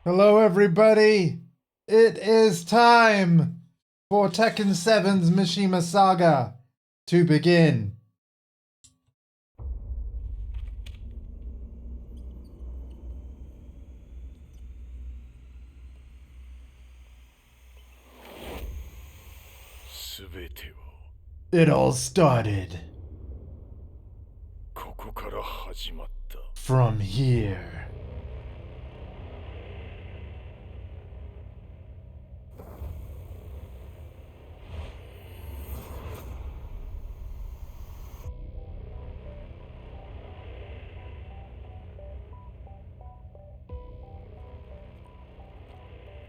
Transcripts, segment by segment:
Hello, everybody! It is time for Tekken 7's Mishima Saga to begin. It all started from here.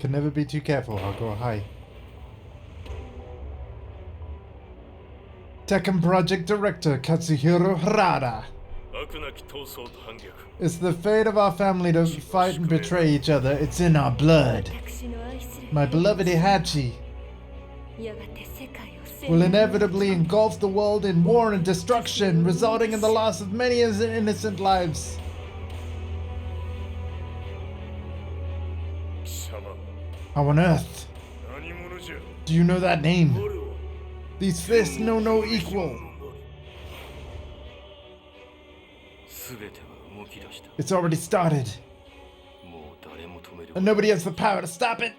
Can never be too careful, I'll go high. Tekken Project Director Katsuhiro Harada. It's the fate of our family to fight and betray each other. It's in our blood. My beloved Heihachi will inevitably engulf the world in war and destruction, resulting in the loss of many innocent lives. How on earth do you know that name? These fists know no equal. It's already started, and nobody has the power to stop it.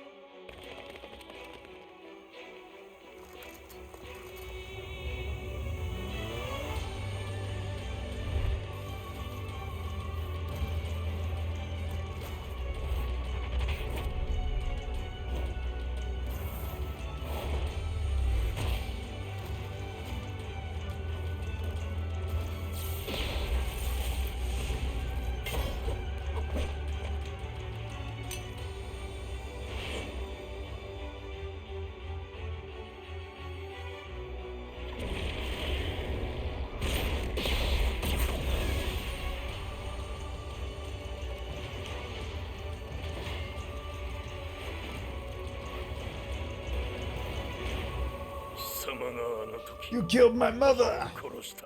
You killed my mother! It's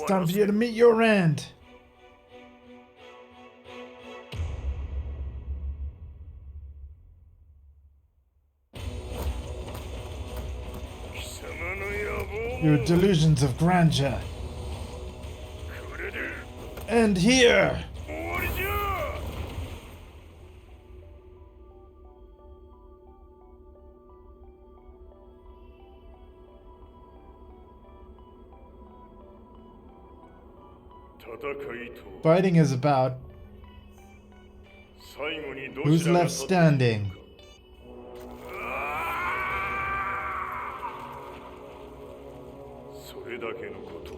time for you to meet your end. Your delusions of grandeur. And here! Fighting is about who's left standing.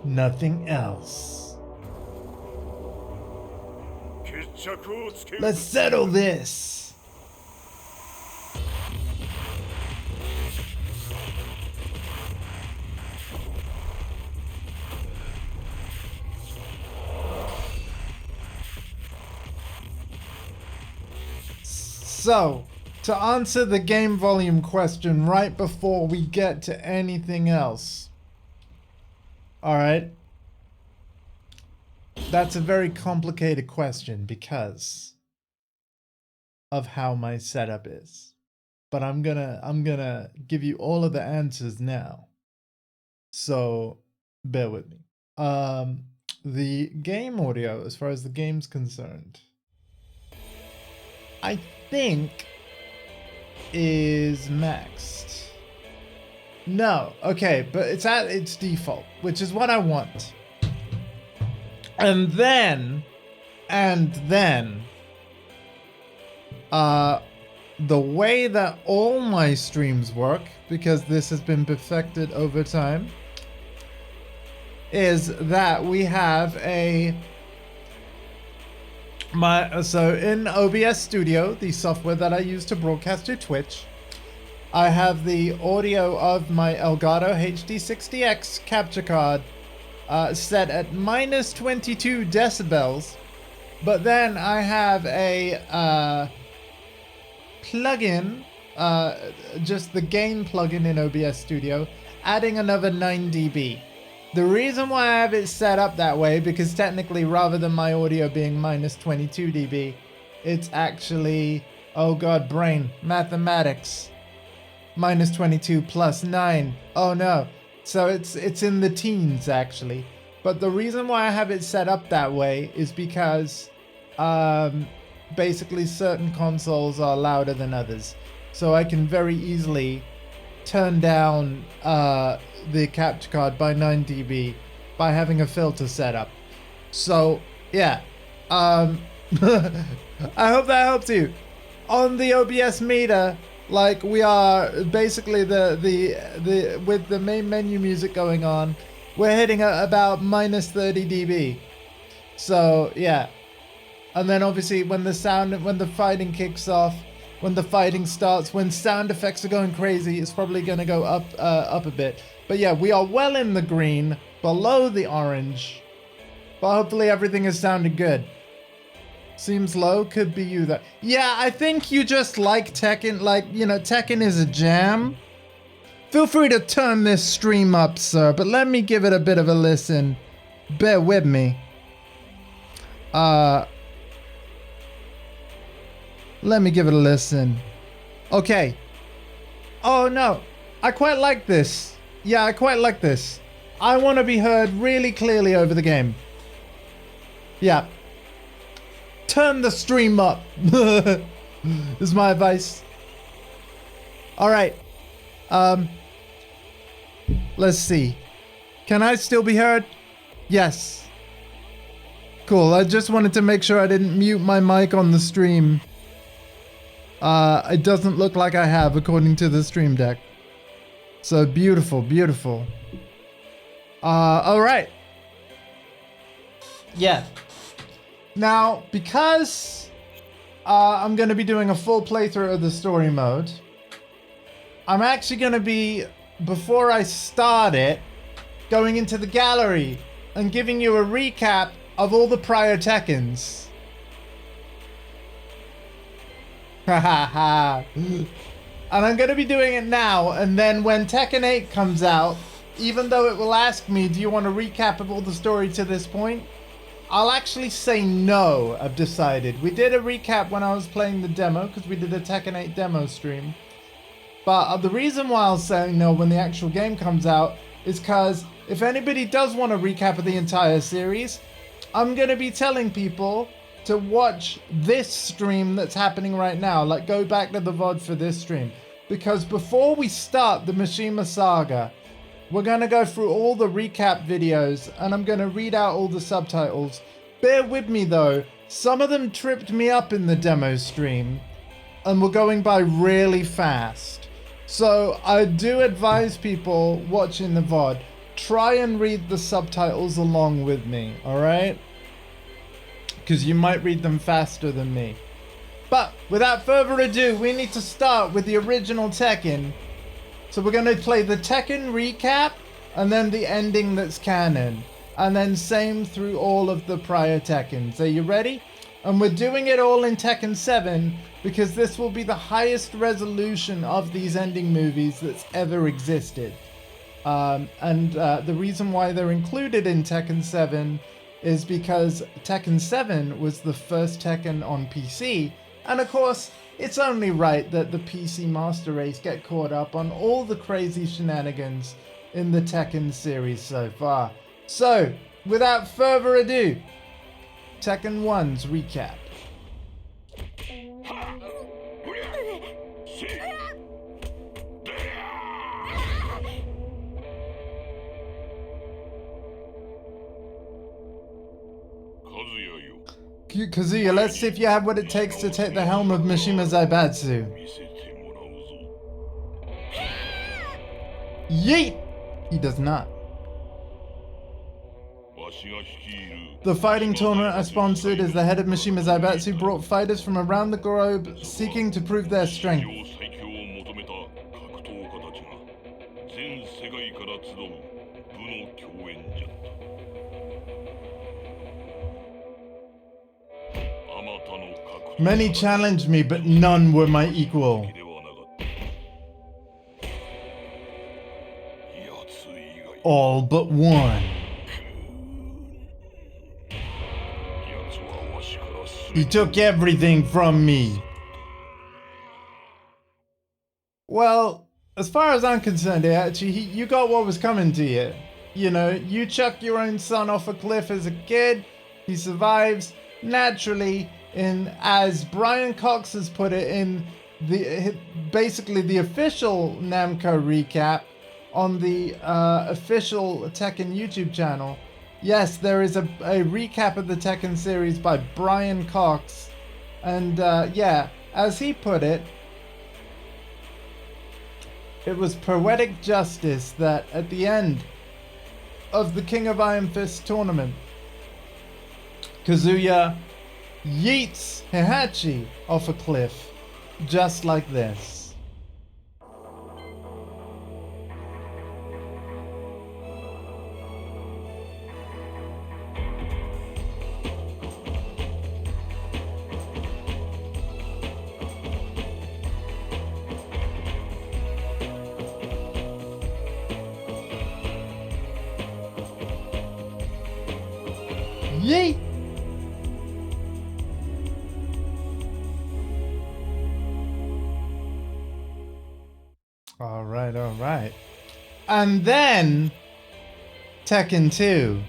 Nothing else. Let's settle this. So, to answer the game volume question right before we get to anything else. Alright. That's a very complicated question because of how my setup is. But I'm gonna give you all of the answers now. So, bear with me. The game audio, as far as the game's concerned, I think is maxed. No, okay, but it's at its default, which is what I want. And then, the way that all my streams work, because this has been perfected over time, is that we have so in OBS Studio, the software that I use to broadcast to Twitch, I have the audio of my Elgato HD60X capture card set at minus 22 decibels, but then I have a plugin, just the gain plugin in OBS Studio, adding another 9 dB. The reason why I have it set up that way, because technically rather than my audio being minus 22 dB, it's actually, oh god, brain, mathematics, minus 22 plus 9. Oh no. So it's in the teens actually. But the reason why I have it set up that way is because basically certain consoles are louder than others. So I can very easily turn down the capture card by 9 dB by having a filter set up. So yeah, I hope that helps you. On the OBS meter, like we are basically the with the main menu music going on, we're hitting about minus 30 dB. So yeah, and then obviously when the fighting kicks off, when the fighting starts, when sound effects are going crazy, it's probably going to go up a bit. But yeah, we are well in the green, below the orange. But hopefully everything is sounding good. Seems low, could be you though. Yeah, I think you just like Tekken, like, you know, Tekken is a jam. Feel free to turn this stream up, sir, but let me give it a bit of a listen. Bear with me. Let me give it a listen. Okay. Oh no, I quite like this. Yeah, I quite like this. I want to be heard really clearly over the game. Yeah. Turn the stream up. Is my advice. All right. Let's see. Can I still be heard? Yes. Cool. I just wanted to make sure I didn't mute my mic on the stream. It doesn't look like I have, according to the stream deck. So beautiful, beautiful. All right. Yeah. Now, because I'm going to be doing a full playthrough of the story mode, I'm actually going to be, before I start it, going into the gallery and giving you a recap of all the prior Tekkens. And I'm going to be doing it now, and then when Tekken 8 comes out, even though it will ask me, do you want a recap of all the story to this point? I'll actually say no, I've decided. We did a recap when I was playing the demo, because we did a Tekken 8 demo stream. But the reason why I'll say no when the actual game comes out is because if anybody does want a recap of the entire series, I'm going to be telling people to watch this stream that's happening right now. Like, go back to the VOD for this stream. Because before we start the Mishima Saga, we're going to go through all the recap videos and I'm going to read out all the subtitles. Bear with me though, some of them tripped me up in the demo stream and were going by really fast. So I do advise people watching the VOD, try and read the subtitles along with me, alright? Because you might read them faster than me. But without further ado, we need to start with the original Tekken. So we're going to play the Tekken recap and then the ending that's canon. And then same through all of the prior Tekkens. Are you ready? And we're doing it all in Tekken 7 because this will be the highest resolution of these ending movies that's ever existed. The reason why they're included in Tekken 7 is because Tekken 7 was the first Tekken on PC, and of course, it's only right that the PC Master Race get caught up on all the crazy shenanigans in the Tekken series so far. So, without further ado, Tekken 1's recap. Kazuya, let's see if you have what it takes to take the helm of Mishima Zaibatsu. Yeet! He does not. The fighting tournament I sponsored as the head of Mishima Zaibatsu brought fighters from around the globe seeking to prove their strength. Many challenged me, but none were my equal. All but one. He took everything from me. Well, as far as I'm concerned, actually, you got what was coming to you. You know, you chucked your own son off a cliff as a kid. He survives naturally. As Brian Cox has put it in basically the official Namco recap on the official Tekken YouTube channel. Yes, there is a recap of the Tekken series by Brian Cox, and yeah, as he put it, it was poetic justice that at the end of the King of Iron Fist tournament, Kazuya yeets Heihachi off a cliff, just like this. Yeet! All right. And then Tekken 2.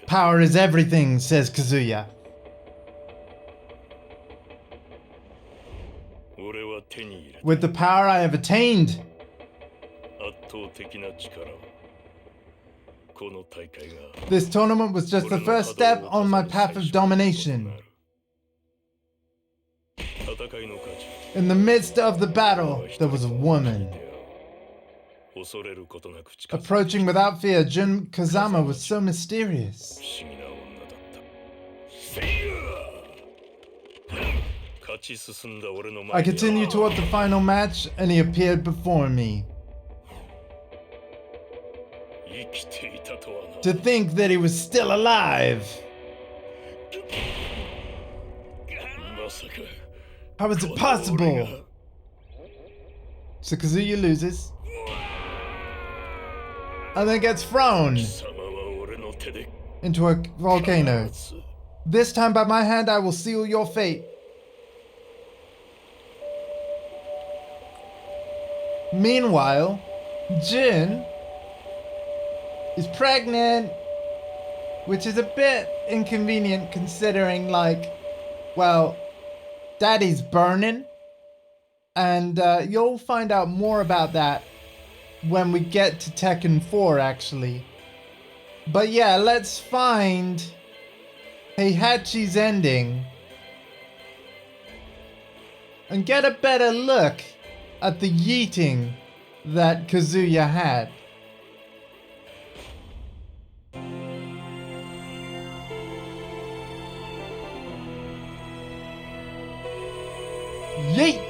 Power is everything, says Kazuya. With the power I have attained, this tournament was just the first step on my path of domination. In the midst of the battle, there was a woman. Approaching without fear, Jun Kazama was so mysterious. I continued toward the final match, and he appeared before me. To think that he was still alive! How is it possible? So Kazuya loses, and then gets thrown into a volcano. This time by my hand I will seal your fate. Meanwhile, Jin is pregnant, which is a bit inconvenient considering, like, well, Daddy's burning, and you'll find out more about that when we get to Tekken 4, actually. But yeah, let's find Heihachi's ending and get a better look at the yeeting that Kazuya had. Yeet!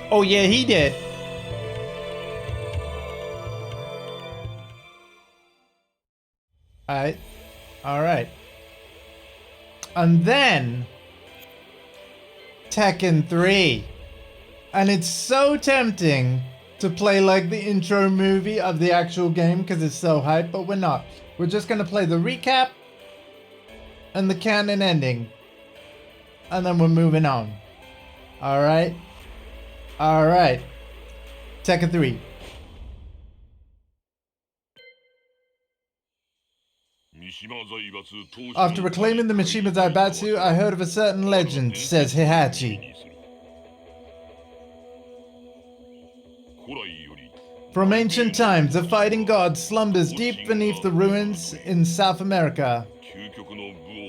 Oh yeah, he did. Alright. And then Tekken 3. And it's so tempting to play like the intro movie of the actual game because it's so hype, but we're not. We're just gonna play the recap and the canon ending. And then we're moving on. Alright? Alright. Tekken 3. After reclaiming the Mishima Zaibatsu, I heard of a certain legend, says Heihachi. From ancient times, a fighting god slumbers deep beneath the ruins in South America.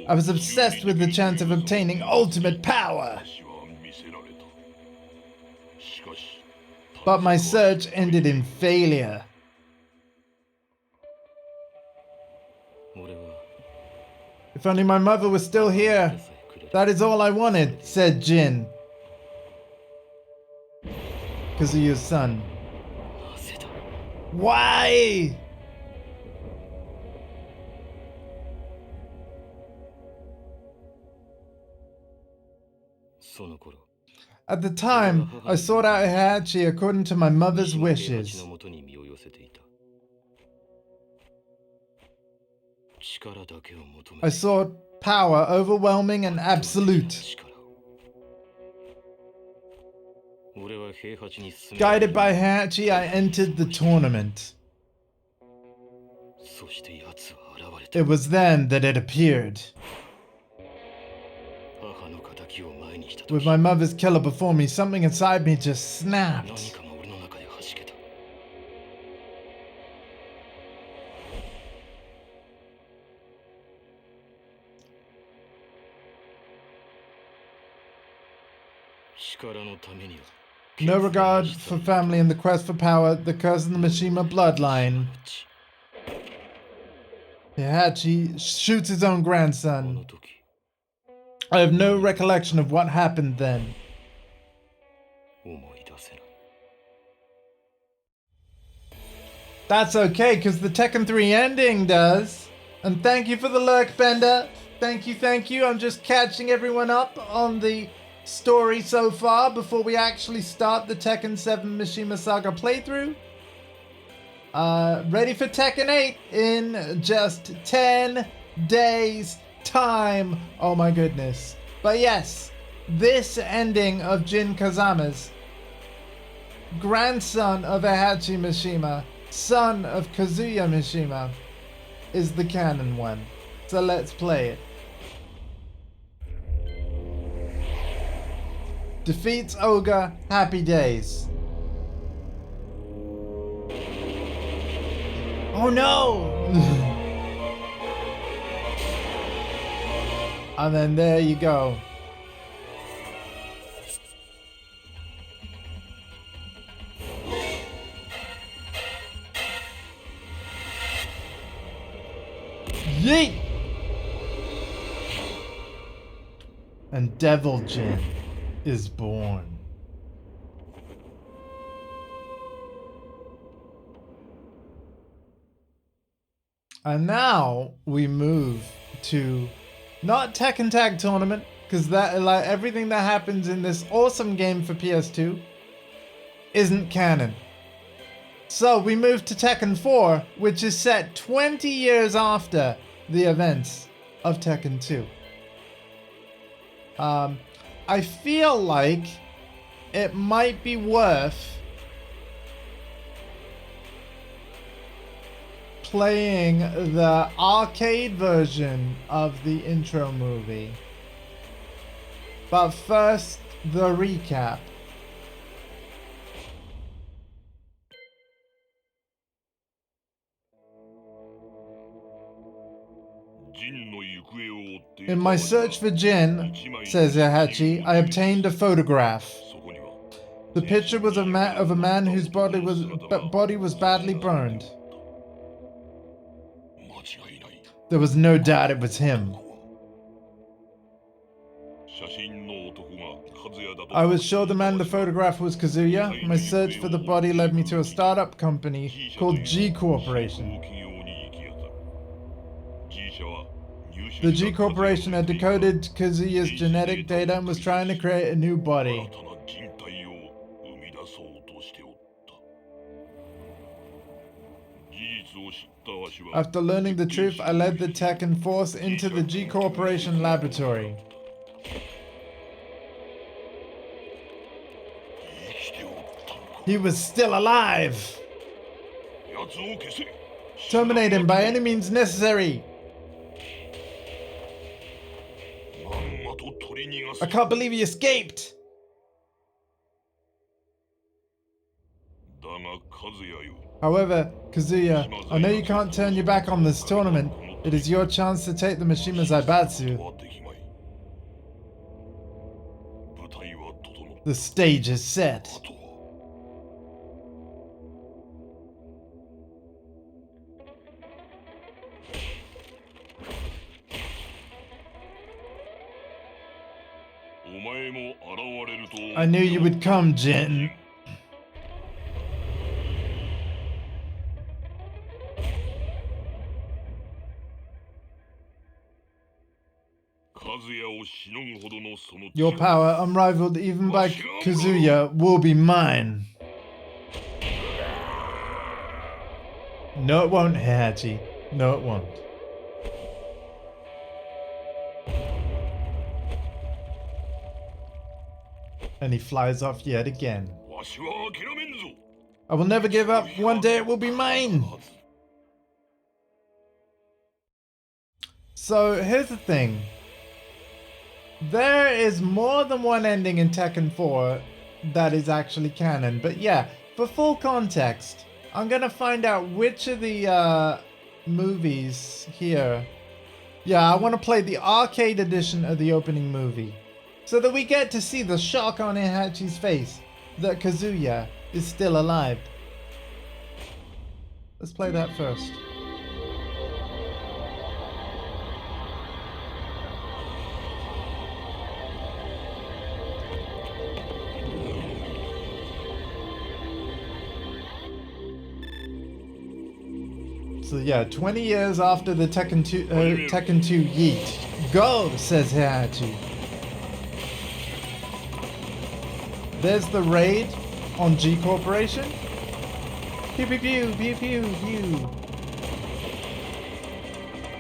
I was obsessed with the chance of obtaining ultimate power. But my search ended in failure. If only my mother was still here. That is all I wanted, said Jin. Kazuya's son. Why? At the time, I sought out Heihachi according to my mother's wishes. I sought power, overwhelming and absolute. Guided by Heihachi, I entered the tournament. It was then that it appeared. With my mother's killer before me, something inside me just snapped. No regard for family and the quest for power, the curse of the Mishima bloodline. Heihachi shoots his own grandson. I have no recollection of what happened then. That's okay, because the Tekken 3 ending does. And thank you for the lurk, Bender. Thank you. I'm just catching everyone up on the story so far before we actually start the Tekken 7 Mishima Saga playthrough. Ready for Tekken 8 in just 10 days time. Oh my goodness. But yes, this ending of Jin Kazama's grandson of Heihachi Mishima, son of Kazuya Mishima, is the canon one. So let's play it. Defeats Ogre, happy days. Oh no! And then there you go. Yeet! And Devil Jin is born. And now we move to not Tekken Tag Tournament, because that, like, everything that happens in this awesome game for PS2 isn't canon. So we move to Tekken 4, which is set 20 years after the events of Tekken 2. I feel like it might be worth playing the arcade version of the intro movie. But first, the recap. In my search for Jin, says Heihachi, I obtained a photograph. The picture was of a man whose body was badly burned. There was no doubt it was him. I was sure the man in the photograph was Kazuya. My search for the body led me to a startup company called G Corporation. The G Corporation had decoded Kazuya's genetic data and was trying to create a new body. After learning the truth, I led the Tekken force into the G Corporation laboratory. He was still alive! Terminate him by any means necessary! I can't believe he escaped! However, Kazuya, I know you can't turn your back on this tournament. It is your chance to take the Mishima Zaibatsu. The stage is set. I knew you would come, Jin. Your power, unrivaled even by Kazuya, will be mine. No, it won't, Heihachi. No, it won't. And he flies off yet again. I will never give up. One day it will be mine. So here's the thing. There is more than one ending in Tekken 4 that is actually canon. But yeah, for full context, I'm gonna find out which of the movies here. Yeah, I want to play the arcade edition of the opening movie, so that we get to see the shock on Heihachi's face that Kazuya is still alive. Let's play that first. So yeah, 20 years after the Tekken 2 yeet. Go, says Heihachi. There's the raid on G Corporation. Pew pew pew pew pew pew.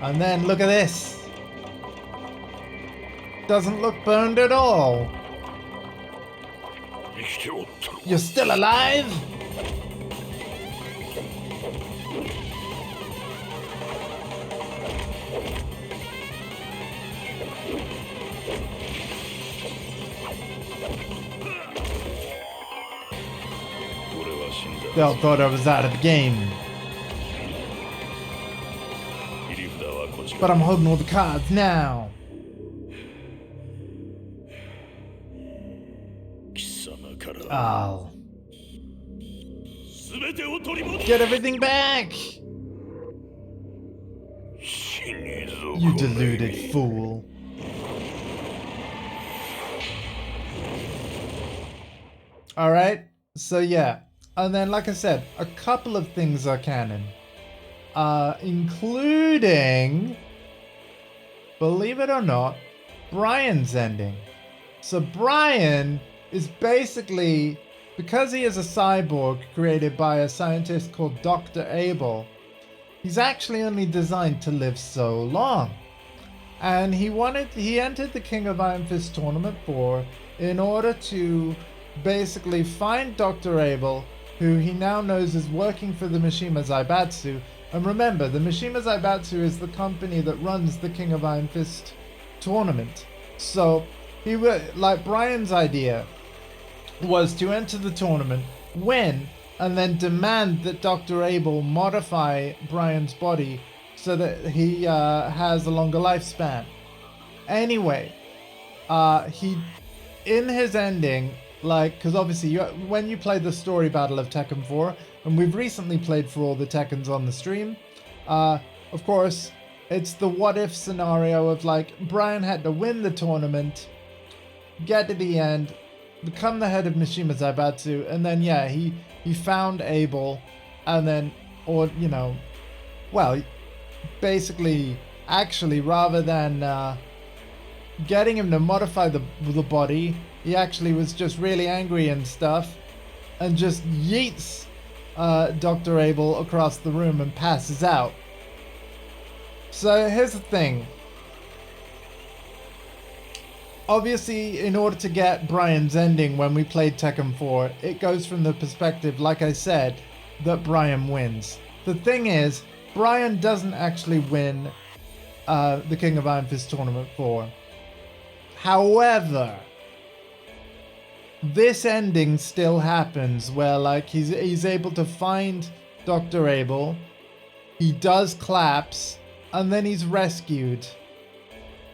And then look at this. Doesn't look burned at all. You're still alive? They all thought I was out of the game. But I'm holding all the cards now. I'll get everything back! You deluded fool. Alright, so yeah. And then, like I said, a couple of things are canon. Including, believe it or not, Brian's ending. So Brian is basically, because he is a cyborg created by a scientist called Dr. Abel, he's actually only designed to live so long. And he entered the King of Iron Fist Tournament 4 in order to basically find Dr. Abel, who he now knows is working for the Mishima Zaibatsu. And remember, the Mishima Zaibatsu is the company that runs the King of Iron Fist tournament. So, like Brian's idea was to enter the tournament, win, and then demand that Dr. Abel modify Brian's body so that he has a longer lifespan. Anyway, in his ending, like, because obviously when you play the story battle of Tekken 4, and we've recently played for all the Tekkens on the stream, of course, it's the what if scenario of like, Brian had to win the tournament, get to the end, become the head of Mishima Zaibatsu, and then yeah, he found Abel, and then, or, you know, well, basically, actually, rather than getting him to modify the body, he actually was just really angry and stuff, and just yeets Dr. Abel across the room and passes out. So here's the thing. Obviously, in order to get Brian's ending when we played Tekken 4, it goes from the perspective, like I said, that Brian wins. The thing is, Brian doesn't actually win the King of Iron Fist Tournament 4. However, this ending still happens where like he's able to find Dr. Abel, he does claps, and then he's rescued,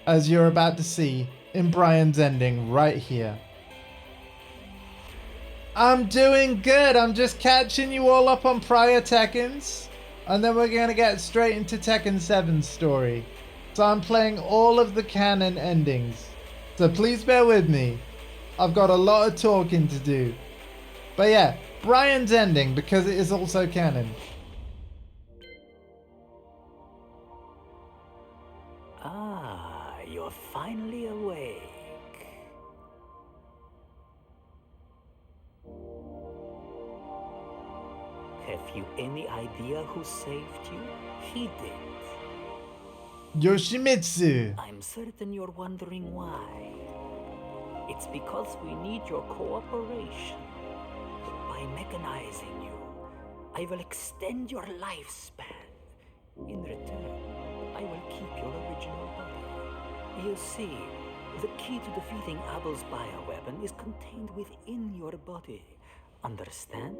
as you're about to see in Brian's ending right here. I'm doing good. I'm just catching you all up on prior Tekkens, and then we're gonna get straight into Tekken 7's story. So I'm playing all of the canon endings. So please bear with me. I've got a lot of talking to do. But yeah, Brian's ending, because it is also canon. Ah, you're finally Have you any idea who saved you? He did. Yoshimitsu. I'm certain you're wondering why. It's because we need your cooperation. By mechanizing you, I will extend your lifespan. In return, I will keep your original body. You see, the key to defeating Abel's bioweapon is contained within your body. Understand?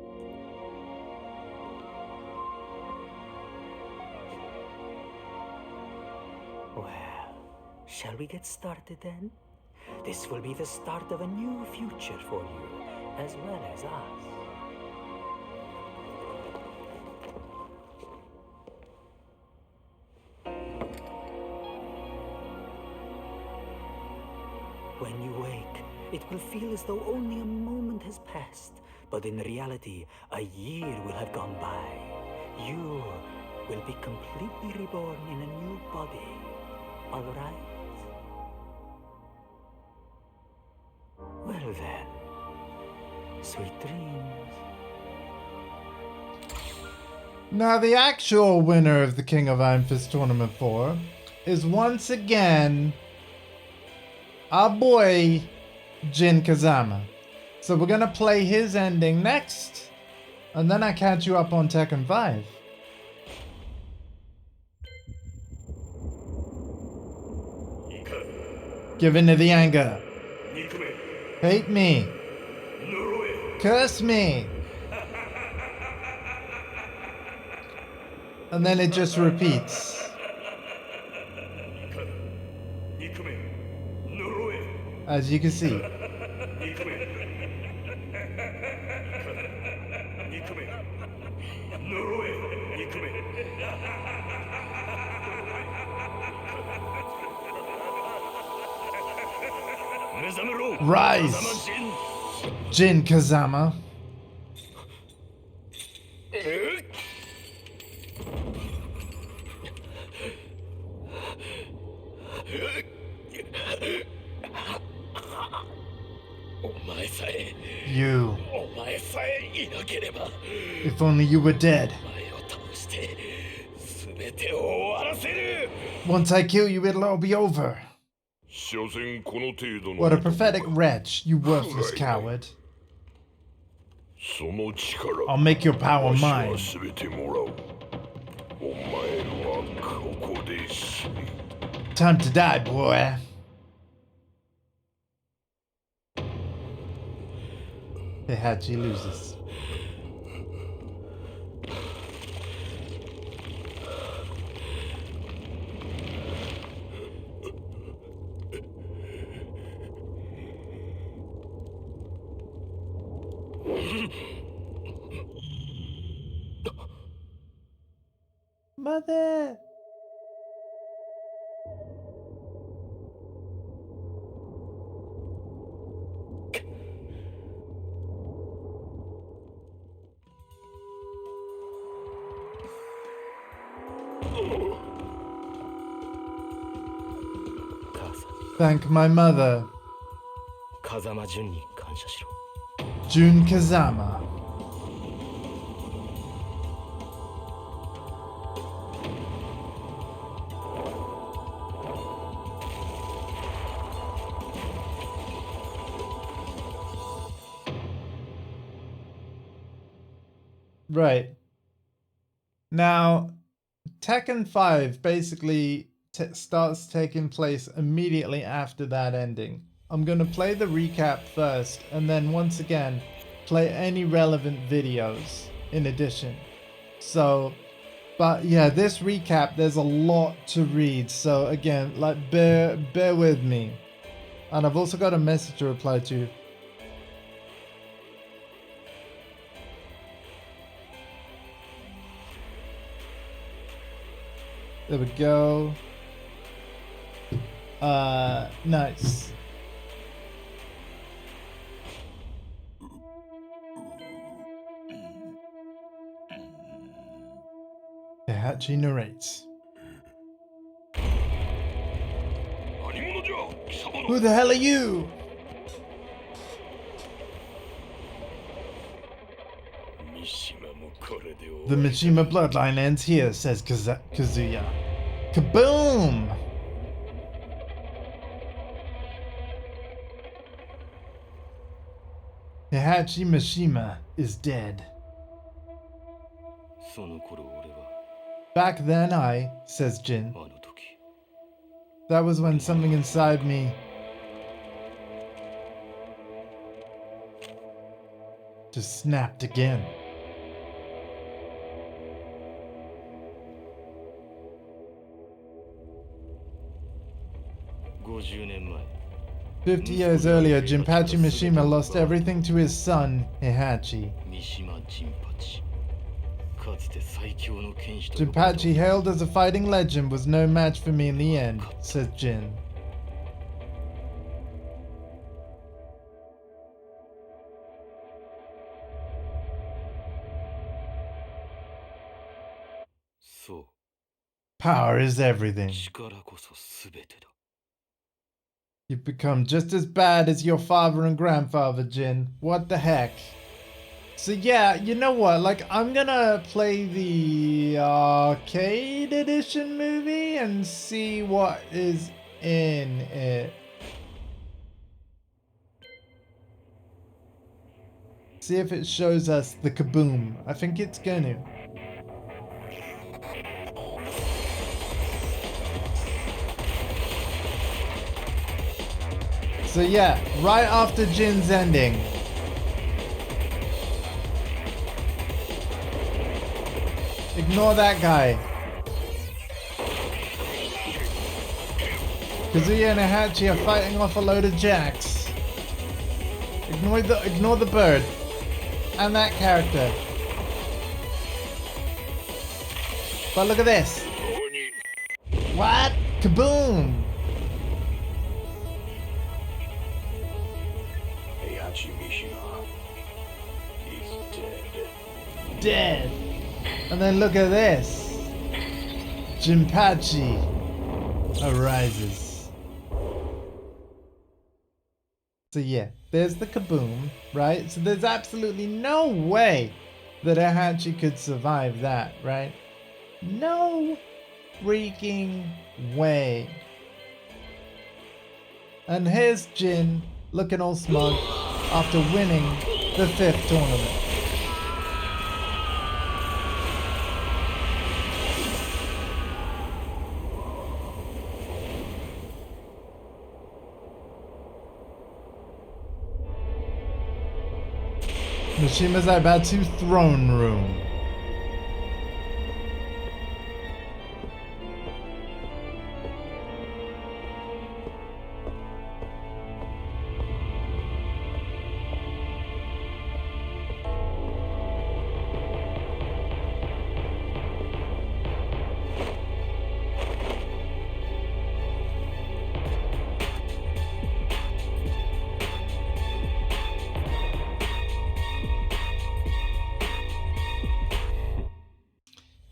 Well, shall we get started then? This will be the start of a new future for you, as well as us. When you wake, it will feel as though only a moment has passed, but in reality, a year will have gone by. You will be completely reborn in a new body. All right? Well then, sweet dreams. Now the actual winner of the King of Iron Fist Tournament 4 is once again our boy Jin Kazama. So we're gonna play his ending next, and then I catch you up on Tekken 5. Give in to the anger. Hate me. Curse me. And then it just repeats. As you can see. Rise, Jin Kazama. You. If only you were dead. Once I kill you, it'll all be over. What a pathetic wretch, you worthless coward. I'll make your power mine. Time to die, boy. Heihachi loses. Mother! Thank my mother. Jun Kazama. Right. Now, Tekken 5 basically starts taking place immediately after that ending. I'm going to play the recap first, and then once again, play any relevant videos in addition. So, but yeah, this recap, there's a lot to read. So again, like, bear with me. And I've also got a message to reply to. There we go. Nice. Heihachi narrates. Who the hell are you? The Mishima bloodline ends here, says Kazuya. Kaboom! Heihachi Mishima is dead. Back then says Jin. That was when something inside me just snapped again. "50 years earlier, Jinpachi Mishima lost everything to his son, Heihachi. Jinpachi, hailed as a fighting legend, was no match for me in the end," says Jin. Power is everything. You've become just as bad as your father and grandfather, Jin. What the heck? So yeah, you know what? Like, I'm gonna play the arcade edition movie and see what is in it. See if it shows us the kaboom. I think it's gonna. So yeah, right after Jin's ending. Ignore that guy. Kazuya and Heihachi are fighting off a load of jacks. Ignore the bird. And that character. But look at this. What? Kaboom! Dead. And then look at this. Jinpachi arises. So yeah, there's the kaboom, right? So there's absolutely no way that Heihachi could survive that, right? No freaking way. And here's Jin looking all smug after winning the 5th tournament. Mishima's Zaibatsu throne room.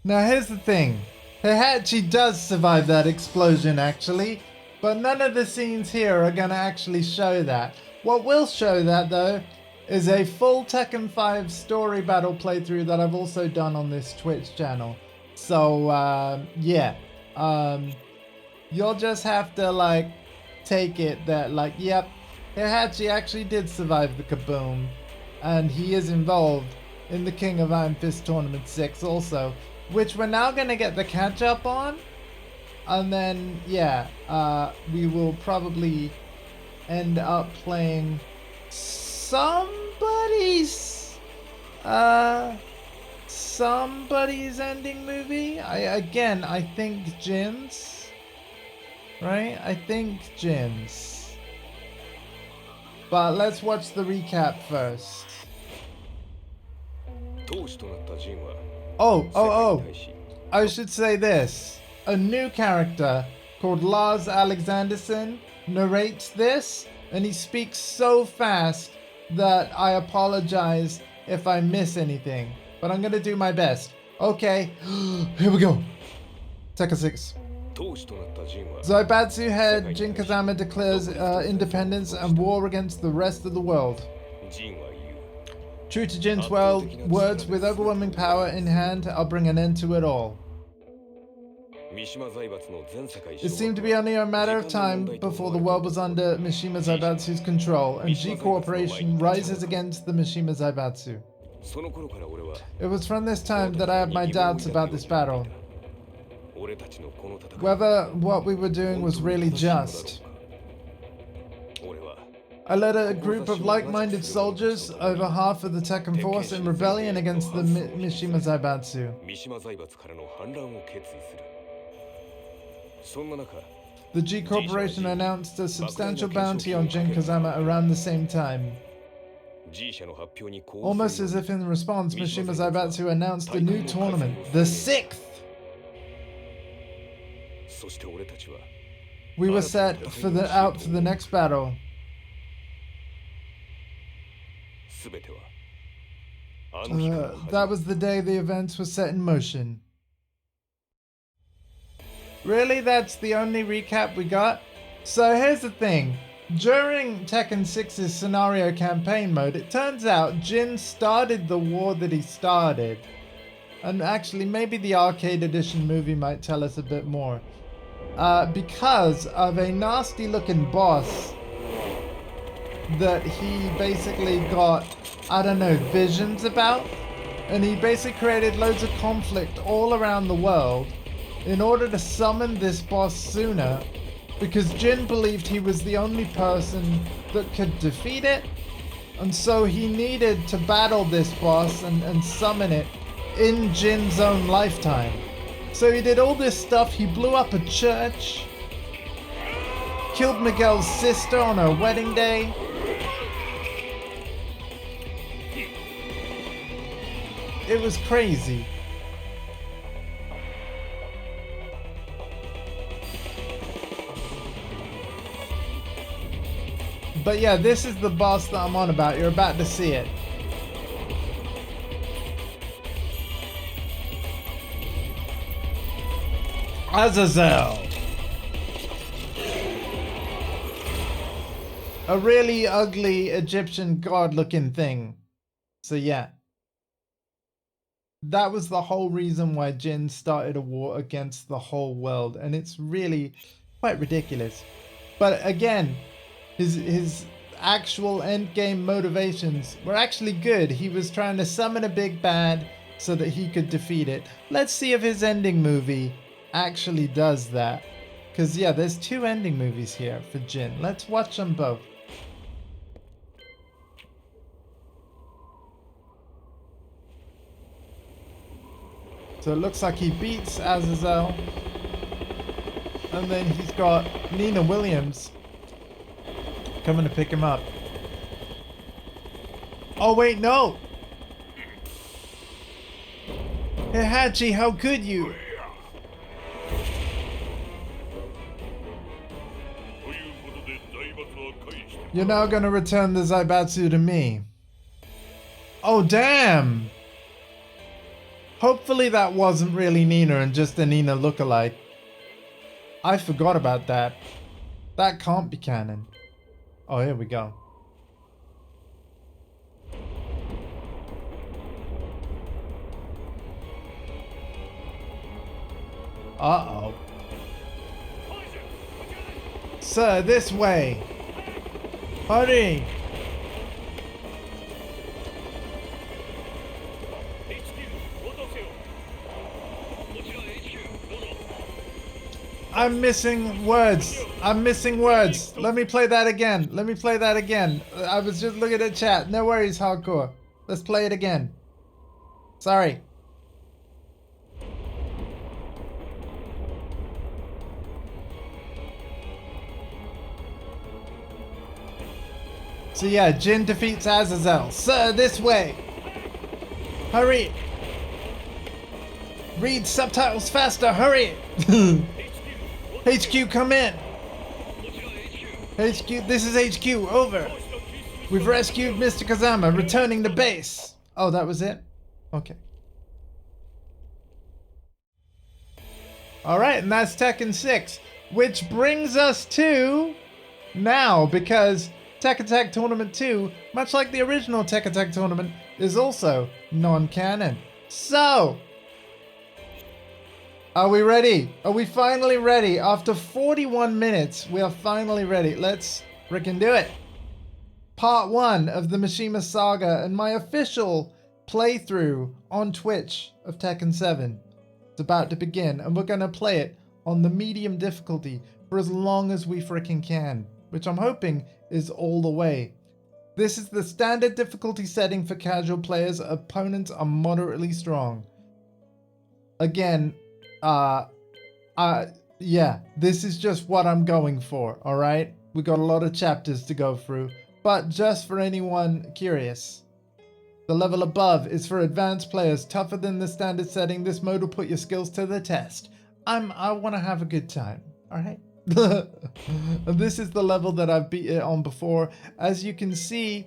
Now here's the thing, Heihachi does survive that explosion actually, but none of the scenes here are gonna actually show that. What will show that though is a full Tekken 5 story battle playthrough that I've also done on this Twitch channel. So yeah, you'll just have to like take it that like, yep, Heihachi actually did survive the kaboom, and he is involved in the King of Iron Fist Tournament 6 also, which we're now going to get the catch up on. And then, yeah, we will probably end up playing somebody's ending movie. I think Jin's, right? I think Jin's. But let's watch the recap first. Oh, I should say this. A new character called Lars Alexanderson narrates this, and he speaks so fast that I apologize if I miss anything, but I'm gonna do my best. Okay, here we go. Tekken 6. Zaibatsu head Jin Kazama declares independence and war against the rest of the world. True to Jin's words, with overwhelming power in hand, I'll bring an end to it all. It seemed to be only a matter of time before the world was under Mishima Zaibatsu's control, and G Corporation rises against the Mishima Zaibatsu. It was from this time that I had my doubts about this battle. Whether what we were doing was really just. I led a group of like-minded soldiers, over half of the Tekken force, in rebellion against the Mishima Zaibatsu. The G Corporation announced a substantial bounty on Jin Kazama around the same time. Almost as if in response, Mishima Zaibatsu announced a new tournament, the 6th! We were set out for the next battle. That was the day the events were set in motion. Really? That's the only recap we got? So here's the thing. During Tekken 6's scenario campaign mode, it turns out Jin started the war that he started. And actually, maybe the arcade edition movie might tell us a bit more. Because of a nasty looking boss that he basically got, I don't know, visions about. And he basically created loads of conflict all around the world in order to summon this boss sooner, because Jin believed he was the only person that could defeat it. And so he needed to battle this boss and summon it in Jin's own lifetime. So he did all this stuff. He blew up a church, killed Miguel's sister on her wedding day. It was crazy. But yeah, this is the boss that I'm on about. You're about to see it. Azazel. A really ugly Egyptian god looking thing. So yeah. That was the whole reason why Jin started a war against the whole world. And it's really quite ridiculous. But again, his actual endgame motivations were actually good. He was trying to summon a big bad so that he could defeat it. Let's see if his ending movie actually does that. Because yeah, there's 2 ending movies here for Jin. Let's watch them both. So it looks like he beats Azazel. And then he's got Nina Williams coming to pick him up. Oh wait, no! Heihachi, how could you? You're now gonna return the Zaibatsu to me. Oh damn! Hopefully that wasn't really Nina and just a Nina lookalike. I forgot about that. That can't be canon. Oh, here we go. Uh-oh. Sir, this way. Hurry. I'm missing words. I'm missing words. Let me play that again. Let me play that again. I was just looking at chat. No worries, hardcore. Let's play it again. Sorry. So yeah, Jin defeats Azazel. Sir, this way. Hurry. Read subtitles faster. Hurry. HQ, come in. HQ, this is HQ. Over. We've rescued Mr. Kazama. Returning to base. Oh, that was it? Okay. Alright, and that's Tekken 6. Which brings us to now, because Tek Attack Tournament 2, much like the original Tek Attack Tournament, is also non-canon. So, are we ready? Are we finally ready? After 41 minutes, we are finally ready. Let's frickin' do it. Part 1 of the Mishima Saga and my official playthrough on Twitch of Tekken 7. It's about to begin, and we're gonna play it on the medium difficulty for as long as we frickin' can, which I'm hoping is all the way. This is the standard difficulty setting for casual players. Opponents are moderately strong. Again, yeah, this is just what I'm going for, alright? We got a lot of chapters to go through, but just for anyone curious. The level above is for advanced players, tougher than the standard setting. This mode will put your skills to the test. I want to have a good time, alright? This is the level that I've beat it on before. As you can see,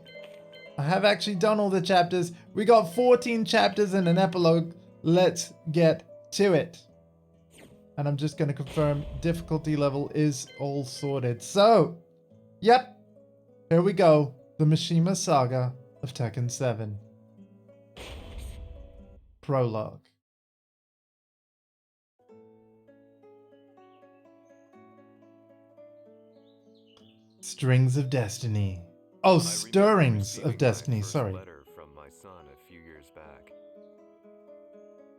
I have actually done all the chapters. We got 14 chapters and an epilogue. Let's get to it. And I'm just going to confirm difficulty level is all sorted. So, yep, here we go. The Mishima Saga of Tekken 7. Prologue. Strings of Destiny. Oh, Stirrings of Destiny, sorry. Letter from my son a few years back.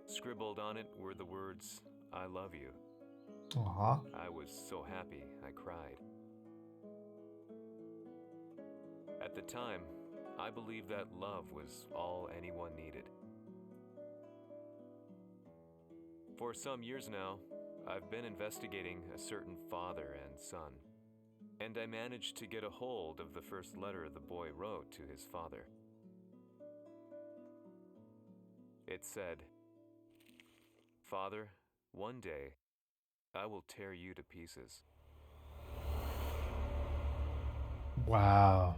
Scribbled on it were the words, "I love you." Aw. I was so happy, I cried. At the time, I believed that love was all anyone needed. For some years now, I've been investigating a certain father and son, and I managed to get a hold of the first letter the boy wrote to his father. It said, "Father, one day, I will tear you to pieces." Wow.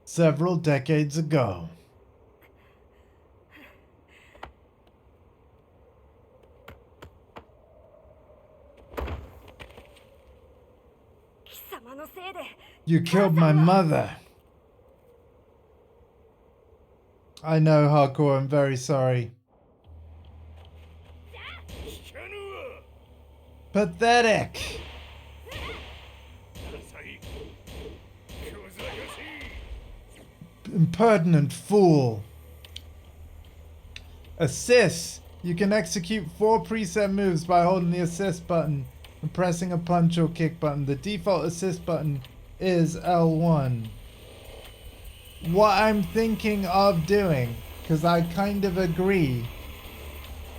Several decades ago. You killed my mother. I know, Hardcore, I'm very sorry. Pathetic. Impertinent fool. Assist. You can execute 4 preset moves by holding the assist button and pressing a punch or kick button. The default assist button is L1. What I'm thinking of doing, because I kind of agree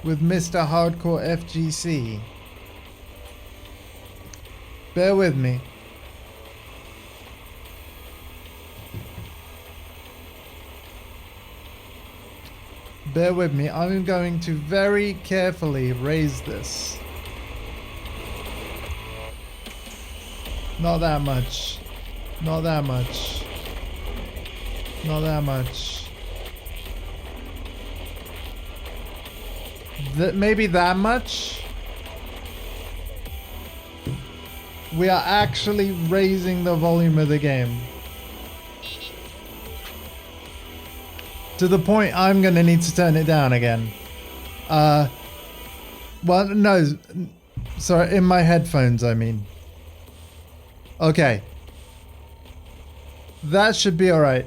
with Mr. Hardcore FGC. Bear with me. Bear with me. I'm going to very carefully raise this. Not that much. Not that much. Not that much. Maybe that much? We are actually raising the volume of the game. To the point I'm gonna need to turn it down again. Well, no. Sorry, in my headphones, I mean. Okay. That should be alright.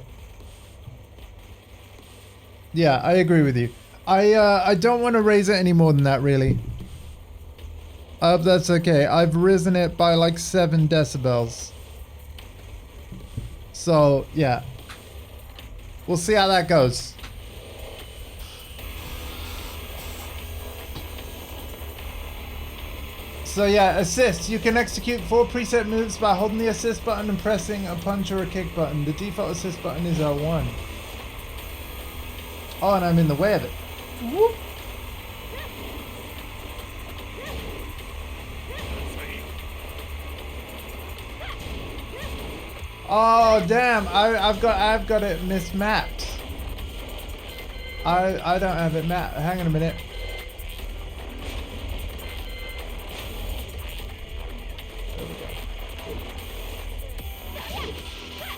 Yeah, I agree with you. I don't want to raise it any more than that, really. I hope that's okay. I've risen it by like 7 decibels. So, yeah. We'll see how that goes. So yeah, assist. You can execute 4 preset moves by holding the assist button and pressing a punch or a kick button. The default assist button is L1. Oh, and I'm in the way of it. Whoop. Oh damn! I've got it mismapped. I don't have it mapped. Hang on a minute.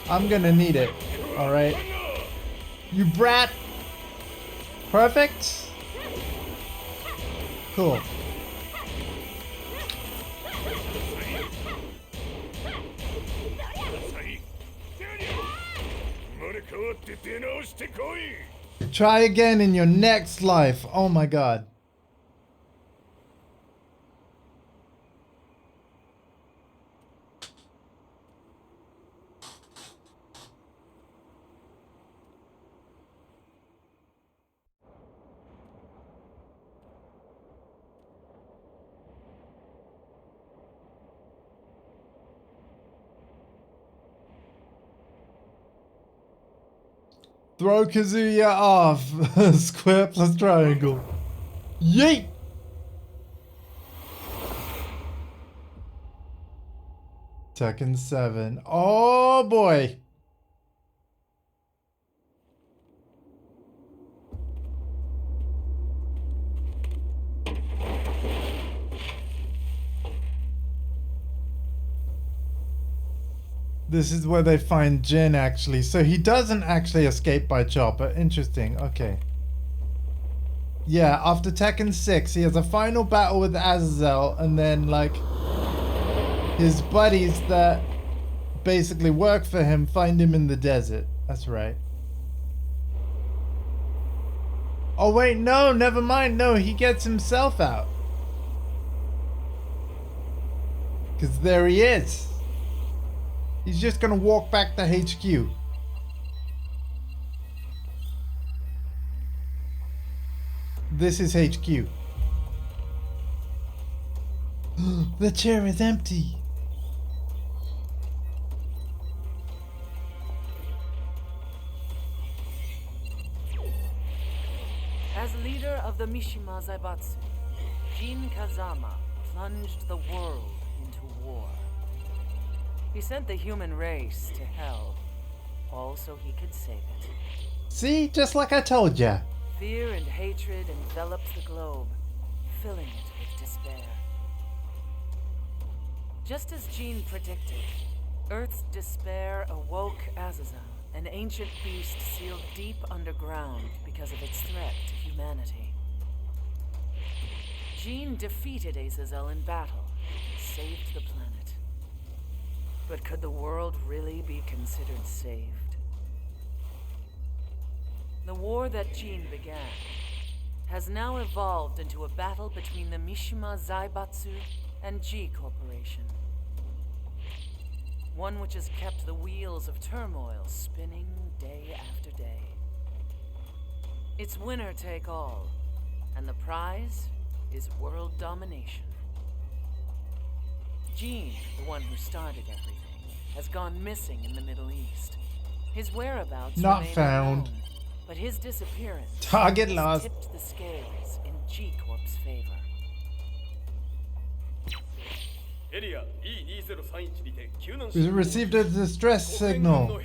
I'm gonna need it. Alright. You brat! Perfect? Cool. Try again in your next life. Oh my god. Throw Kazuya off. Square plus triangle. Yeet! Tekken 7. Oh boy! This is where they find Jin, actually. So he doesn't actually escape by chopper. Interesting. Okay. Yeah, after Tekken 6, he has a final battle with Azazel, and then, like, his buddies that basically work for him find him in the desert. That's right. Oh, wait, no, never mind. No, he gets himself out. Because there he is. He's just gonna walk back to HQ. This is HQ. The chair is empty. As leader of the Mishima Zaibatsu, Jin Kazama plunged the world into war. He sent the human race to hell, all so he could save it. See, just like I told ya. Fear and hatred enveloped the globe, filling it with despair. Just as Jin predicted, Earth's despair awoke Azazel, an ancient beast sealed deep underground because of its threat to humanity. Jin defeated Azazel in battle and saved the planet. But could the world really be considered saved? The war that Jin began has now evolved into a battle between the Mishima Zaibatsu and G Corporation. One which has kept the wheels of turmoil spinning day after day. It's winner take all, and the prize is world domination. Jin, the one who started everything, has gone missing in the Middle East. His whereabouts Not remain found. unknown, but his disappearance Target has lost. tipped the scales in G Corp's favor. We received a distress signal.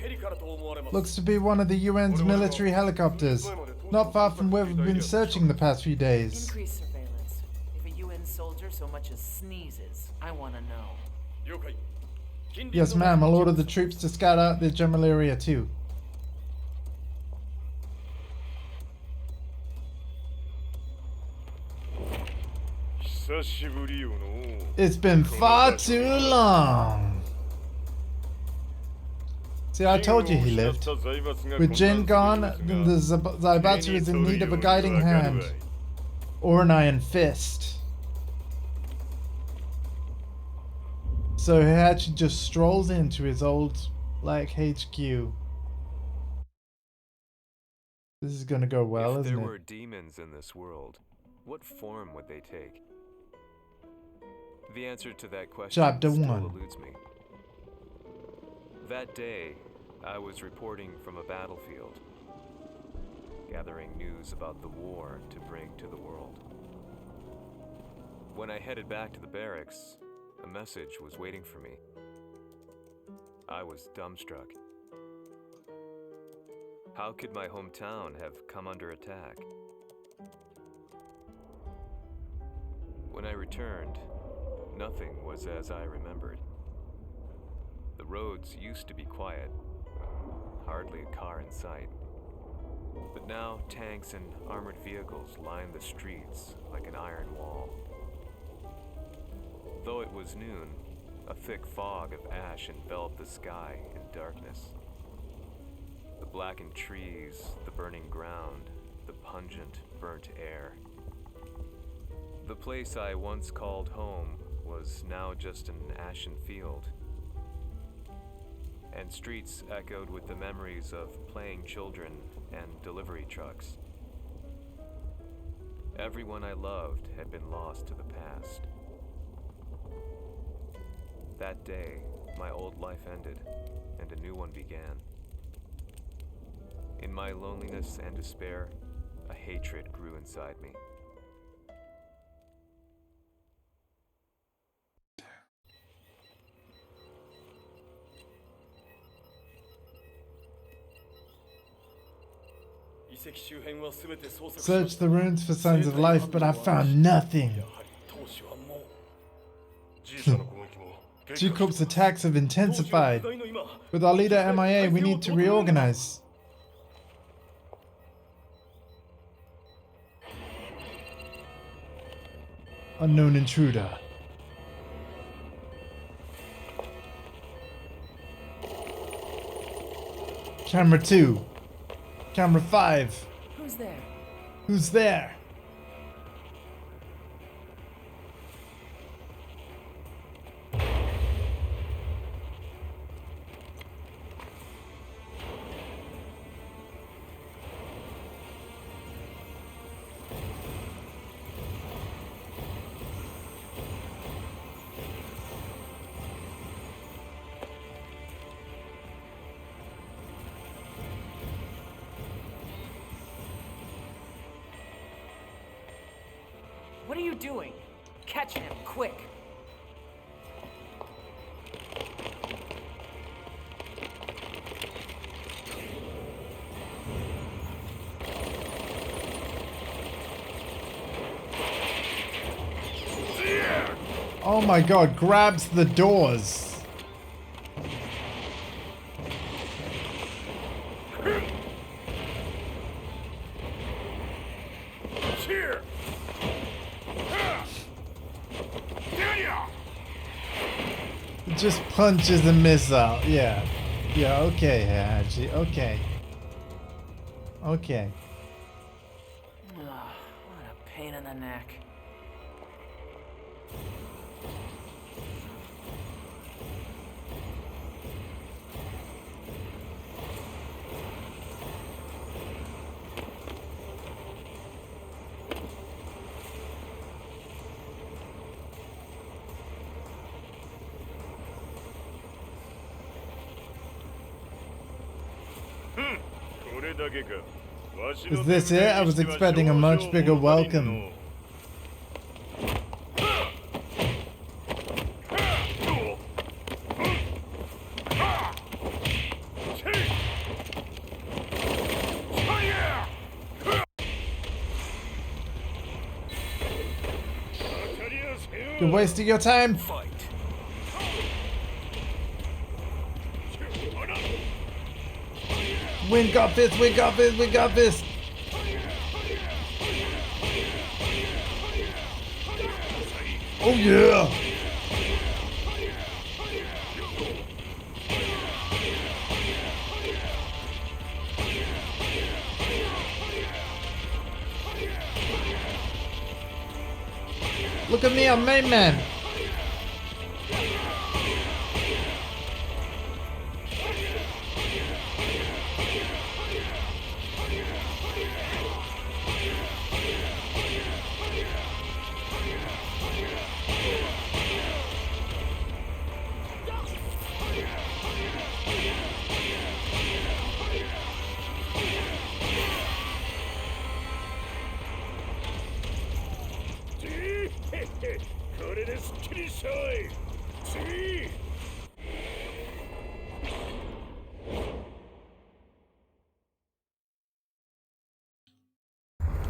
Looks to be one of the UN's military helicopters. Not far from where we've been searching the past few days. Increase surveillance. If a UN soldier so much as sneezes, I want to know. Yes, ma'am. I'll order the troops to scout out the general area too. It's been far too long. See, I told you he lived. With Jin gone, then the Zaibatsu is in need of a guiding hand. Or an iron fist. So he actually just strolls into his old, like, HQ. This is gonna go well, If isn't there were it? demons in this world, what form would they take? The answer to that question Chapter still 1. eludes me. That day, I was reporting from a battlefield, gathering news about the war to bring to the world. When I headed back to the barracks, a message was waiting for me. I was dumbstruck. How could my hometown have come under attack? When I returned, nothing was as I remembered. The roads used to be quiet, hardly a car in sight. But now tanks and armored vehicles lined the streets like an iron wall. Though it was noon, a thick fog of ash enveloped the sky in darkness. The blackened trees, the burning ground, the pungent, burnt air. The place I once called home was now just an ashen field, and streets echoed with the memories of playing children and delivery trucks. Everyone I loved had been lost to the past. That day, my old life ended, and a new one began. In my loneliness and despair, a hatred grew inside me. Search the ruins for signs of life, but I found nothing. G-Corp's attacks have intensified. With our leader MIA, we need to reorganize. Unknown intruder. Camera 2. Camera 5. Who's there? Who's there? What are you doing? Catch him, quick! Oh my god, grabs the doors. Just punches and missile. Yeah. Yeah, okay, Haji. Okay. Okay. Ugh, what a pain in the neck. Is this it? I was expecting a much bigger welcome. You're wasting your time. We got this, we got this, we got this. Oh yeah. Look at me, I'm main man.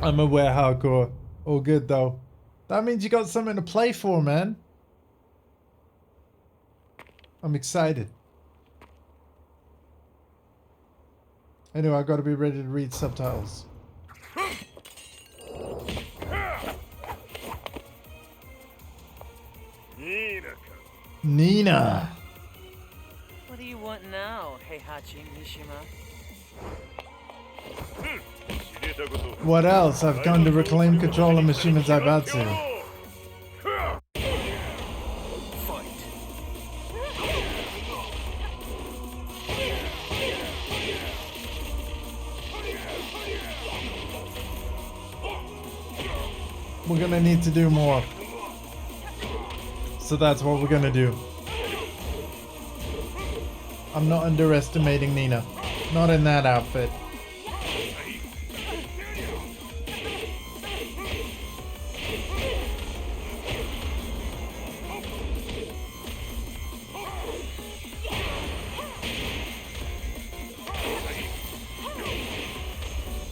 I'm aware, hardcore. All good though. That means you got something to play for, man. I'm excited. Anyway, I gotta be ready to read subtitles. Nina! What do you want now, Heihachi Mishima? What else? I've come to reclaim control of Mishima Zaibatsu. Fight. We're gonna need to do more. So that's what we're gonna do. I'm not underestimating Nina. Not in that outfit.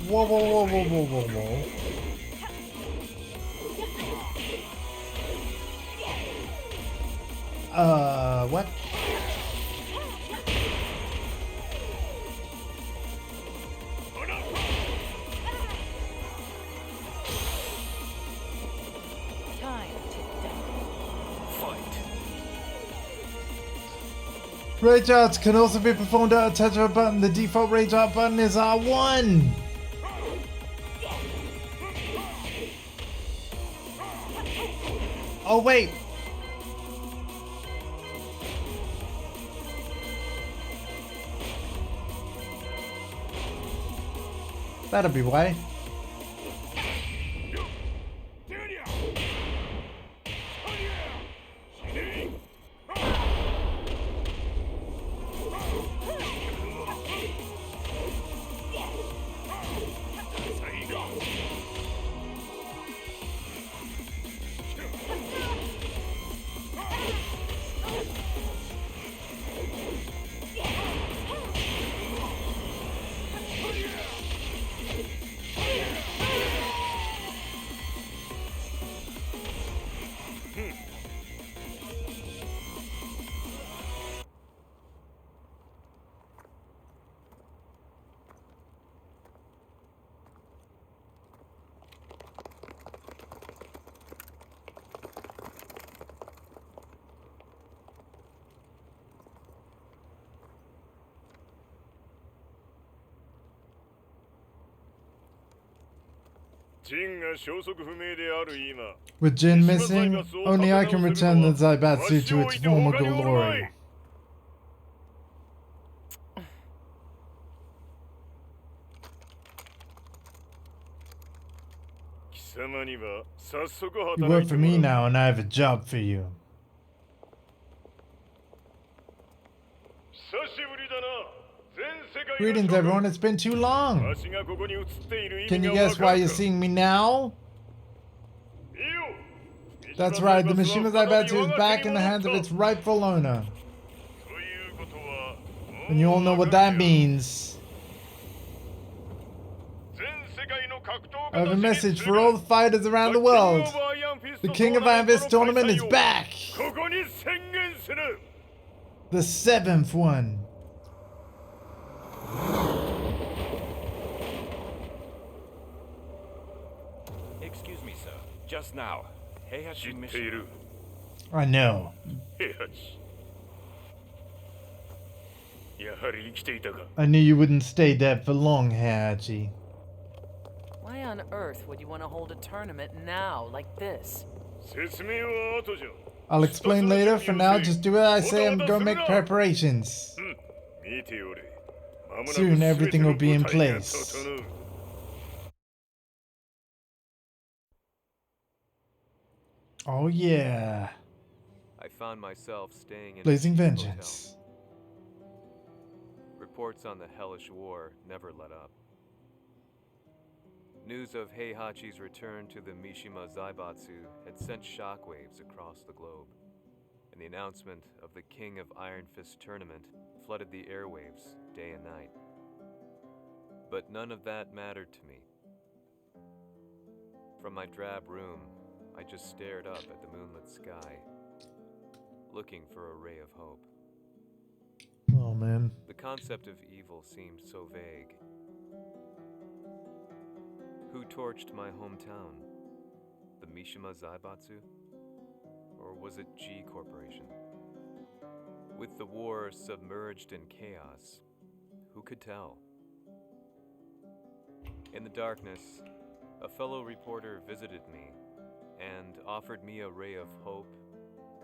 Whoa, whoa, whoa, whoa, whoa, whoa, whoa. What? Rage arts can also be performed at a touch of a button. The default rage art button is R1. Oh wait. That'll be why. With Jin missing, only I can return the Zaibatsu to its former glory. You work for me now, and I have a job for you. Greetings, everyone. It's been too long. Can you guess why you're seeing me now? That's right, the Mishima Zaibatsu is back in the hands of its rightful owner. And you all know what that means. I have a message for all the fighters around the world. The King of Iron Fist tournament is back! The 7th one. Excuse me, sir. Just now, Heihachi Mishima. I know. I knew you wouldn't stay dead for long, Heihachi. Why on earth would you want to hold a tournament now, like this? I'll explain later. For now, just do what I say and go make preparations. Soon, everything will be in place. Oh yeah. I found myself staying in Blazing a cheap Vengeance. hotel. Reports on the hellish war never let up. News of Heihachi's return to the Mishima Zaibatsu had sent shockwaves across the globe, and the announcement of the King of Iron Fist tournament flooded the airwaves day and night. But none of that mattered to me. From my drab room, I just stared up at the moonlit sky, looking for a ray of hope. Oh man. The concept of evil seemed so vague, Who torched my hometown? The Mishima Zaibatsu? Or was it G Corporation? With the war submerged in chaos, who could tell? In the darkness, a fellow reporter visited me and offered me a ray of hope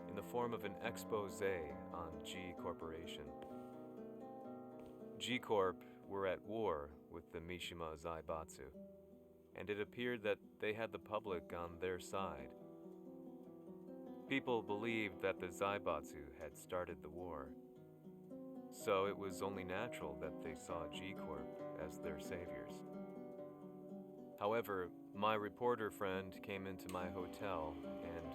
in the form of an expose on G Corporation. G Corp were at war with the Mishima Zaibatsu, and it appeared that they had the public on their side. People believed that the Zaibatsu had started the war, so it was only natural that they saw G Corp as their saviors. However, my reporter friend came into my hotel and,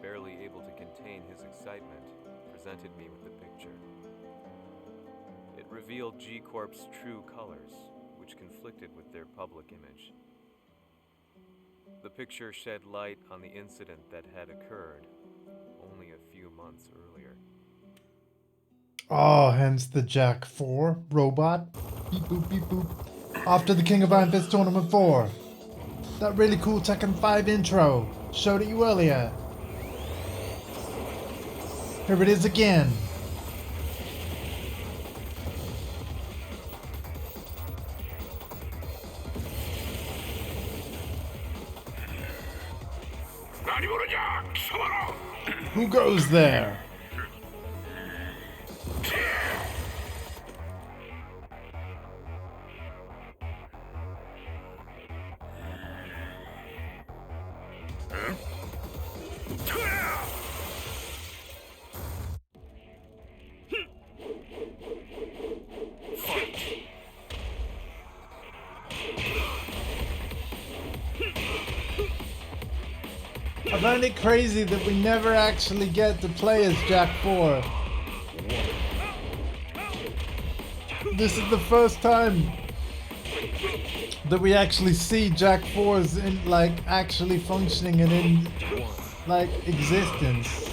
barely able to contain his excitement, presented me with the picture. It revealed G Corp's true colors, which conflicted with their public image. The picture shed light on the incident that had occurred only a few months earlier. Oh, hence the Jack 4 robot. Beep boop, beep boop. After the King of Iron Fist Tournament 4. That really cool Tekken 5 intro. Showed it you earlier. Here it is again. Who goes there? I find it crazy that we never actually get to play as Jack 4. This is the first time that we actually see Jack 4's in, like, actually functioning and in, like, existence.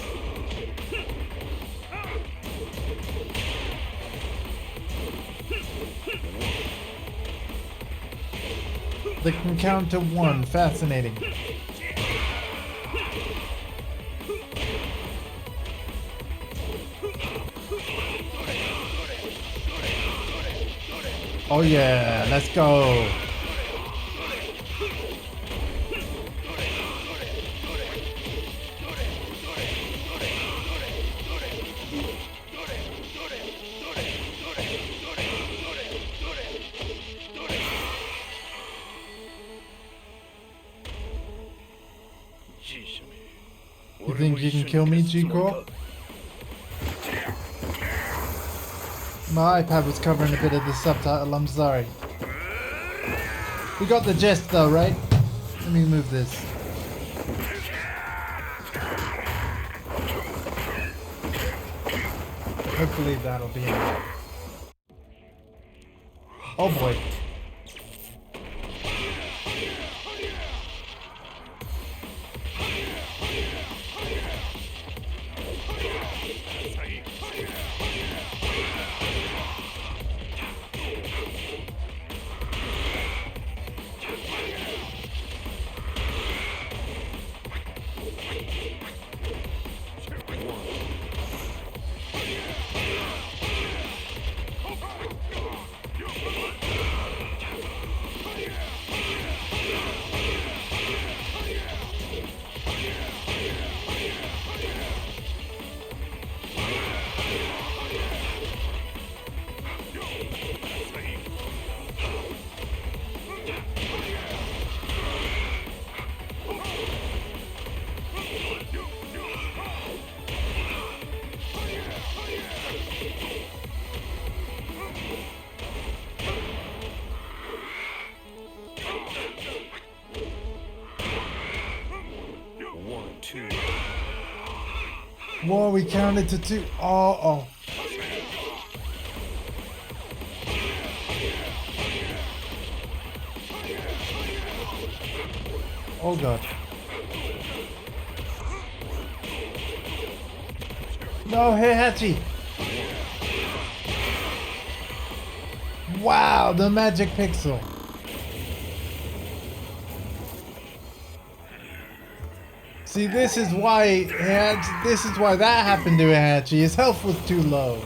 They can count to 1. Fascinating. Oh yeah, let's go. You think you can kill me, G-Corp? My iPad was covering a bit of the subtitle, I'm sorry. We got the gist though, right? Let me move this. Hopefully that'll be enough. Oh boy. Whoa, we counted to 2. Oh. Oh god. No, Heihachi! Wow, the magic pixel. See, this is why that happened to Hachi. His health was too low.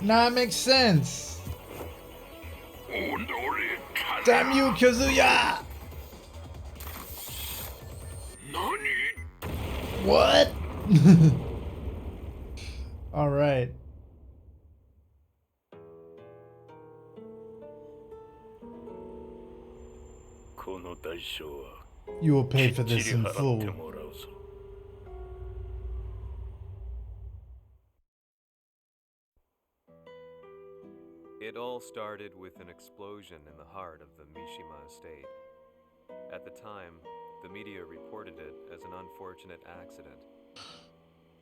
Nah, it makes sense. Damn you, Kazuya! What? All right. You will pay for this in full. It all started with an explosion in the heart of the Mishima estate. At the time, the media reported it as an unfortunate accident.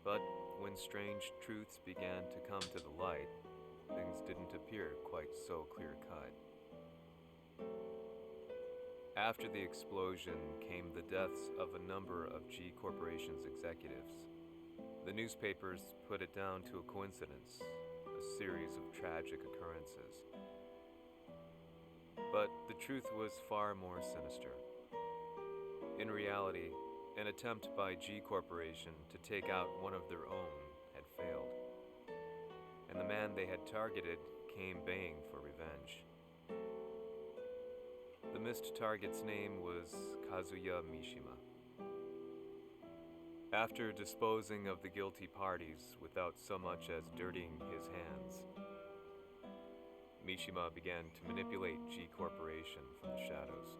But when strange truths began to come to the light, things didn't appear quite so clear-cut. After the explosion came the deaths of a number of G Corporation's executives. The newspapers put it down to a coincidence, a series of tragic occurrences. But the truth was far more sinister. In reality, an attempt by G Corporation to take out one of their own had failed, and the man they had targeted came baying for revenge. The missed target's name was Kazuya Mishima. After disposing of the guilty parties without so much as dirtying his hands, Mishima began to manipulate G Corporation from the shadows.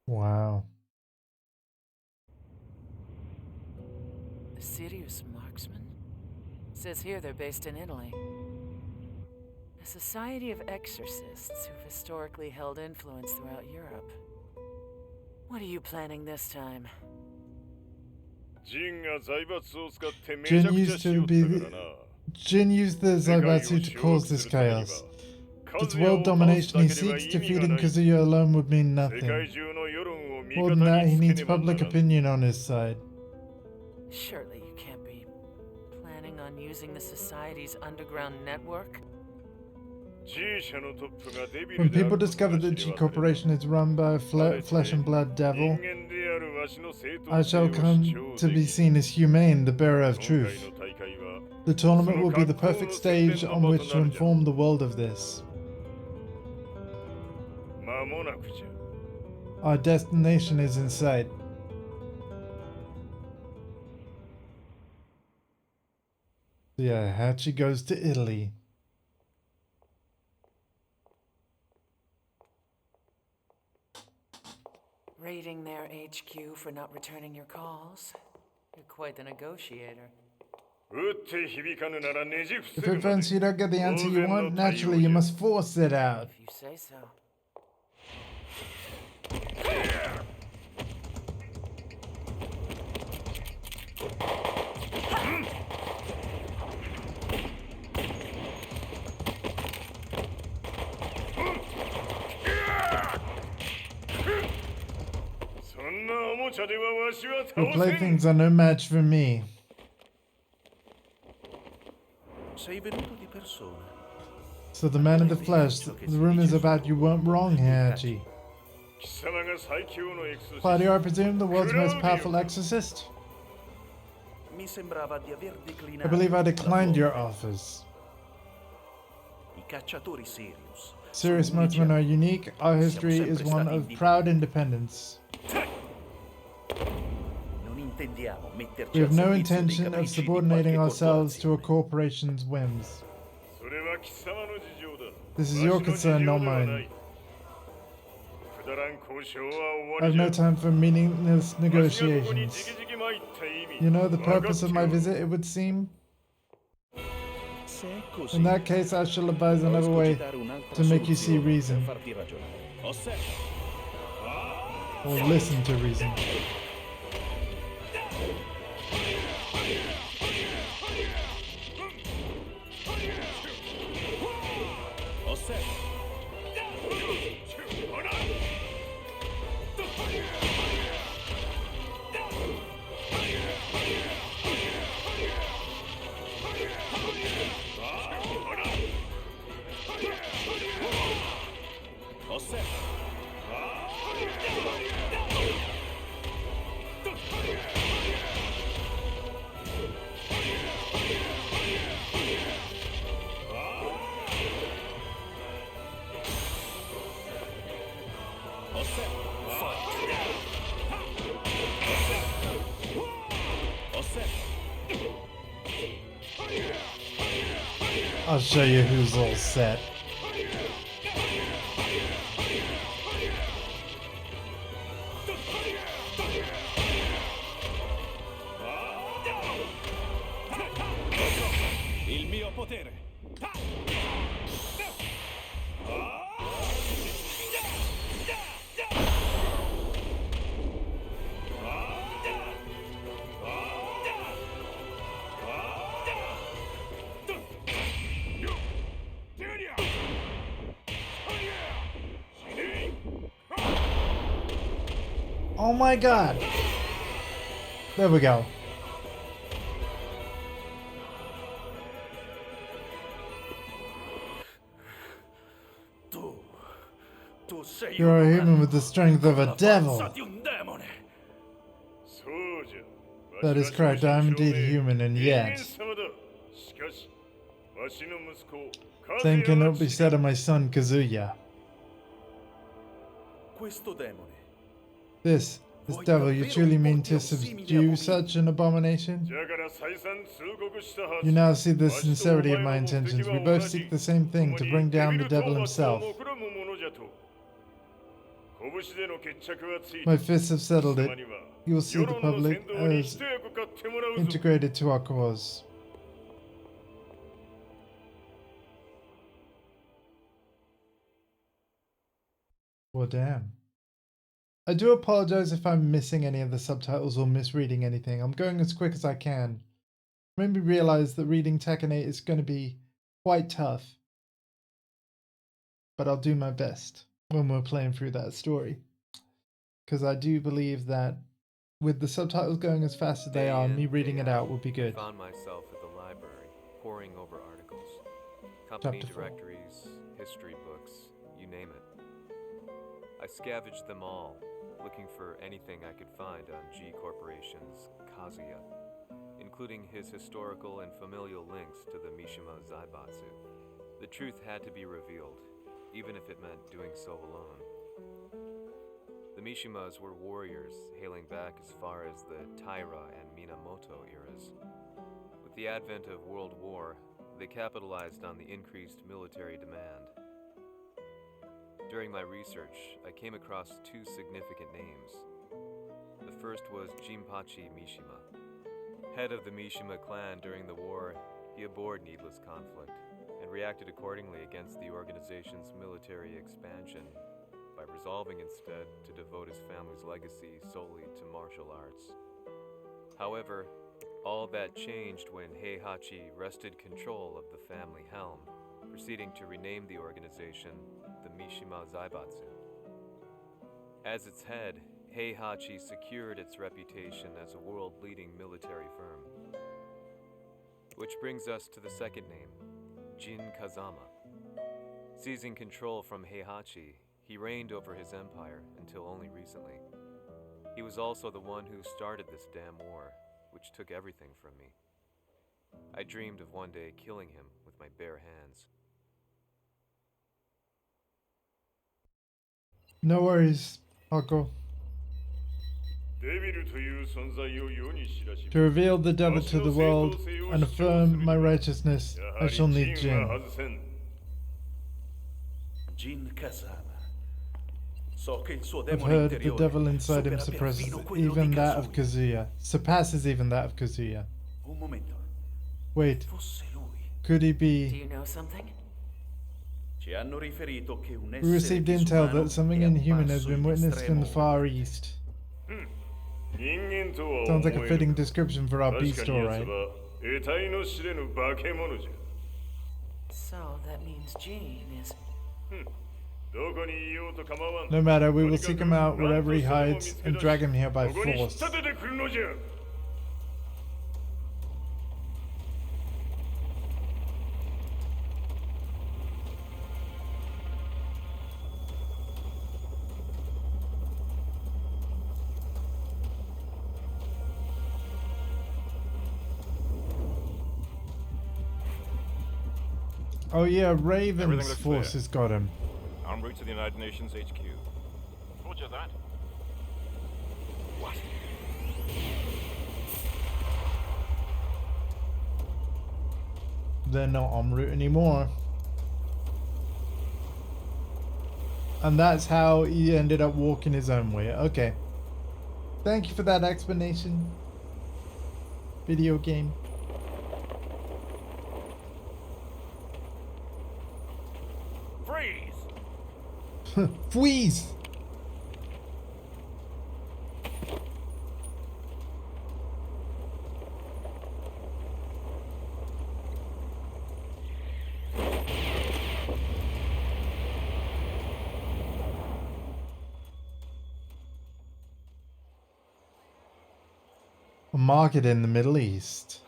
Wow. A serious marksman? Says here they're based in Italy. A society of exorcists who've historically held influence throughout Europe. What are you planning this time? Jin used the Zaibatsu to cause this chaos. Its world domination he seeks, defeating Kazuya alone would mean nothing. More than that, he needs public opinion on his side. Surely you can't be planning on using the society's underground network? When people discover that G Corporation is run by a flesh and blood devil, I shall come to be seen as humane, the bearer of truth. The tournament will be the perfect stage on which to inform the world of this. Our destination is in sight. Yeah, Hachi goes to Italy. Raiding their HQ for not returning your calls. You're quite the negotiator. If it turns you don't get the answer you want, naturally you must force it out. If you say so. Your playthings are no match for me. So the man in the flesh, the rumors about you weren't wrong, Hachi. Claudio, I presume, the world's most powerful exorcist? I believe I declined your offers. Serious marksmen are unique. Our history is one of proud independence. We have no intention of subordinating ourselves to a corporation's whims. This is your concern, not mine. I have no time for meaningless negotiations. You know the purpose of my visit, it would seem? In that case, I shall advise another way to make you see reason. Or listen to reason. I'll show you who's all set. Il mio potere. Oh my god! There we go. You're a human with the strength of a devil. That is correct, I am indeed human, and yet... Same cannot be said of my son Kazuya. This devil, you truly mean to subdue such an abomination? You now see the sincerity of my intentions. We both seek the same thing, to bring down the devil himself. My fists have settled it. You will see the public as integrated to our cause. Well, damn. I do apologize if I'm missing any of the subtitles or misreading anything. I'm going as quick as I can. Made me realize that reading Tekken 8 is going to be quite tough. But I'll do my best when we're playing through that story. Because I do believe that with the subtitles going as fast as they are, me reading it out would be good. I found myself at the library, poring over articles. Company directories, history books, you name it. I scavenged them all, looking for anything I could find on G Corporation's Kazuya, including his historical and familial links to the Mishima Zaibatsu. The truth had to be revealed, even if it meant doing so alone. The Mishimas were warriors hailing back as far as the Taira and Minamoto eras. With the advent of World War, they capitalized on the increased military demand. During my research, I came across two significant names. The first was Jinpachi Mishima. Head of the Mishima clan during the war, he abhorred needless conflict and reacted accordingly against the organization's military expansion by resolving instead to devote his family's legacy solely to martial arts. However, all that changed when Heihachi wrested control of the family helm, proceeding to rename the organization the Mishima Zaibatsu. As its head, Heihachi secured its reputation as a world-leading military firm. Which brings us to the second name, Jin Kazama. Seizing control from Heihachi, he reigned over his empire until only recently. He was also the one who started this damn war, which took everything from me. I dreamed of one day killing him with my bare hands. No worries, Hako. To reveal the devil to the world and affirm my righteousness, I shall need Jin. I've heard the devil inside him surpasses even that of Kazuya. Wait, could he be... Do you know something? We received intel that something inhuman has been witnessed in the Far East. Sounds like a fitting description for our beast, alright. So that means Jean is... No matter, we will seek him out wherever he hides and drag him here by force. Oh yeah, Raven's forces got him. En route to the United Nations HQ. Roger that. What? they're not en route anymore. And that's how he ended up walking his own way. Okay. Thank you for that explanation. Video game. Freeze! Freeze! A market in the Middle East.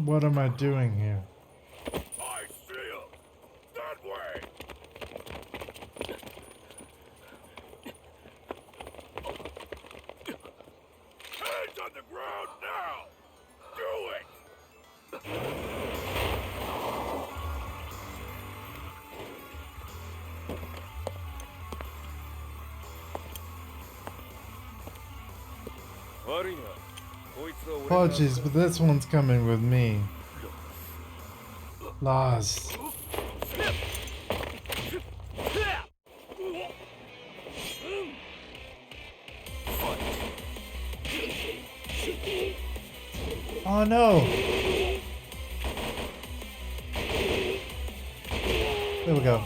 What am I doing here? I see him! That way! Hands on the ground now! Do it! Apologies, but this one's coming with me. Lars. Oh no! There we go.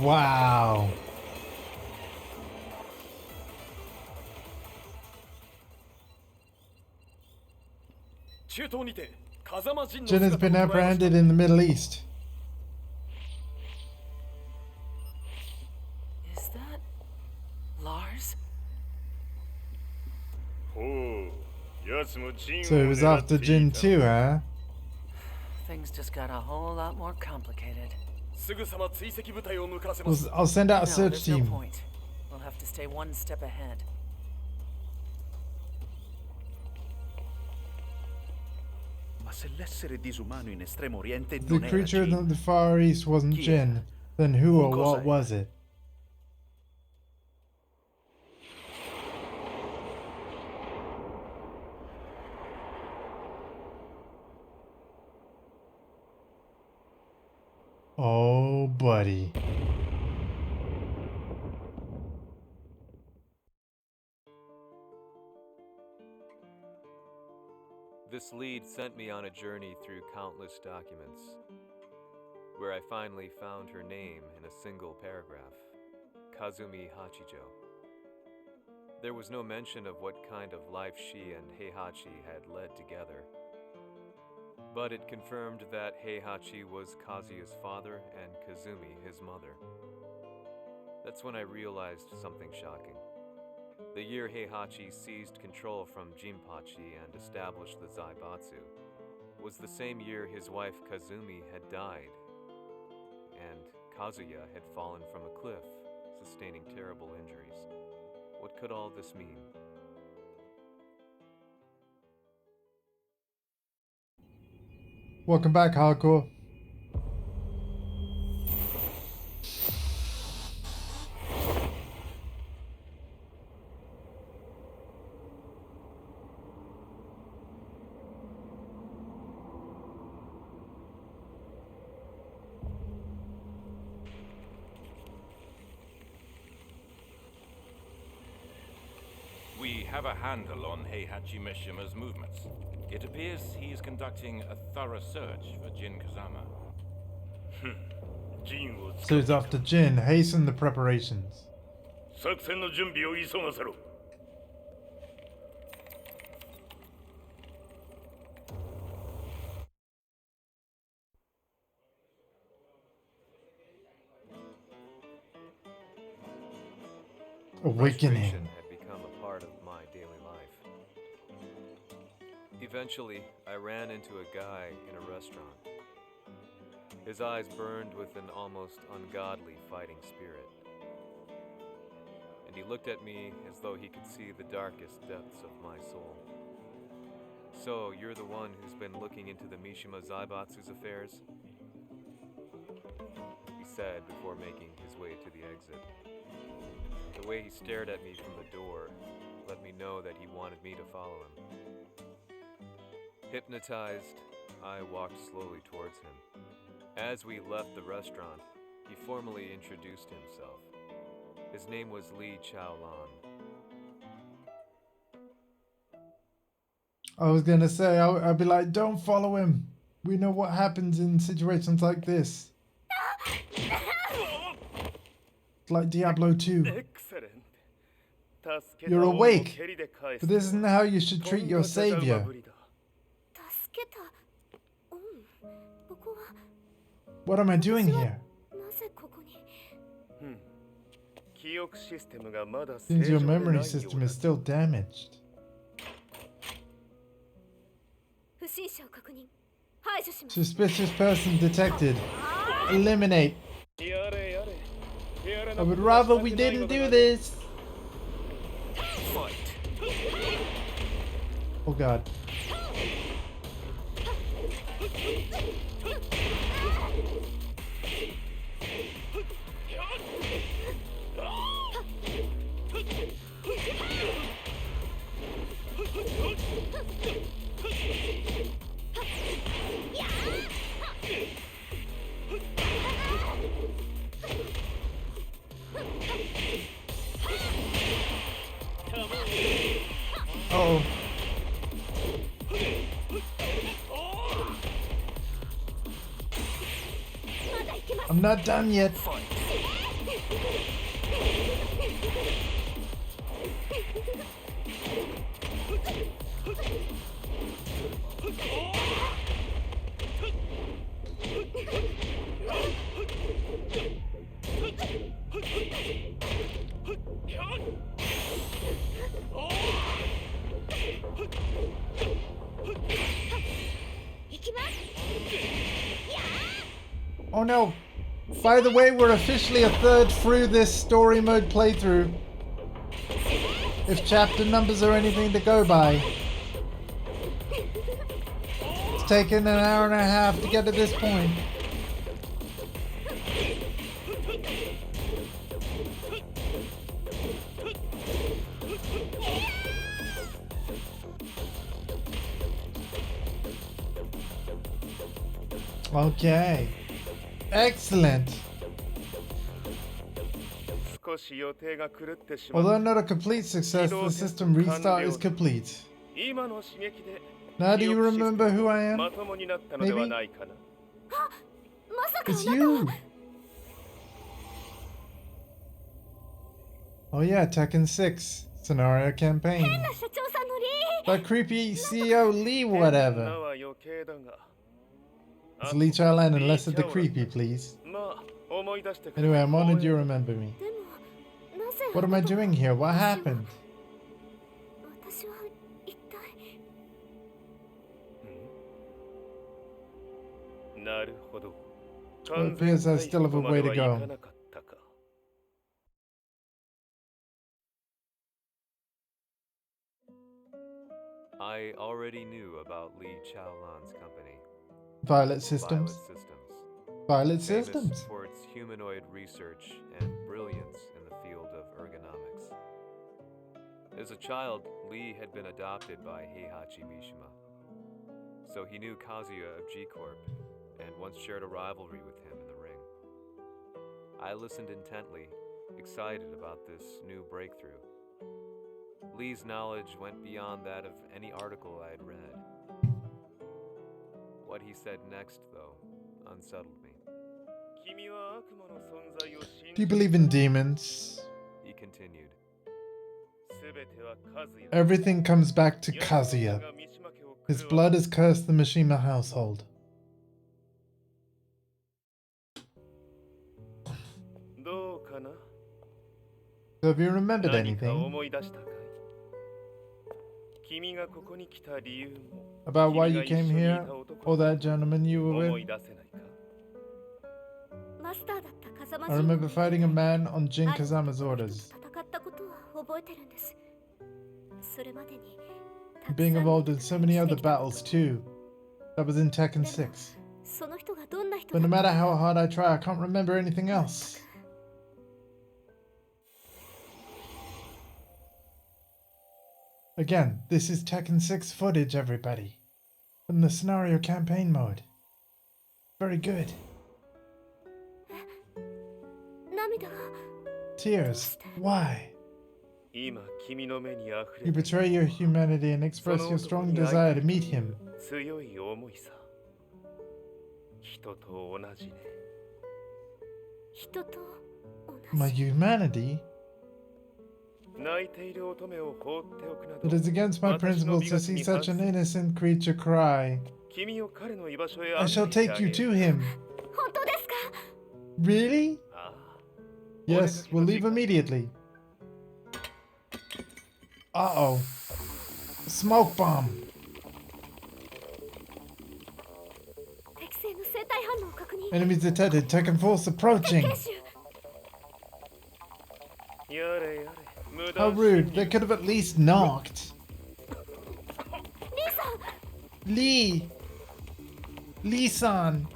Wow. Jin has been apprehended in the Middle East. Is that Lars? So he was after Jin too, huh? Things just got a whole lot more complicated. I'll send out a No, search there's team. no point. We'll have to stay one step ahead. The creature in the Far East wasn't Jin. Then who or what was it? Oh, buddy. This lead sent me on a journey through countless documents, where I finally found her name in a single paragraph, Kazumi Hachijo. There was no mention of what kind of life she and Heihachi had led together, but it confirmed that Heihachi was Kazuya's father and Kazumi his mother. That's when I realized something shocking. The year Heihachi seized control from Jinpachi and established the Zaibatsu was the same year his wife Kazumi had died, and Kazuya had fallen from a cliff, sustaining terrible injuries. What could all this mean? Welcome back, Hardcore. have a handle on Heihachi Mishima's movements. It appears he is conducting a thorough search for Jin Kazama. So he's after Jin. Hasten the preparations. 作戦の準備を急がせろ。 Awakening. Frustration had become a part of my daily life. Eventually, I ran into a guy in a restaurant. His eyes burned with an almost ungodly fighting spirit. And he looked at me as though he could see the darkest depths of my soul. So, you're the one who's been looking into the Mishima Zaibatsu's affairs? He said before making his way to the exit. The way he stared at me from the door let me know that he wanted me to follow him. Hypnotized, I walked slowly towards him. As we left the restaurant, he formally introduced himself. His name was Li Chaolan. I was gonna say, I'd be like, don't follow him. We know what happens in situations like this. Like Diablo 2. Excellent. You're awake, but this isn't how you should treat your savior. What am I doing here? Seems your memory system is still damaged. Suspicious person detected. Eliminate. I would rather we didn't do this. Oh god. Uh-oh. I'm not done yet. Oh no! By the way, we're officially a third through this story mode playthrough. If chapter numbers are anything to go by. It's taken an hour and a half to get to this point. Okay. Excellent. Although not a complete success, the system restart is complete. Now do you remember who I am? Maybe? It's you! Oh yeah, Tekken 6 scenario campaign. That creepy CEO Lee whatever. It's Lee Chaolan and less of the creepy, please. Anyway, I'm honored you remember me. What am I doing here? What happened? Well, it appears I still have a way to go. I already knew about Li Chaolan's company. Violet Systems. Violet Famous Systems. for its humanoid research and brilliance in the field of ergonomics. As a child, Lee had been adopted by Heihachi Mishima. So he knew Kazuya of G-Corp and once shared a rivalry with him in the ring. I listened intently, excited about this new breakthrough. Lee's knowledge went beyond that of any article I had read. What he said next, though, unsettled me. Do you believe in demons? He continued. Everything comes back to Kazuya. His blood has cursed the Mishima household. So have you remembered anything about why you came here, or that gentleman you were with? I remember fighting a man on Jin Kazama's orders, being involved in so many other battles too. That was in Tekken 6. But no matter how hard I try, I can't remember anything else. Again, this is Tekken 6 footage, everybody. From the scenario campaign mode. Very good. Tears. Why? You betray your humanity and express your strong desire to meet him. My humanity? It is against my principles to see such an innocent creature cry. I shall take you to him. Really? Yes, we'll leave immediately. Uh-oh. Smoke bomb. Enemies detected. Tekken Force approaching. How rude. They could have at least knocked. Lee! Lee-san!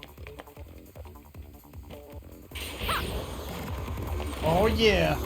Oh yeah!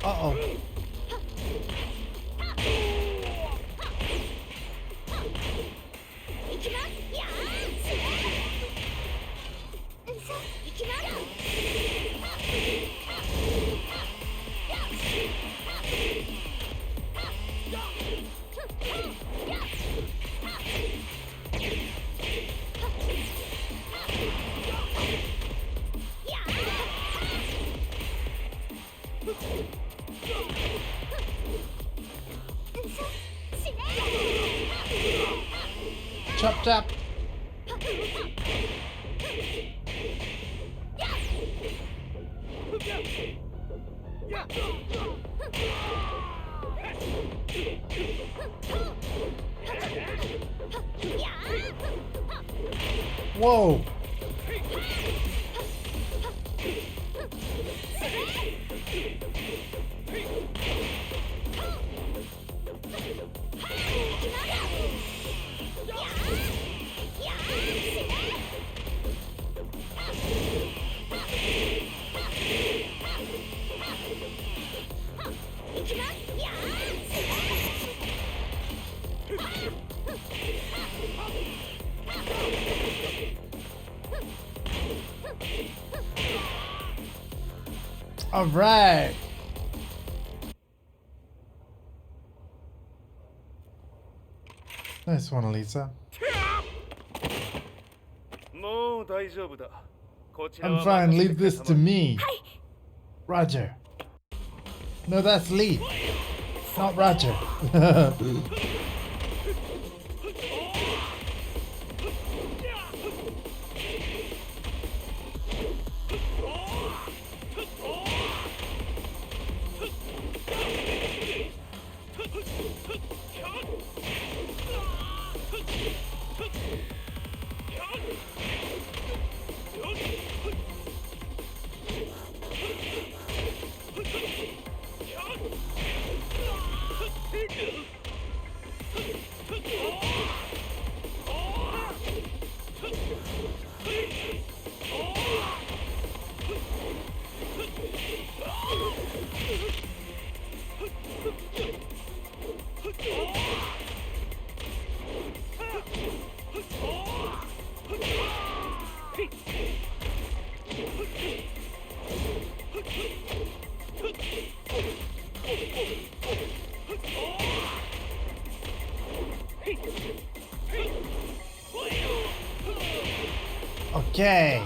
Uh-oh. Chop chop. Whoa. All right. Nice one, Elisa. I'm fine. Leave this to me. Roger. No, that's Lee. Not Roger. Okay.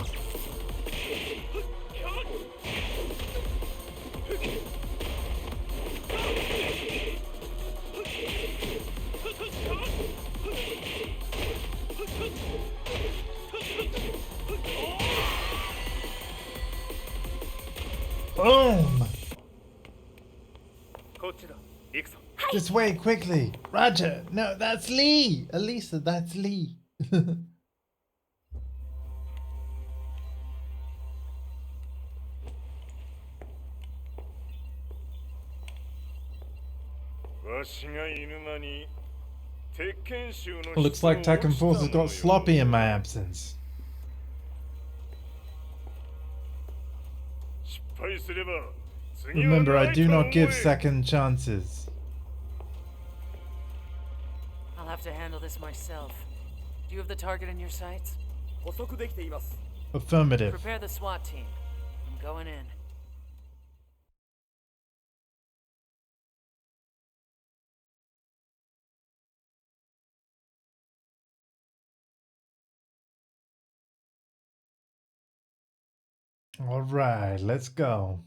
Boom! こっちだ行くぞ This way, quickly. Roger. No, that's Lee. Elisa, that's Lee. わしが犬間に鉄拳衆の Looks like Tekken Force has got sloppy in my absence. 失敗すれば次は Remember, I ない do と思 not え give second chances. I'll have to handle this myself. Do you have the target in your sights? 捕捉できています Affirmative. Prepare the SWAT team. I'm going in. All right, let's go.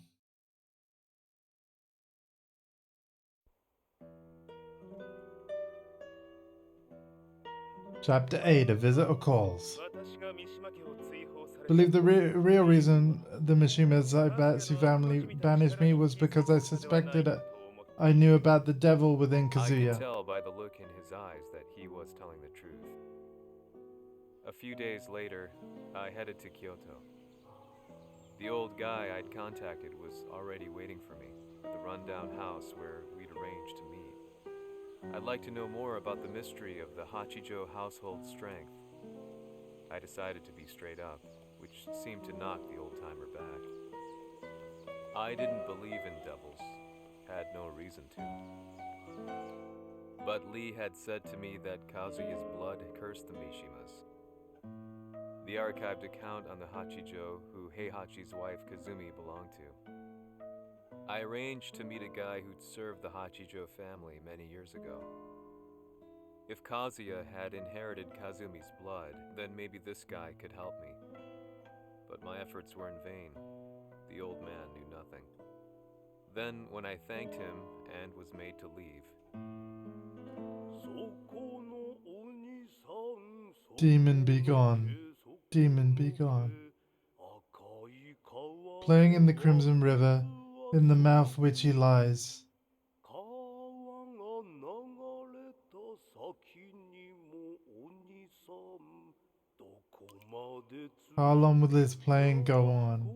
Chapter 8, A Visitor Calls. 私が三島家を追放された Believe the real reason the Mishima Zaibatsu family banished me was because I suspected I knew about the devil within I could Kazuya. tell by the look in his eyes that he was telling the truth. A few days later, I headed to Kyoto. The old guy I'd contacted was already waiting for me at the rundown house where we'd arranged to meet. I'd like to know more about the mystery of the Hachijo household strength. I decided to be straight up, which seemed to knock the old-timer back. I didn't believe in devils, had no reason to. But Lee had said to me that Kazuya's blood cursed the Mishimas. The archived account on the Hachijo who Heihachi's wife Kazumi belonged to. I arranged to meet a guy who'd served the Hachijo family many years ago. If Kazuya had inherited Kazumi's blood, then maybe this guy could help me. But my efforts were in vain. The old man knew nothing. Then, when I thanked him and was made to leave, Demon be gone. Demon be gone. Playing in the crimson river, in the mouth which he lies. How long will this playing go on?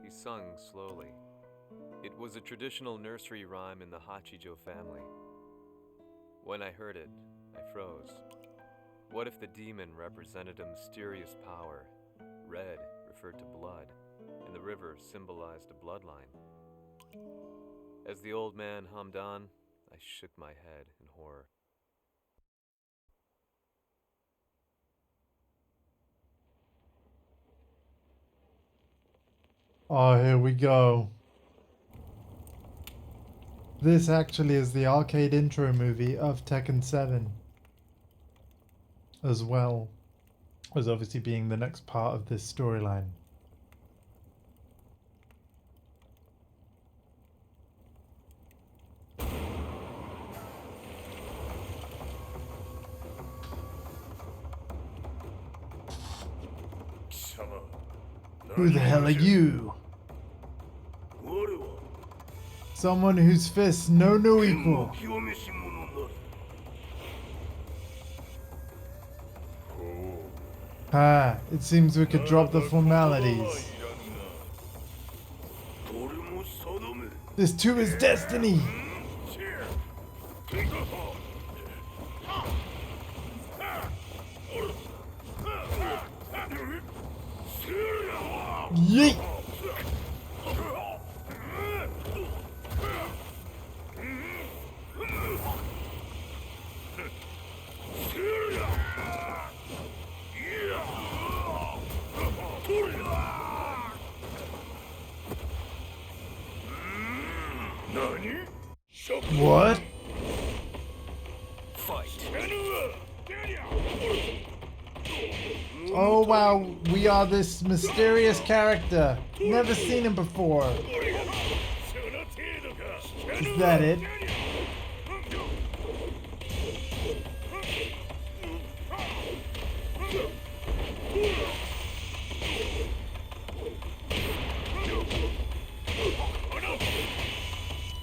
he sung slowly. It was a traditional nursery rhyme in the Hachijo family. When I heard it, I froze. What if the demon represented a mysterious power? Red referred to blood, and the river symbolized a bloodline. As the old man hummed on, I shook my head in horror. Oh, here we go. This actually is the arcade intro movie of Tekken 7. As well as obviously being the next part of this storyline. Who the hell are you? Someone whose fists know no equal. Ah, it seems we could drop the formalities. This too is destiny. Yeet! What? Fight. Oh wow, we are this mysterious character. Never seen him before. Is that it?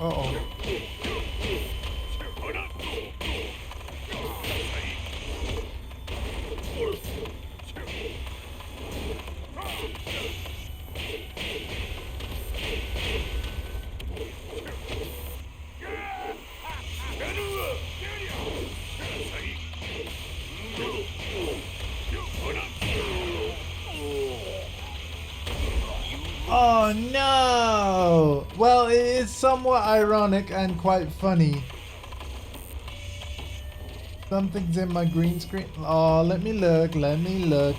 Uh-oh. Oh no! Well, it is somewhat ironic and quite funny. Something's in my green screen. Oh, let me look, let me look.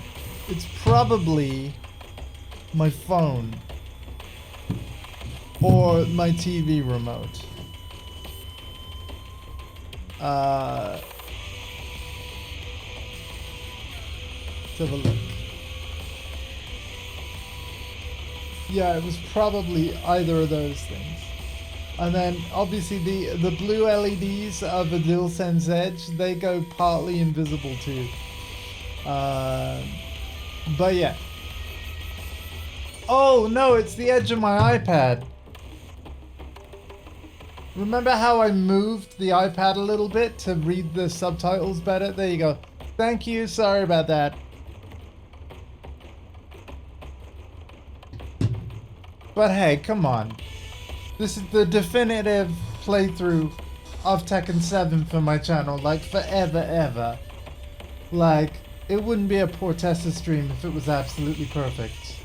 It's probably my phone. Or my TV remote. Let's have a look. Yeah, it was probably either of those things. And then obviously the blue LEDs of a DualSense Edge, they go partly invisible too. But yeah. Oh no, it's the edge of my iPad. Remember how I moved the iPad a little bit to read the subtitles better? There you go. Thank you, sorry about that. But hey, come on. This is the definitive playthrough of Tekken 7 for my channel, like forever, ever. Like, it wouldn't be a poor tester stream if it was absolutely perfect.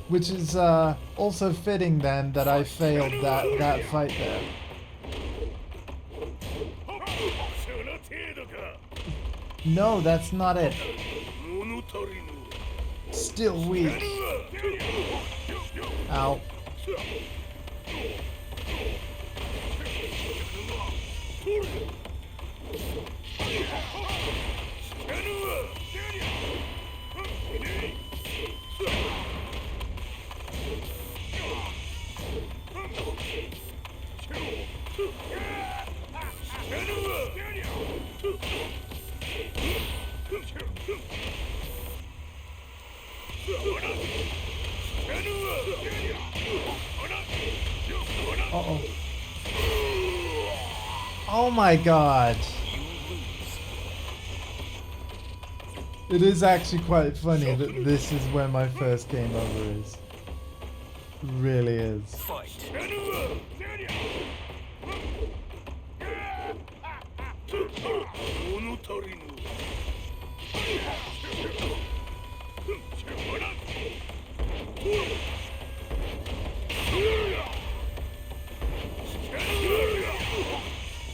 Which is also fitting then that I failed that fight there. No, that's not it. Still weak. Ow. Uh-oh. Oh my god. It is actually quite funny that this is where my first game over is. It really is. Fight.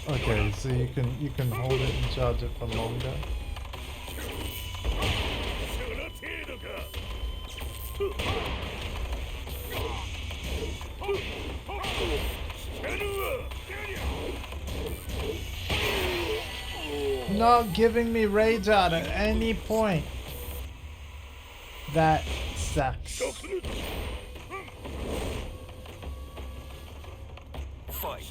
Okay, so you can hold it and charge it for longer. Not giving me rage out at any point. That sucks. Fight.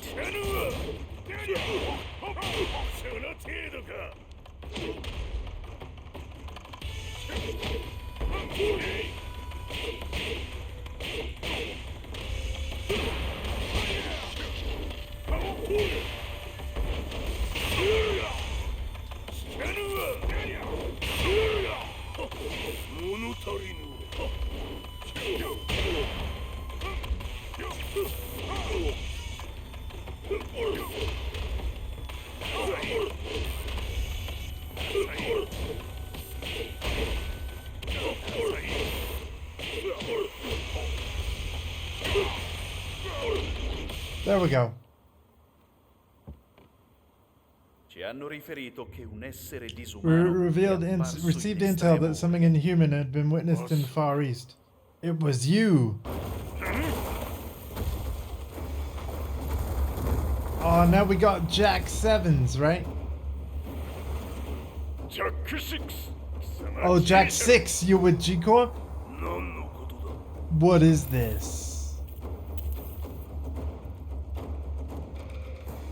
There we go. Ci hanno riferito che un essere We disumano revealed è apparso received in intel that estremo. something inhuman had been witnessed in the Far East. It was you. Oh, now we got Jack Sevens, right? ジャック6 Oh, Jack 6, you with G Corp? 何のことだ What is this?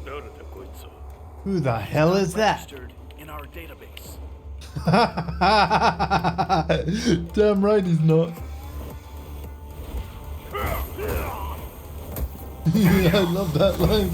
誰だこいつは Who the hell is that? Registered in our database. Damn right he's not. Yeah, I love that line.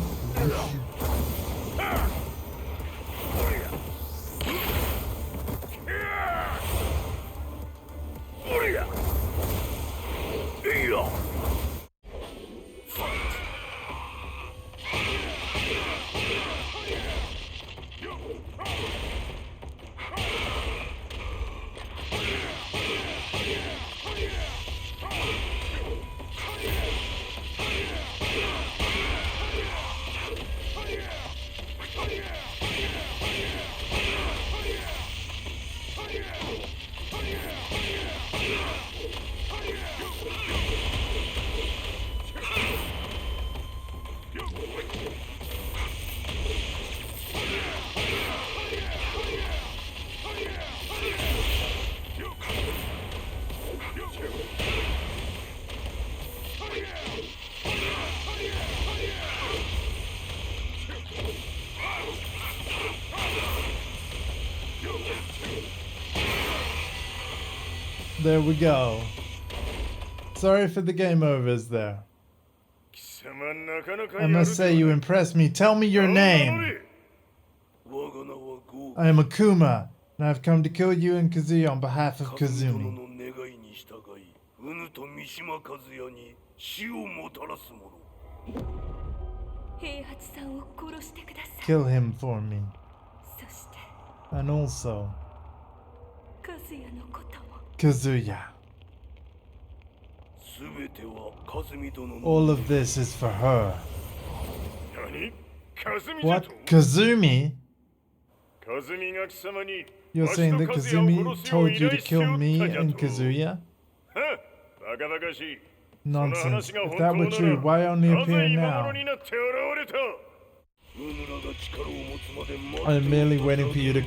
There we go. Sorry for the game overs there. 貴様なかなか I must say you impressed me. Tell me your name. 我が名はゴー I am Akuma, and I've come to kill you and Kazuya on behalf of 神殿 Kazumi. の願いに従いうぬと三島和也に死をもたらす者平八さんを殺してください。 Kill him for me. そして And also, 和也のことも。 Kazuya. すべては和美殿の All of this is for her. 何和美じゃ What? と Kazumi? 和美が貴様に You're わし saying と that 和也を Kazumi 殺すよう told 依 you 頼 to し kill よった me じゃ and と Kazuya? はバカバカしい Nonsense. If that were true, why only なぜ appear 今 now? 頃になって現れたうぬらが力を持つまで待って I'm merely waiting for you to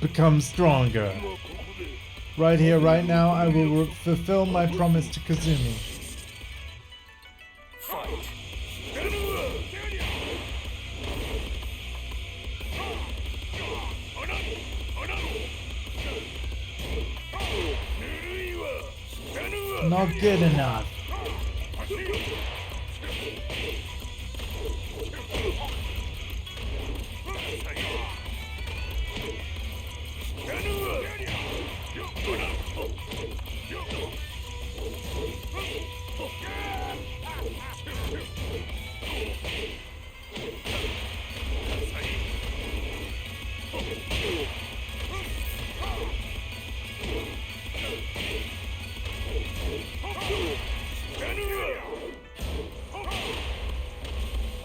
become stronger. 今ここで Right here, right now, I will fulfill my promise to Kazumi. Not good enough.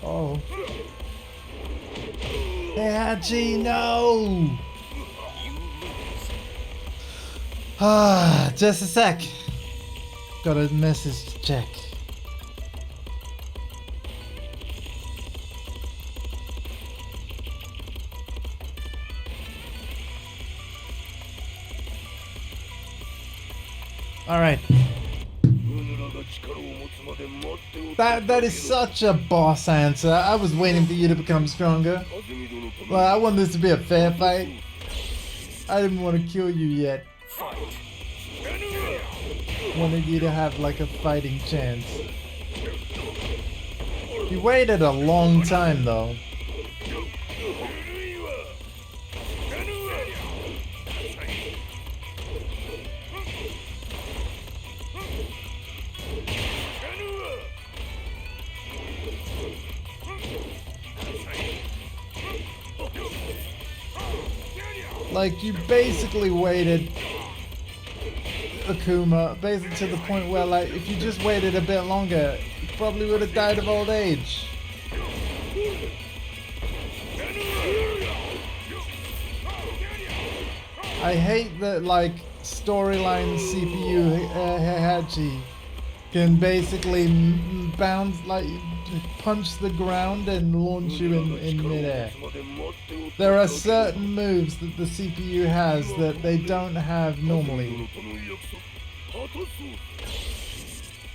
Oh. Hey, Hachi, no! Ah, just a sec. Got a message to check. Alright. That is such a boss answer. I was waiting for you to become stronger. Well, I want this to be a fair fight. I didn't want to kill you yet. Wanted you to have like a fighting chance. You waited a long time though. Like, you basically waited, Akuma, basically to the point where, like, if you just waited a bit longer, you probably would have died of old age. I hate that, like, storyline CPU Heihachi can basically bounce, like punch the ground and launch you in midair. There are certain moves that the CPU has that they don't have normally.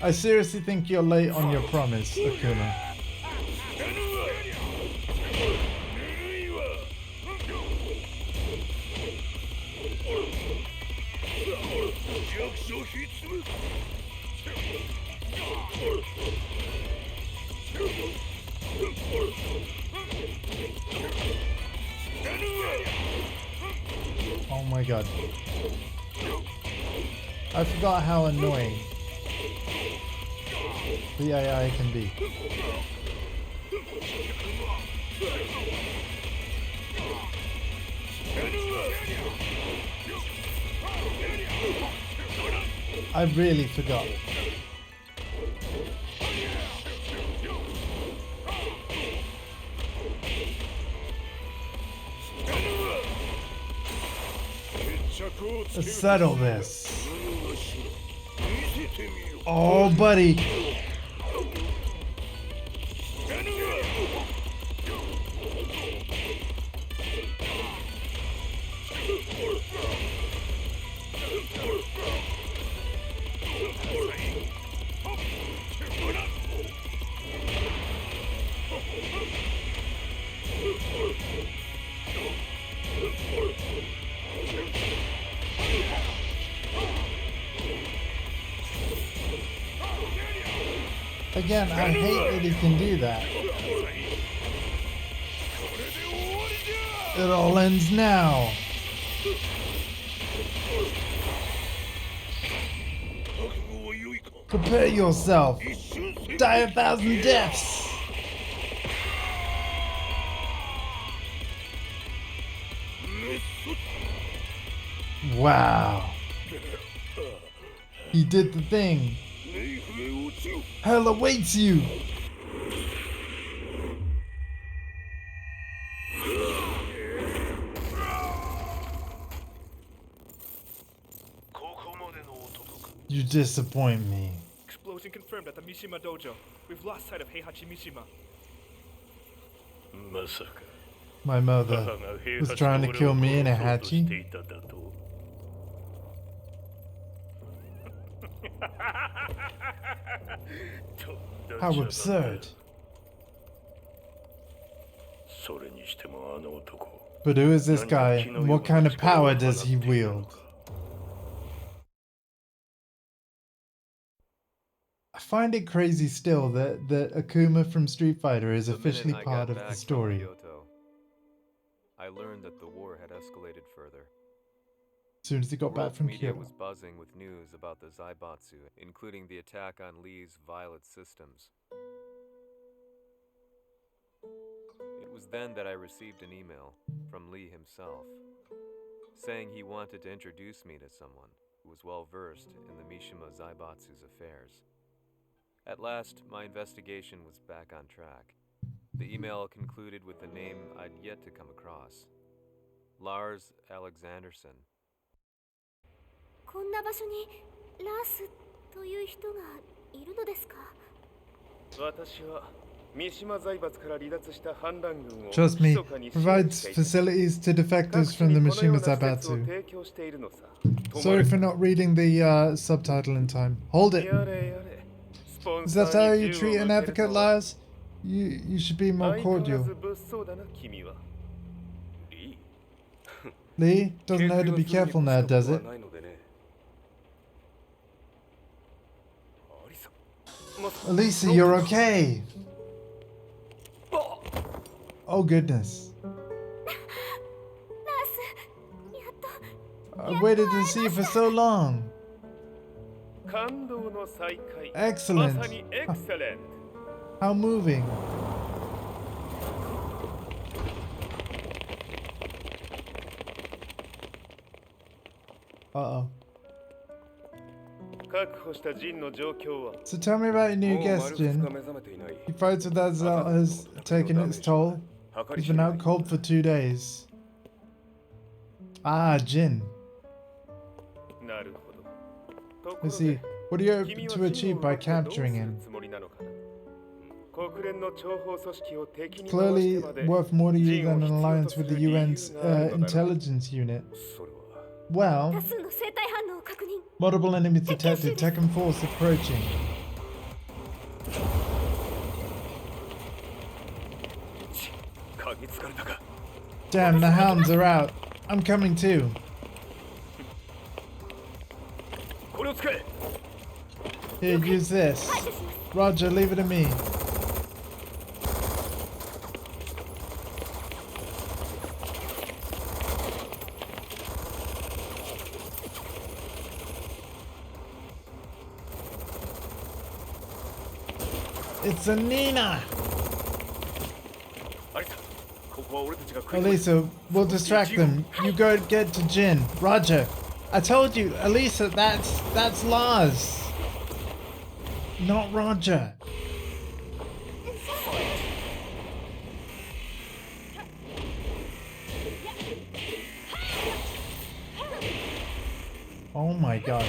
I seriously think you're late on your promise, Akuma. Oh my god. I forgot how annoying the AI can be. I really forgot. Let's settle this. Oh, buddy. Again, I hate that he can do that. It all ends now. Prepare yourself. Die 1,000 deaths. Wow. He did the thing. Hell awaits you. You disappoint me. Explosion confirmed at the Mishima dojo. We've lost sight of Heihachi Mishima. My mother was trying to kill me in a Hachi. How absurd. But who is this guy, and what kind of power does he wield? I find it crazy still that Akuma from Street Fighter is officially part of the story. Kyoto, I learned that the war had escalated further. As soon as he got back World from media Kyoto. was buzzing with news about the Zaibatsu, including the attack on Lee's Violet systems. It was then that I received an email from Lee himself, saying he wanted to introduce me to someone who was well versed in the Mishima Zaibatsu's affairs. At last, my investigation was back on track. The email concluded with a name I'd yet to come across: Lars Alexanderson. こんな場所にラースという人がいるのですか? Trust me, provides facilities to defectors from the Mishima Zaibatsu. Sorry for not reading the subtitle in time. Hold it! Is that how you treat an advocate, Lars? You should be more cordial. Lee doesn't know to be careful now, does it? Elisa, you're okay! Oh goodness. I waited to see you for so long. Excellent. How moving. Uh-oh. So tell me about your new guest, Jin. He fights with that Zelt has taken its toll. He's been out cold for 2 days. Ah, Jin. I see. What do you hope to achieve by capturing him? Clearly worth more to you than an alliance with the UN's intelligence unit. Well, 多数の生体反応を確認。 multiple enemies detected. Tekken Force approaching. Damn, the hounds are out. I'm coming too. Here, use this. Roger, leave it to me. It's a Nina! Elisa, we'll distract them. You go get to Jin. Roger. I told you, Elisa, that's Lars. Not Roger. Oh my god.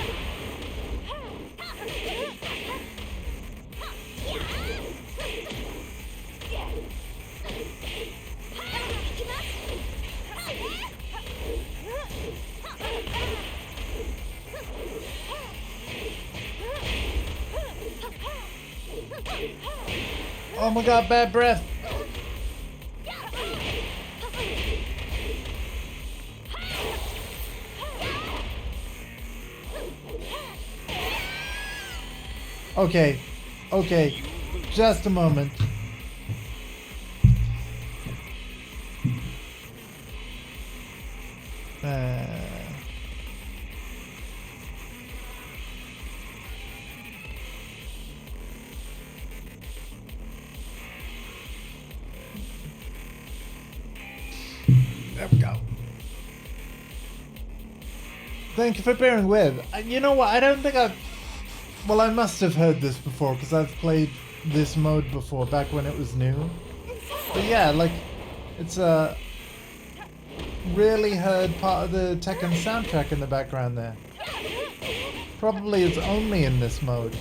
Oh my god, bad breath. Okay, okay, just a moment. There we go. Thank you for bearing with. You know what? I don't think I've... Well, I must have heard this before because I've played this mode before, back when it was new. But yeah, like, it's a really heard part of the Tekken soundtrack in the background there. Probably it's only in this mode.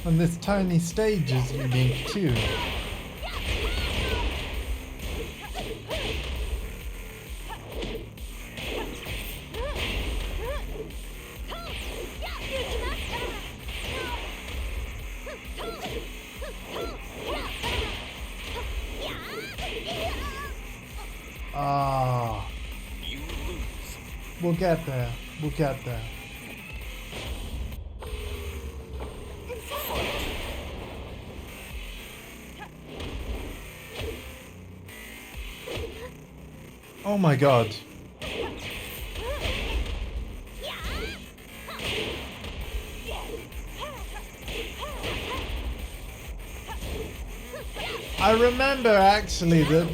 And this tiny stage is unique too. Ah, we'll get there. We'll get there. Oh my god. I remember actually that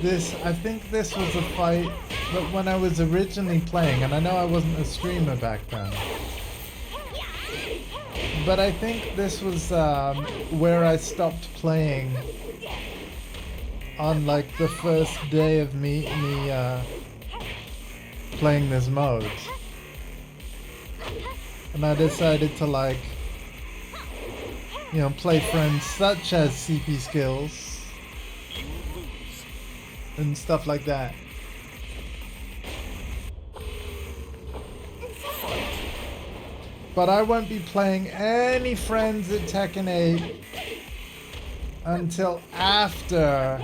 I think this was a fight that when I was originally playing, and I know I wasn't a streamer back then, but I think this was where I stopped playing on like the first day of me playing this mode, and I decided to, like, you know, play friends such as CP Skills and stuff like that. But I won't be playing any friends at Tekken 8 until after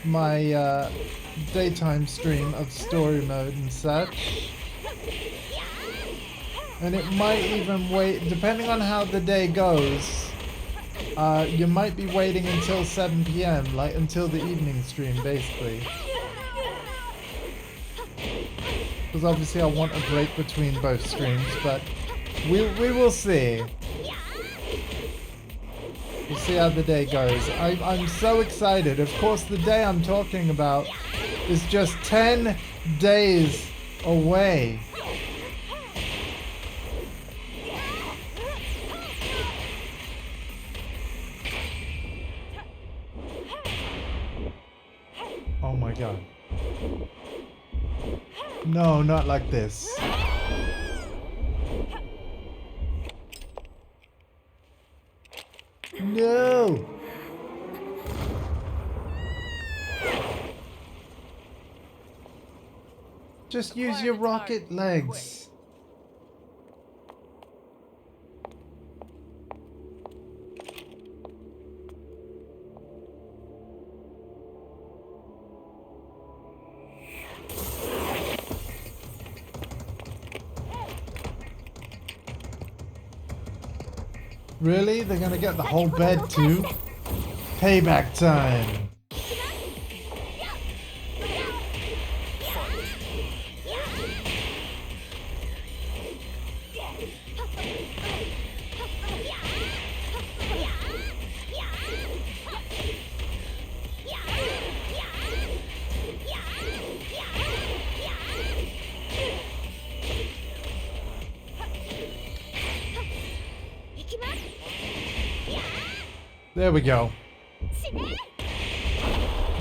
my daytime stream of story mode and such. And it might even wait, depending on how the day goes, you might be waiting until 7 PM, like until the evening stream, basically. Because obviously I want a break between both streams, but we will see. We'll see how the day goes. I'm so excited. Of course, the day I'm talking about is just 10 days away. Oh my god. No, not like this. No! Just use your rocket legs. Really? They're gonna get the whole bed too? Payback time. There we go.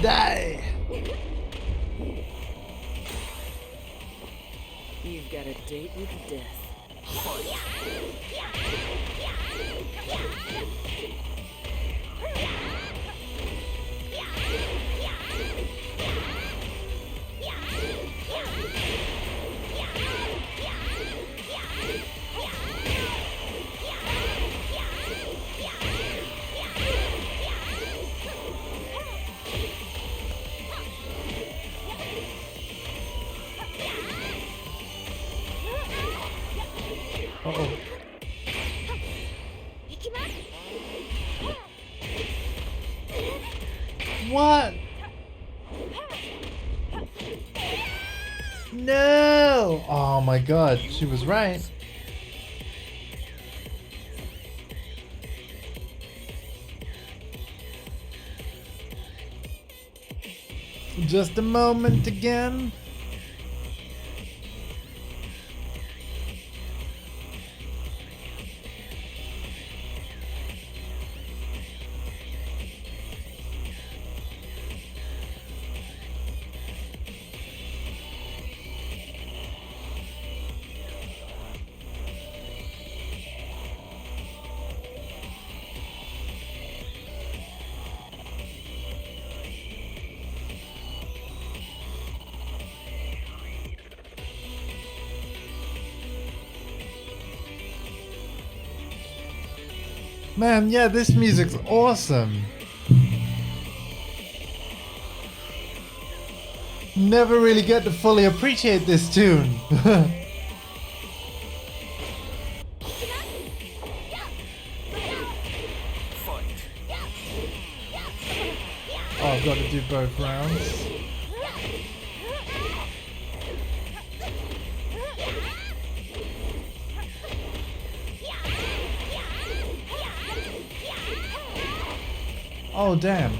Die! You've got a date with death. Uh-oh. What? No! Oh my god, she was right. Just a moment again. Man, yeah, this music's awesome. Never really get to fully appreciate this tune. Oh, I've got to do both rounds. Oh, damn.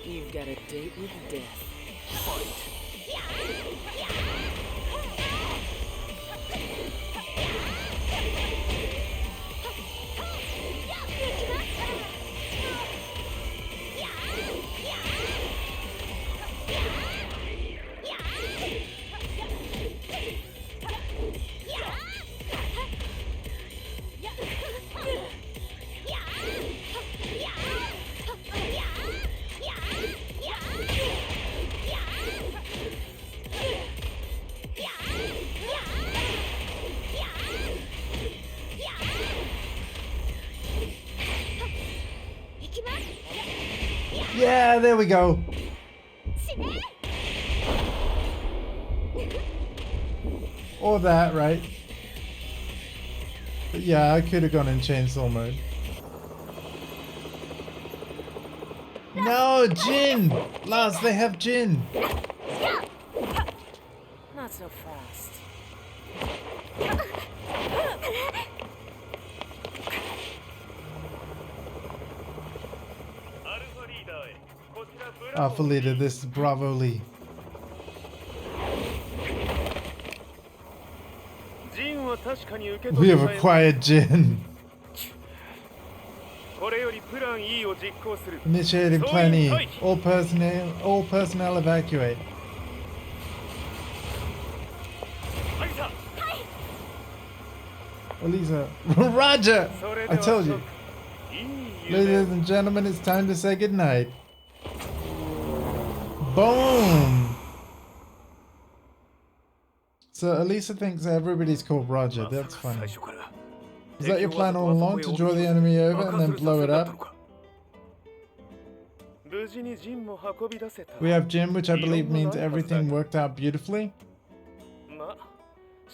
You've got a date with death. Yeah, there we go. Or that, right? But yeah, I could have gone in chainsaw mode. No, Jin! Lars, they have Jin! Not so fast. Alpha Leader, this is Bravo Lee. We have acquired Jin. Initiated Plan E. All personnel evacuate. Elisa. Roger! I told you. Ladies and gentlemen, it's time to say goodnight. Boom! So Elisa thinks everybody's called Roger. That's funny. Is that your plan all along, to draw the enemy over and then blow it up? We have Jim, which I believe means everything worked out beautifully.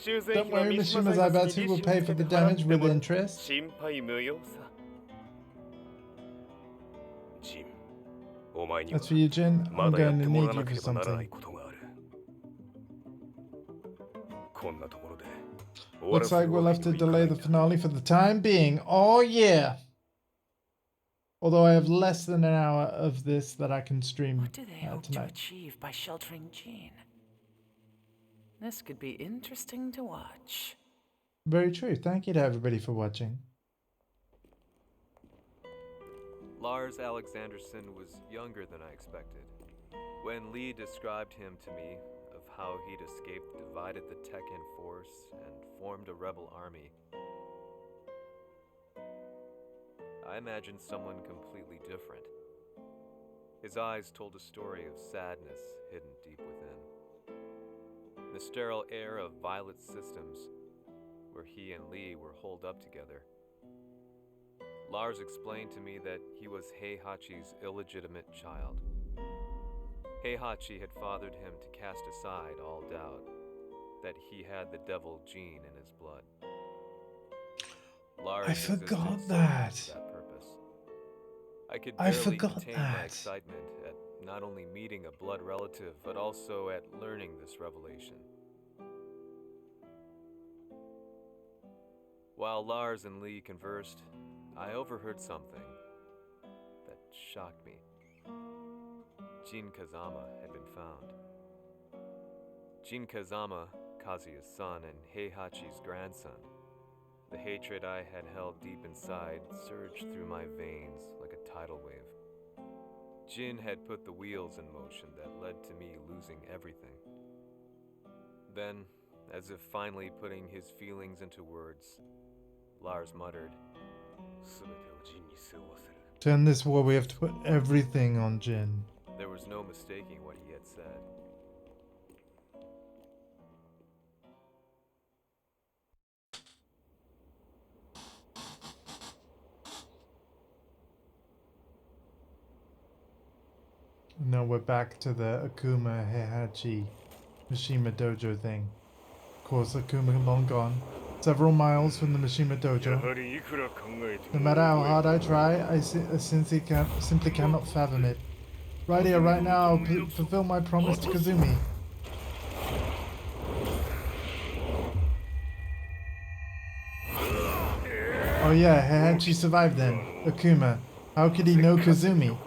Don't worry, Mishima Zaibatsu will pay for the damage with interest. As for you, Jin, I'm going to need you for something. Looks like we'll have to delay the finale for the time being. Oh yeah! Although I have less than an hour of this that I can stream What do they hope to tonight. achieve by sheltering Jean? This could be interesting to watch. Very true. Thank you to everybody for watching. Lars Alexanderson was younger than I expected. When Lee described him to me, of how he'd escaped, divided the TEKKEN force, and formed a rebel army, I imagined someone completely different. His eyes told a story of sadness hidden deep within. In the sterile air of Violet Systems, where he and Lee were holed up together, Lars explained to me that he was Heihachi's illegitimate child. Heihachi had fathered him to cast aside all doubt that he had the devil gene in his blood. Lars I forgot existed that. solely for that purpose. I could I barely forgot contain my that. excitement at not only meeting a blood relative, but also at learning this revelation. While Lars and Lee conversed, I overheard something that shocked me. Jin Kazama had been found. Jin Kazama, Kazuya's son and Heihachi's grandson. The hatred I had held deep inside surged through my veins like a tidal wave. Jin had put the wheels in motion that led to me losing everything. Then, as if finally putting his feelings into words, Lars muttered, To end this war, we have to put everything on Jin. There was no mistaking what he had said. Now we're back to the Akuma Heihachi Mishima Dojo thing. Of course, Akuma long gone. Several miles from the Mishima Dojo. No matter how hard I try, I simply cannot fathom it. Right here, right now, I'll fulfill my promise to Kazumi. Oh yeah, Heihachi survived then. Akuma. How could he know Kazumi?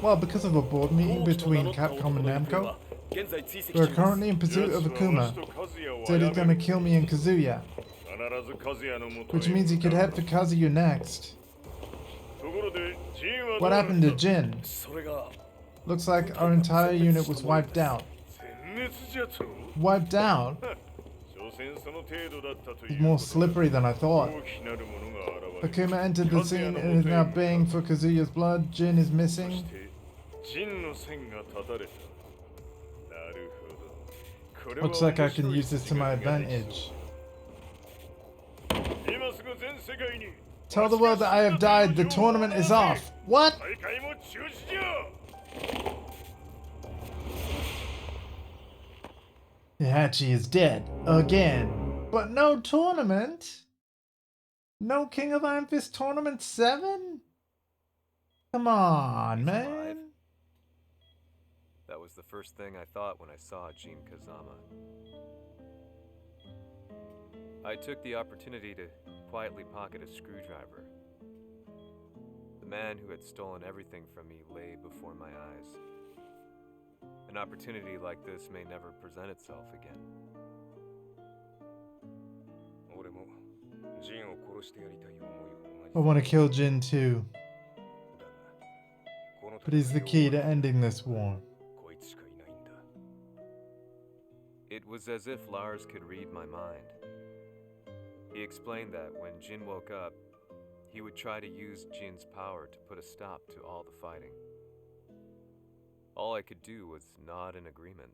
Well, because of a board meeting between Capcom and Namco. We're currently in pursuit of Akuma. Said he's gonna kill me and Kazuya. Which means he could head for Kazuya next. What happened to Jin? Looks like our entire unit was wiped out. Wiped out? It's more slippery than I thought. Akuma entered the scene and is now baying for Kazuya's blood. Jin is missing. Looks like I can use this to my advantage. Tell the world that I have died. The tournament is off. What? Heihachi is dead. Again. But no tournament? No King of Iron Fist Tournament 7? Come on, He's man. alive. That was the first thing I thought when I saw Jin Kazama. I took the opportunity to quietly pocket a screwdriver. The man who had stolen everything from me lay before my eyes. An opportunity like this may never present itself again. I want to kill Jin too, but he's the key to ending this war. It was as if Lars could read my mind. He explained that when Jin woke up, he would try to use Jin's power to put a stop to all the fighting. All I could do was nod in agreement.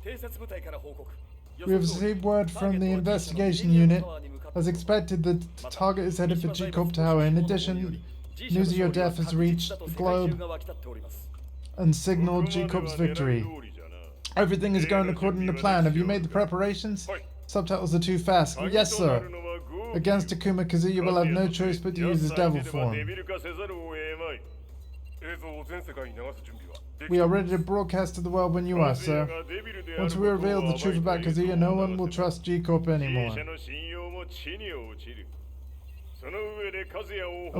We have received word from the investigation unit. As expected, the target is headed for G-Corp Tower. In addition, news of your death has reached the globe and signaled G-Corp's victory. Everything is going according to plan. Have you made the preparations? Subtitles are too fast. Yes, sir. Against Takuma, Kazuya will have no choice but to use his devil form. We are ready to broadcast to the world when you are, sir. Once we reveal the truth about Kazuya, no one will trust G-Corp anymore. And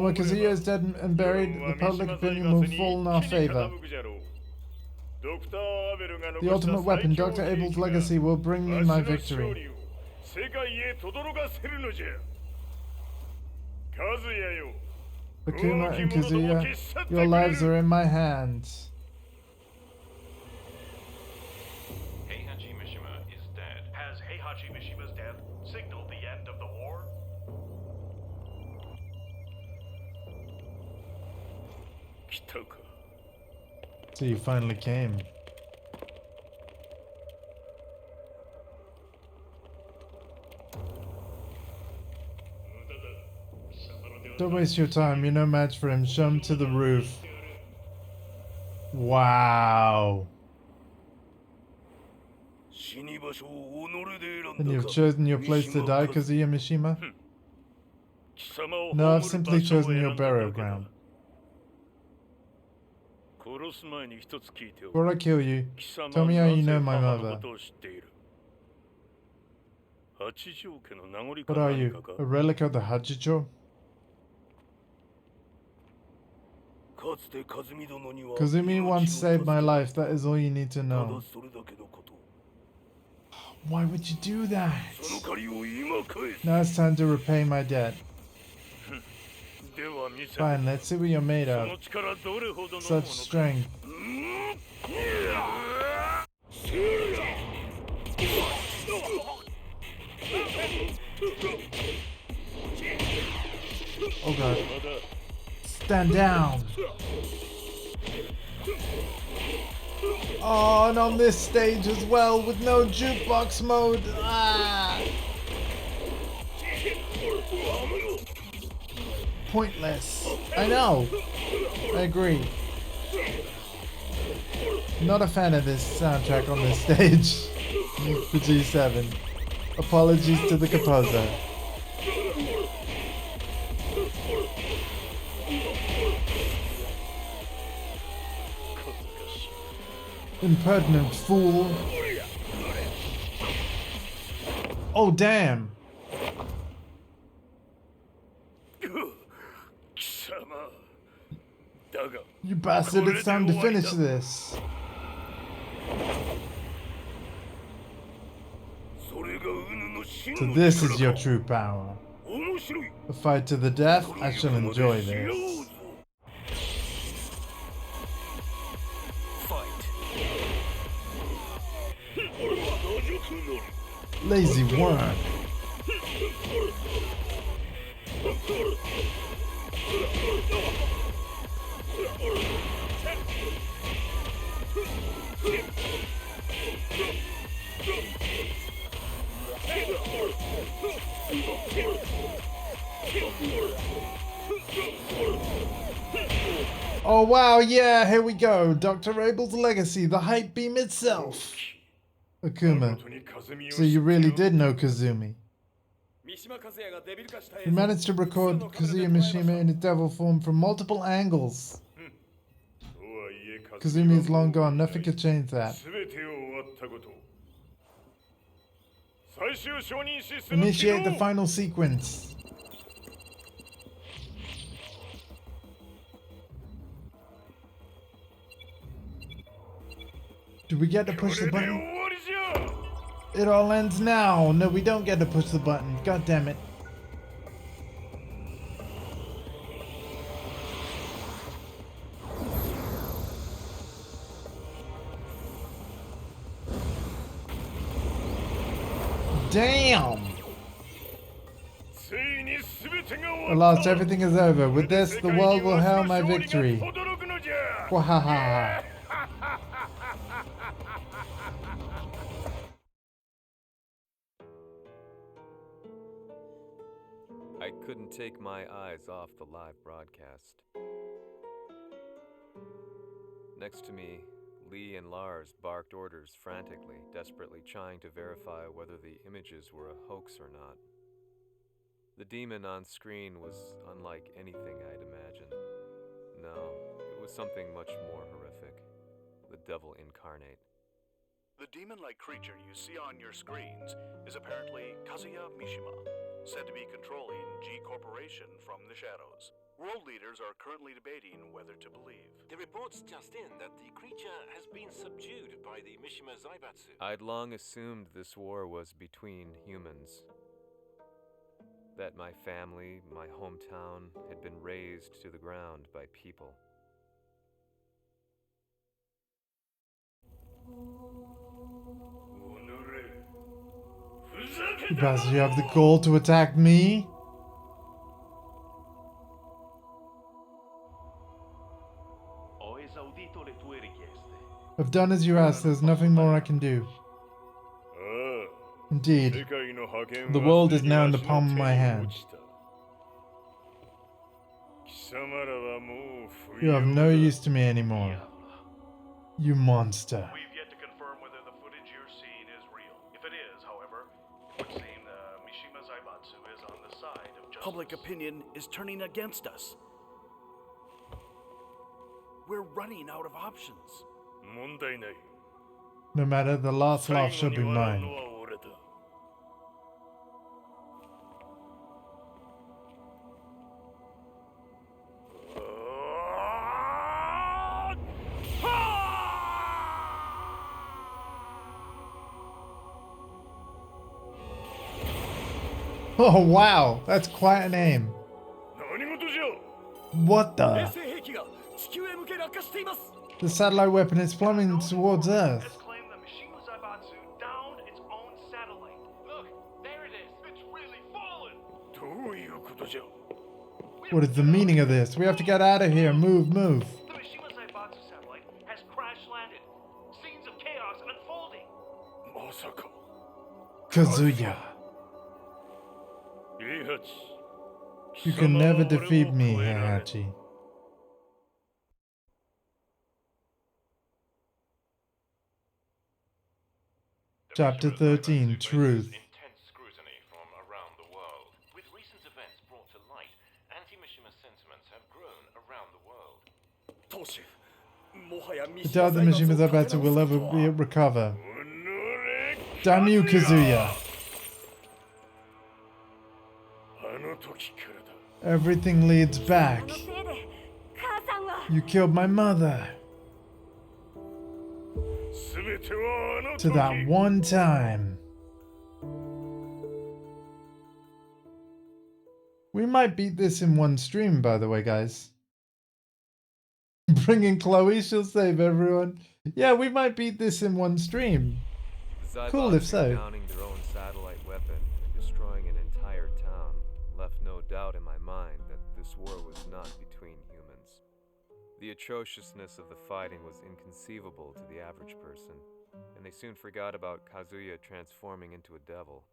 when Kazuya is dead and buried, the public opinion will fall in our favor. The ultimate weapon, Dr. Abel's legacy, will bring me my victory. Takuma and Kazuya, your lives are in my hands. Heihachi Mishima is dead. Has Heihachi Mishima's death signaled the end of the war? So you finally came. Don't waste your time, you're no match for him. Show him to the roof. Wow. And you've chosen your place to die, Kazuya Mishima? No, I've simply chosen your burial ground. Before I kill you, tell me how you know my mother. What are you, a relic of the Hachicho? Kazumi once saved my life, that is all you need to know. Why would you do that? Now it's time to repay my debt. Fine, let's see what you're made of. Such strength. Oh god. Stand down. Oh, and on this stage as well with no jukebox mode. Ah. Pointless. I know. I agree. Not a fan of this soundtrack on this stage. For G7. Apologies to the composer. Impertinent fool. Oh, damn. You bastard, it's time to finish this. So this is your true power. A fight to the death? I shall enjoy this. Lazy worm. Oh wow, yeah, here we go. Dr. Abel's legacy, the hype beam itself. Akuma. So you really did know Kazumi. We managed to record Kazuya Mishima in his devil form from multiple angles. Kazumi is long gone, nothing could change that. Initiate the final sequence. Do we get to push the button? It all ends now. No, we don't get to push the button. God damn it. Damn! Alas, everything is over. With this, the world will hail my victory. Wahaha. I couldn't take my eyes off the live broadcast. Next to me, Lee and Lars barked orders frantically, desperately trying to verify whether the images were a hoax or not. The demon on screen was unlike anything I'd imagined. No, it was something much more horrific. The devil incarnate. The demon-like creature you see on your screens is apparently Kazuya Mishima, said to be controlling G Corporation from the shadows. World leaders are currently debating whether to believe. The reports just in that the creature has been subdued by the Mishima Zaibatsu. I'd long assumed this war was between humans. That my family, my hometown, had been razed to the ground by people. You bastard, you have the gall to attack me? I've done as you asked, there's nothing more I can do. Indeed, the world is now in the palm of my hand. You have no use to me anymore. You monster. We've yet to confirm whether the footage you're seeing is real. If it is, however, it would seem Mishima Zaibatsu is on the side of justice. Public opinion is turning against us. We're running out of options. No matter, the last laugh shall be mine. Oh wow, that's quite an aim. What the? The satellite weapon is plummeting towards Earth. Has claimed that Mishima Zaibatsu downed its own satellite. Look, there it is. It's really fallen. What is the meaning of this? We have to get out of here. Move, move. The Mishima Zaibatsu satellite has crash landed. Scenes of chaos unfolding. Kazuya. You can never defeat me, Heihachi. Chapter 13, Truth. Intense scrutiny from around the world. With recent events brought to light, anti-Mishima sentiments have grown around the world. I doubt the Mishima Zaibatsu will ever recover. Damn you, Kazuya. Everything leads back. You killed my mother. To that one time. We might beat this in one stream, by the way, guys. Bring in Chloe, she'll save everyone. Yeah, we might beat this in one stream. Cool if so. Downing their own satellite weapon and destroying an entire town left no doubt in my mind that this war was not between humans. The atrociousness of the fighting was inconceivable to the average person, and they soon forgot about Kazuya transforming into a devil,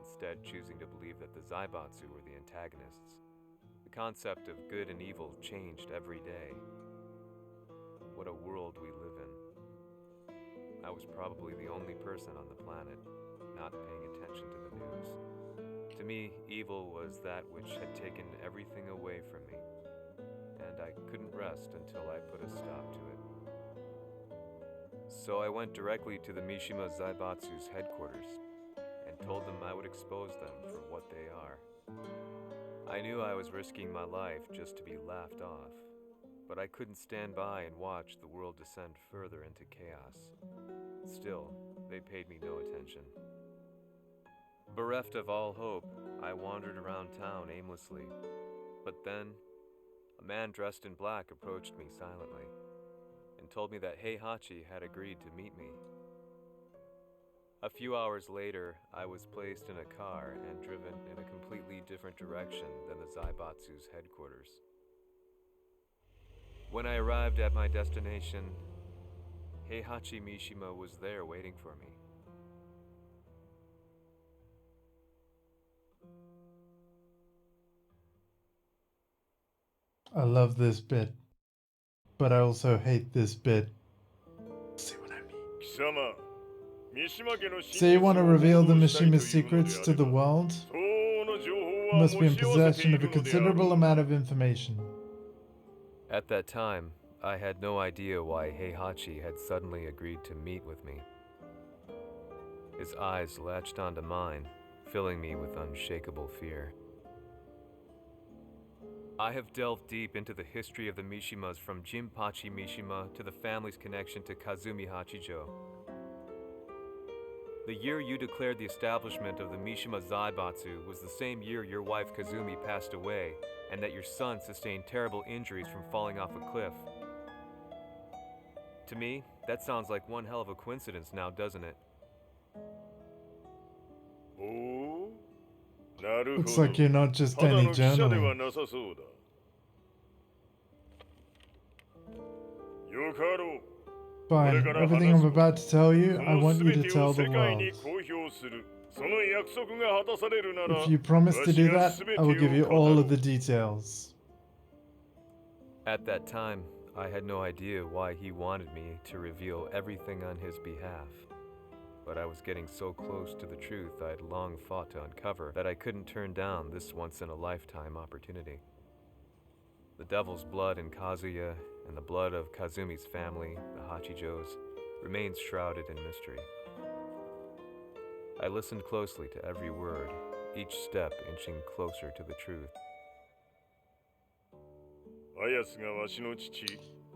instead choosing to believe that the Zaibatsu were the antagonists. The concept of good and evil changed every day. What a world we live in. I was probably the only person on the planet not paying attention to the news. To me, evil was that which had taken everything away from me, and I couldn't rest until I put a stop to it. So I went directly to the Mishima Zaibatsu's headquarters and told them I would expose them for what they are. I knew I was risking my life just to be laughed off, but I couldn't stand by and watch the world descend further into chaos. Still, they paid me no attention. Bereft of all hope, I wandered around town aimlessly, but then a man dressed in black approached me silently and told me that Heihachi had agreed to meet me. A few hours later, I was placed in a car and driven in a completely different direction than the Zaibatsu's headquarters. When I arrived at my destination, Heihachi Mishima was there waiting for me. I love this bit, but I also hate this bit. See what I mean? So you want to reveal the Mishima's secrets to the world? Must be in possession of a considerable amount of information. At that time, I had no idea why Heihachi had suddenly agreed to meet with me. His eyes latched onto mine, filling me with unshakable fear. I have delved deep into the history of the Mishimas from Jinpachi Mishima to the family's connection to Kazumi Hachijo. The year you declared the establishment of the Mishima Zaibatsu was the same year your wife Kazumi passed away, and that your son sustained terrible injuries from falling off a cliff. To me, that sounds like one hell of a coincidence now, doesn't it? Looks like you're not just any journaling. Fine, everything I'm about to tell you, I want you to tell the world. If you promise to do that, I will give you all of the details. At that time, I had no idea why he wanted me to reveal everything on his behalf. But I was getting so close to the truth I had long fought to uncover that I couldn't turn down this once-in-a-lifetime opportunity. The devil's blood in Kazuya and the blood of Kazumi's family, the Hachijos, remains shrouded in mystery. I listened closely to every word, each step inching closer to the truth.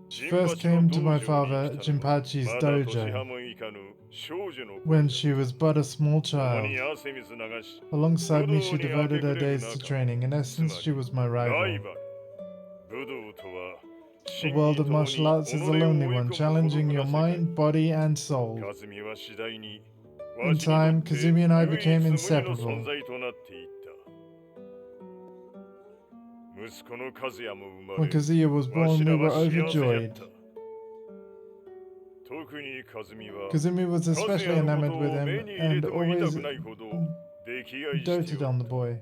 She first came to my father, Jinpachi's dojo, when she was but a small child. Alongside me, she devoted her days to training. In essence, she was my rival. The world of martial arts is a lonely one, challenging your mind, body, and soul. In time, Kazumi and I became inseparable. When Kazuya was born, we were overjoyed. Kazumi was especially enamored with him and always doted on the boy.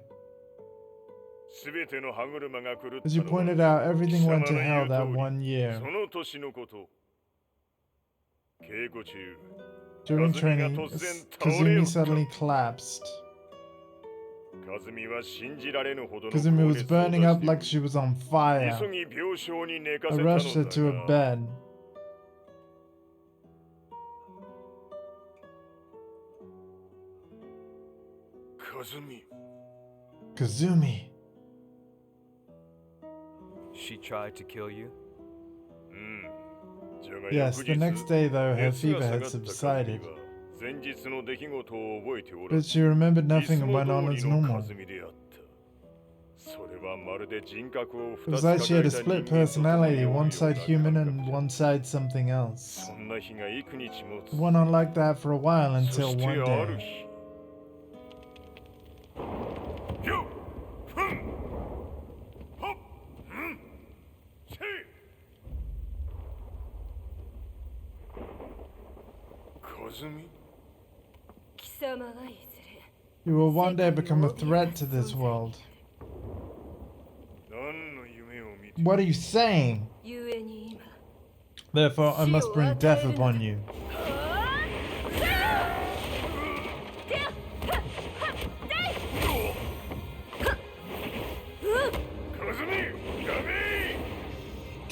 As you pointed out, everything went to hell that one year. During training, Kazumi suddenly collapsed. Kazumi was burning up like she was on fire. I rushed her to a bed. Kazumi. She tried to kill you? Yes, the next day though, her fever had subsided. But she remembered nothing and went on as normal. It was like she had a split personality, one side human and one side something else. It went on like that for a while until one day. You will one day become a threat to this world. What are you saying? Therefore, I must bring death upon you.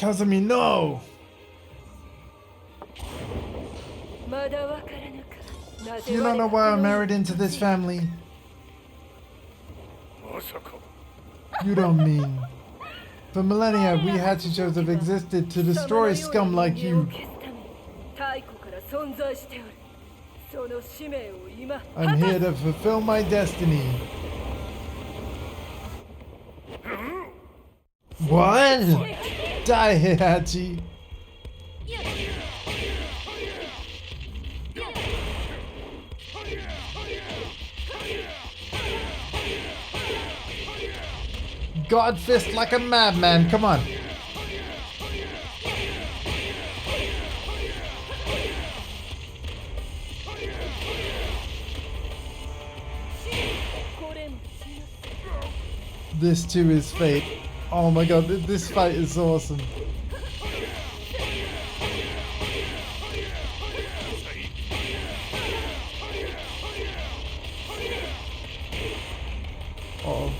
Kazumi, no! You don't know why I married into this family. まさか You don't mean. For millennia, we Hachichos have existed to destroy scum like you. I'm here to fulfill my destiny. What? Die, Heihachi. God fist like a madman, come on. This too is fate. Oh my god, this fight is awesome. Oh.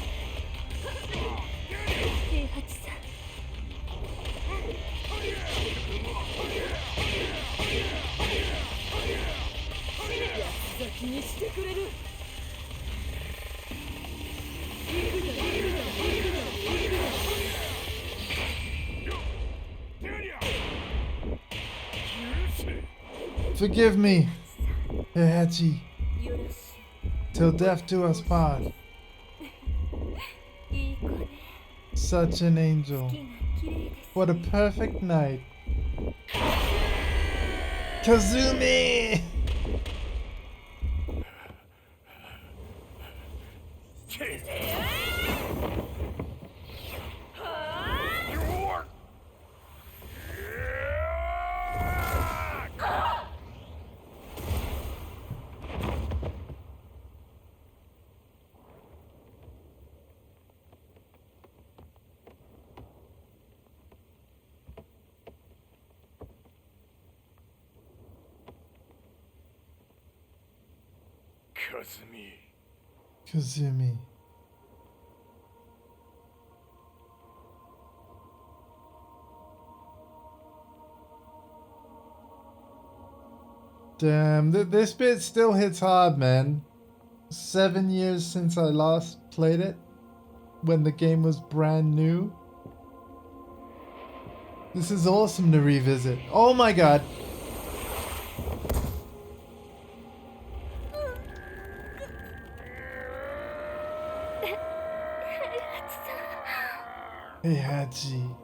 Forgive me, Heihachi. Till death do us part. Such an angel. What a perfect night. Kazumi! Kazumi. Damn, this bit still hits hard, man. 7 years since I last played it, when the game was brand new. This is awesome to revisit. Oh my god. Heihachi.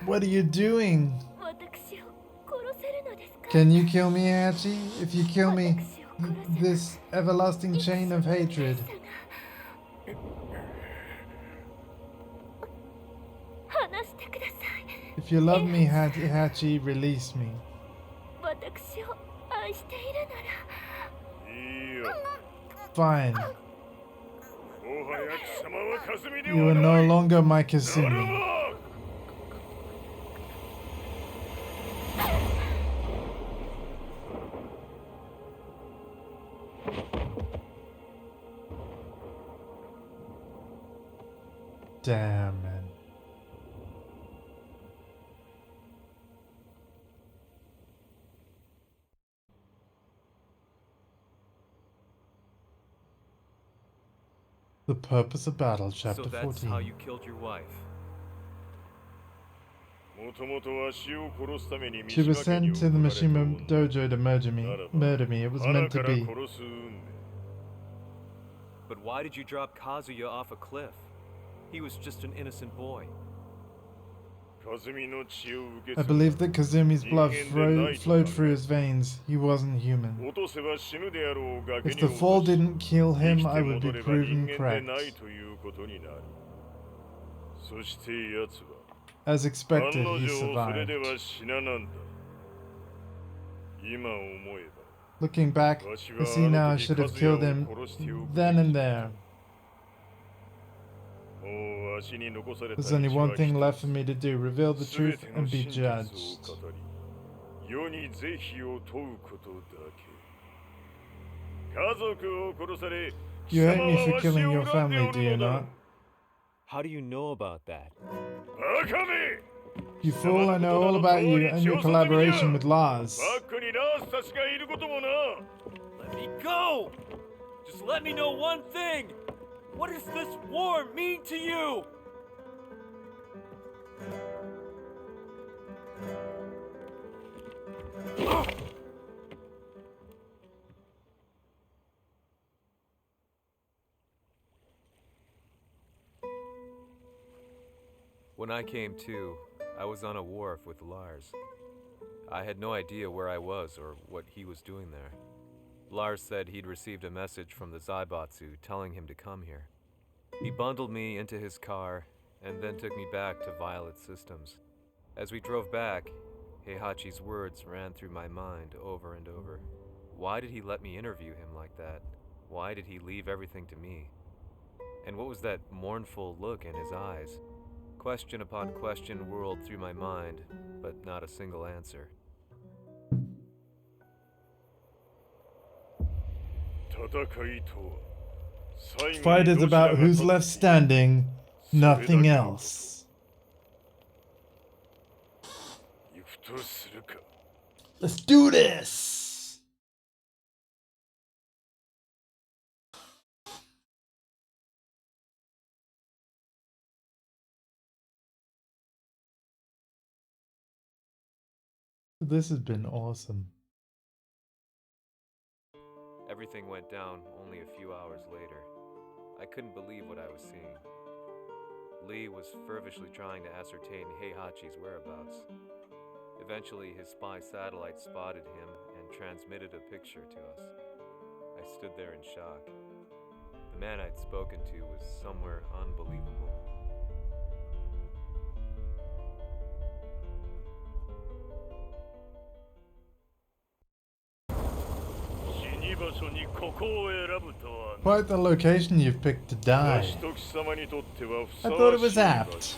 What are you doing? Can you kill me, Heihachi? If you kill me, this everlasting chain of hatred. If you love me, Heihachi, release me. Fine. You are no longer my Kazumi. Damn, man. The Purpose of Battle, Chapter So that's 14. how you killed your wife. She was sent to the Mishima dojo to murder me. It was meant to be. But why did you drop Kazuya off a cliff? He was just an innocent boy. I believe that Kazumi's blood flowed through his veins. He wasn't human. If the fall didn't kill him, I would be proven correct. As expected, he survived. Looking back, I see now I should have killed him then and there. There's only one thing left for me to do, reveal the truth and be judged. You hate me for killing your family, do you not? How do you know about that? Bakame! You fool, I know all about you and your collaboration with Lars. バックにラースたちがいることもな。 Let me go! Just let me know one thing! What does this war mean to you? When I came to, I was on a wharf with Lars. I had no idea where I was or what he was doing there. Lars said he'd received a message from the Zaibatsu telling him to come here. He bundled me into his car and then took me back to Violet Systems. As we drove back, Heihachi's words ran through my mind over and over. Why did he let me interview him like that? Why did he leave everything to me? And what was that mournful look in his eyes? Question upon question whirled through my mind, but not a single answer. Fight is about who's left standing, nothing else. Let's do this! This has been awesome. Everything went down only a few hours later. I couldn't believe what I was seeing. Lee was feverishly trying to ascertain Heihachi's whereabouts. Eventually, his spy satellite spotted him and transmitted a picture to us. I stood there in shock. The man I'd spoken to was somewhere unbelievable. Quite the location you've picked to die. I thought it was apt.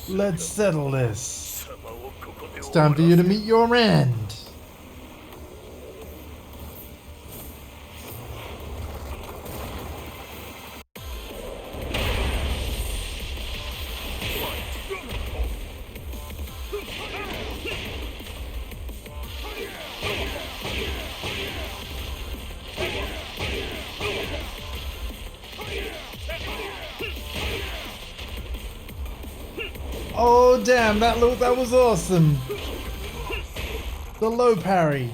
Let's settle this. It's time for you to meet your end. Oh damn, that was awesome. The low parry.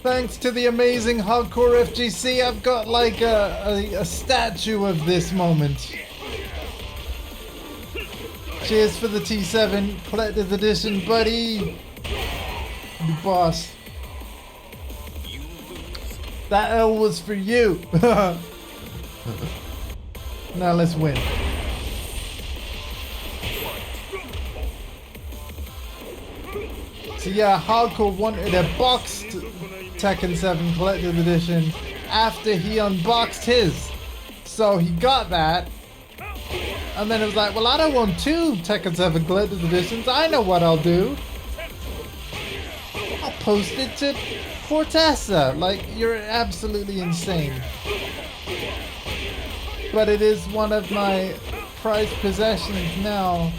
Thanks to the amazing hardcore FGC, I've got like a statue of this moment. Cheers for the T7 collector's edition, buddy. You boss. That L was for you. Now let's win. So yeah, Hardcore wanted a boxed Tekken 7 Collector's Edition after he unboxed his. So he got that. And then it was like, well, I don't want two Tekken 7 Collector's Editions. I know what I'll do. I'll post it to Fortessa. Like, you're absolutely insane. But it is one of my prized possessions now.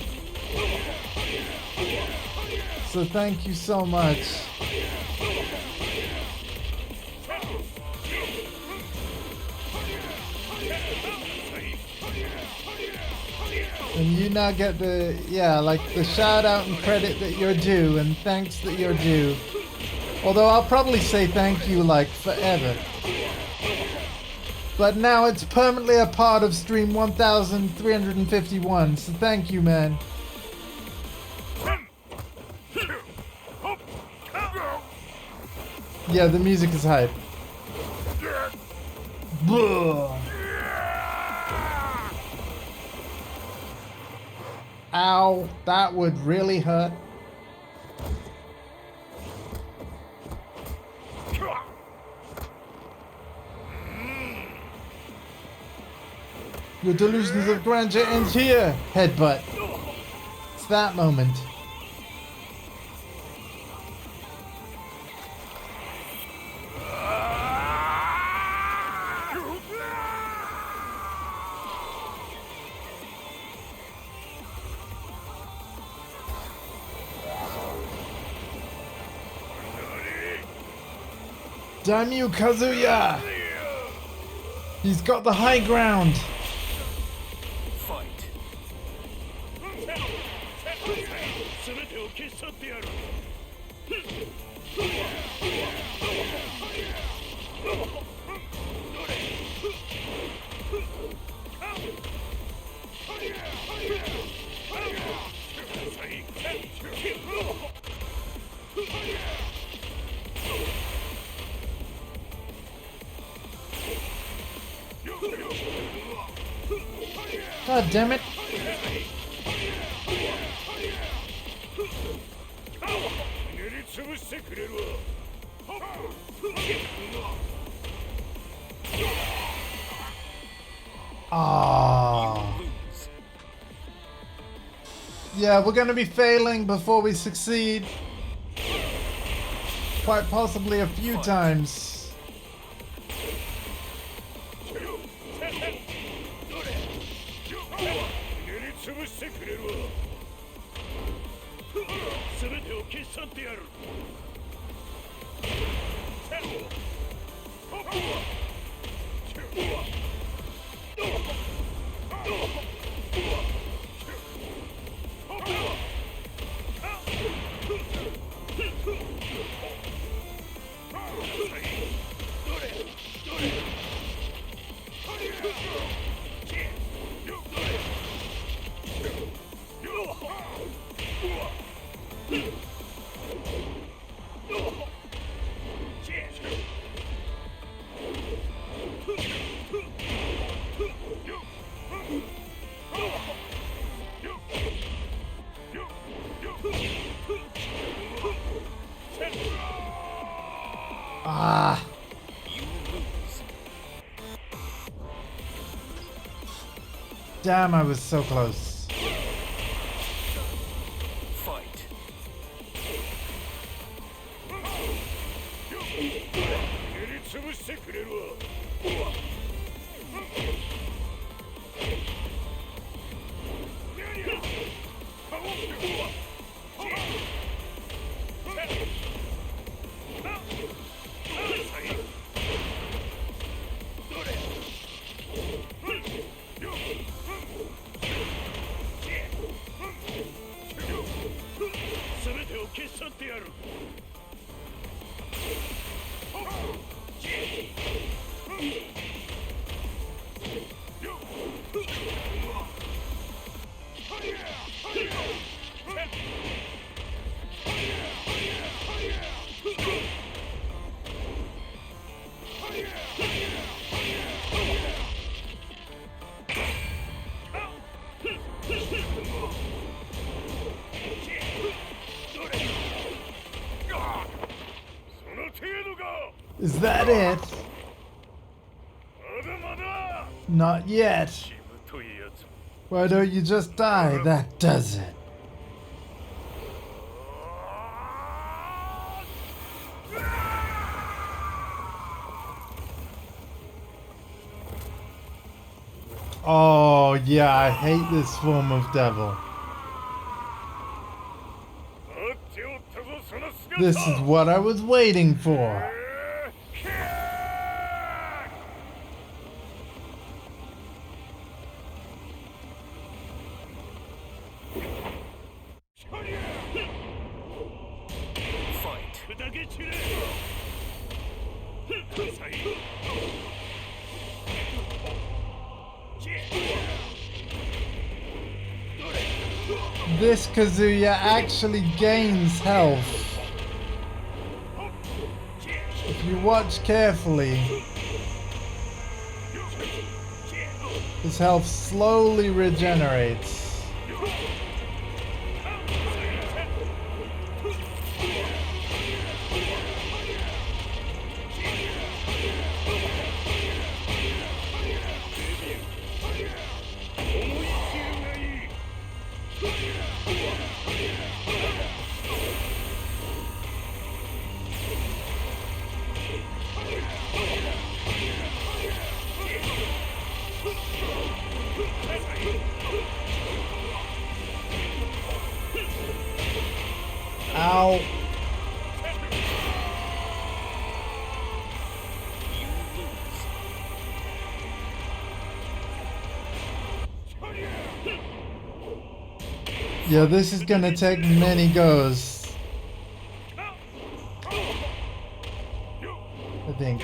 So thank you so much. And you now get the, like the shout out and credit that you're due, and thanks that you're due. Although I'll probably say thank you like forever. But now it's permanently a part of stream 1351, so thank you, man. Yeah, the music is hype. Ow, that would really hurt. Your delusions of grandeur end here, headbutt. It's that moment. Damn you, Kazuya! He's got the high ground. Fight. God damn it. Ah. Yeah, we're gonna be failing before we succeed. Quite possibly a few times. Ah. Damn, I was so close. Fight. Is that it? Not yet. Why don't you just die? That does it. Oh yeah, I hate this form of devil. This is what I was waiting for. This Kazuya actually gains health. If you watch carefully, his health slowly regenerates. Yeah, this is gonna take many goes. I think.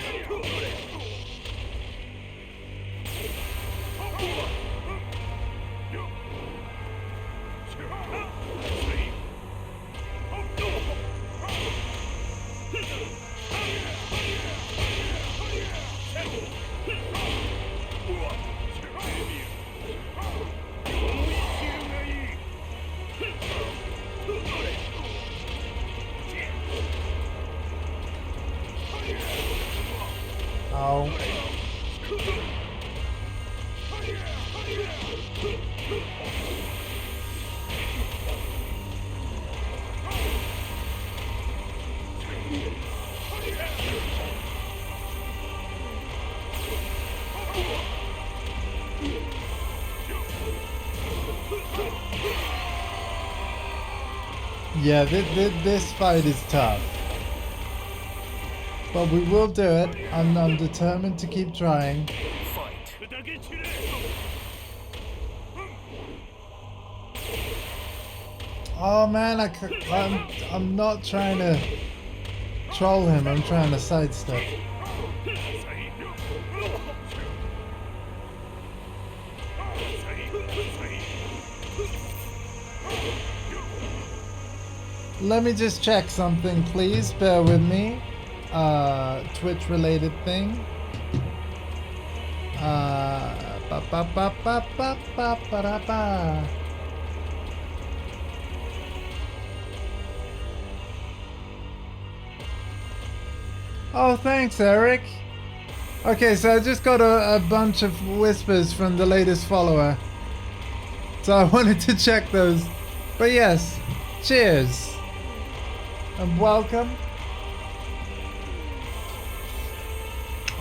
Ow. Yeah, this fight is tough. But we will do it. I'm determined to keep trying. Oh man, I'm not trying to troll him. I'm trying to sidestep. Let me just check something, please. Bear with me. Twitch related thing. Oh, thanks, Eric. Okay, so I just got a bunch of whispers from the latest follower. So I wanted to check those. But yes, cheers. And welcome.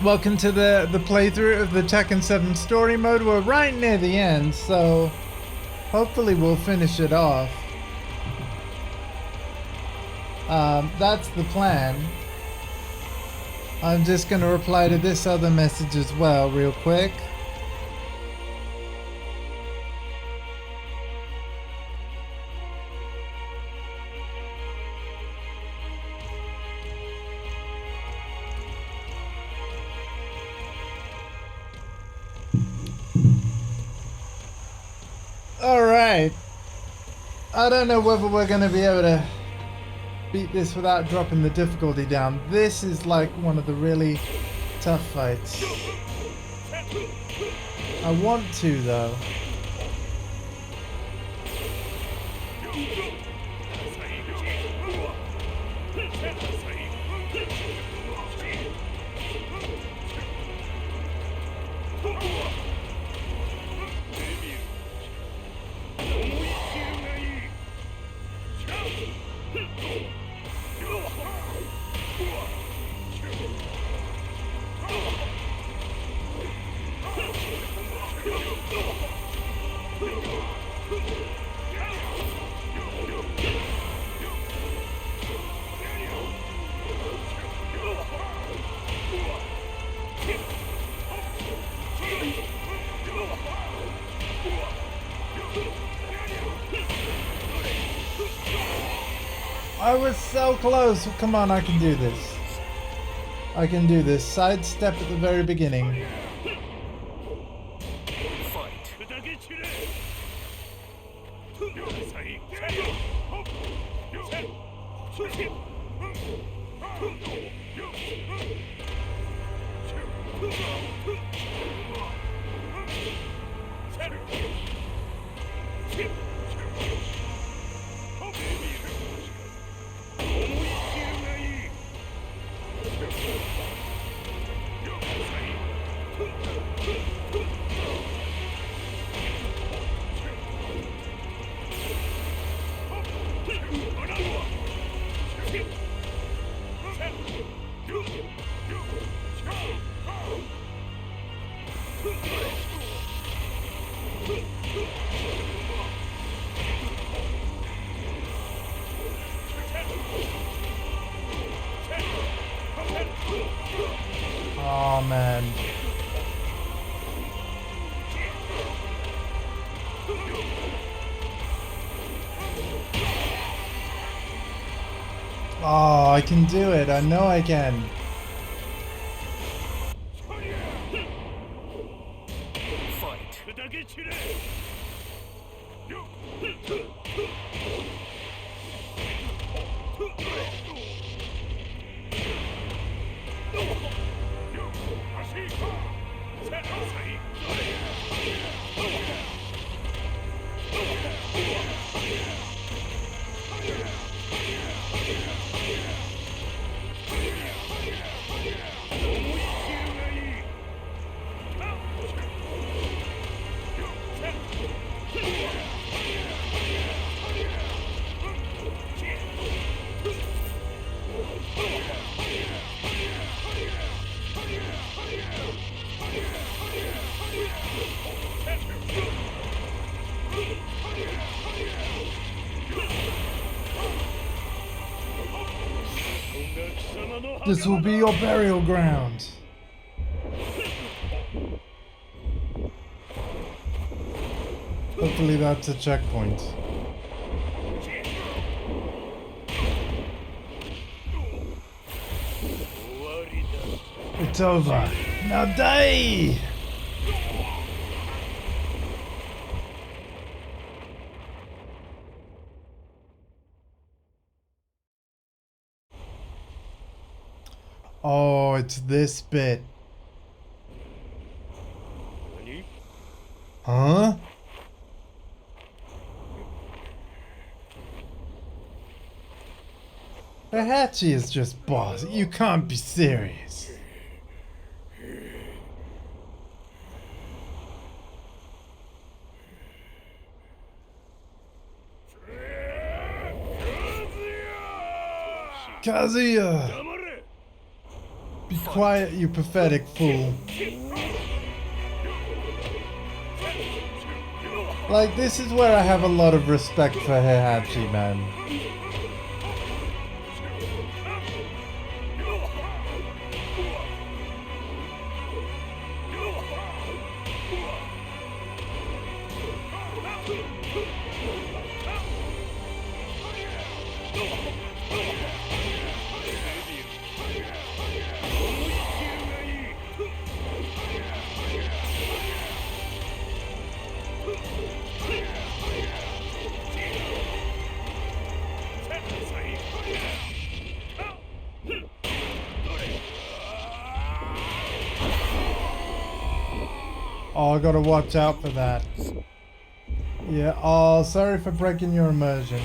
Welcome to the playthrough of the Tekken 7 story mode. We're right near the end, so hopefully we'll finish it off. That's the plan. I'm just going to reply to this other message as well real quick. Alright. I don't know whether we're going to be able to beat this without dropping the difficulty down. This is like one of the really tough fights. I want to though. I was so close. Come on, I can do this. I can do this. Sidestep at the very beginning. Oh man. Oh, I can do it. I know I can. Fight. This will be your burial ground. Hopefully that's a checkpoint. It's over. Now die! Oh, it's this bit. Huh? Heihachi is just boss. You can't be serious. Kazuya! Be quiet, you pathetic fool. Like, this is where I have a lot of respect for Heihachi, man. Oh, I gotta watch out for that. Yeah, oh, sorry for breaking your immersion.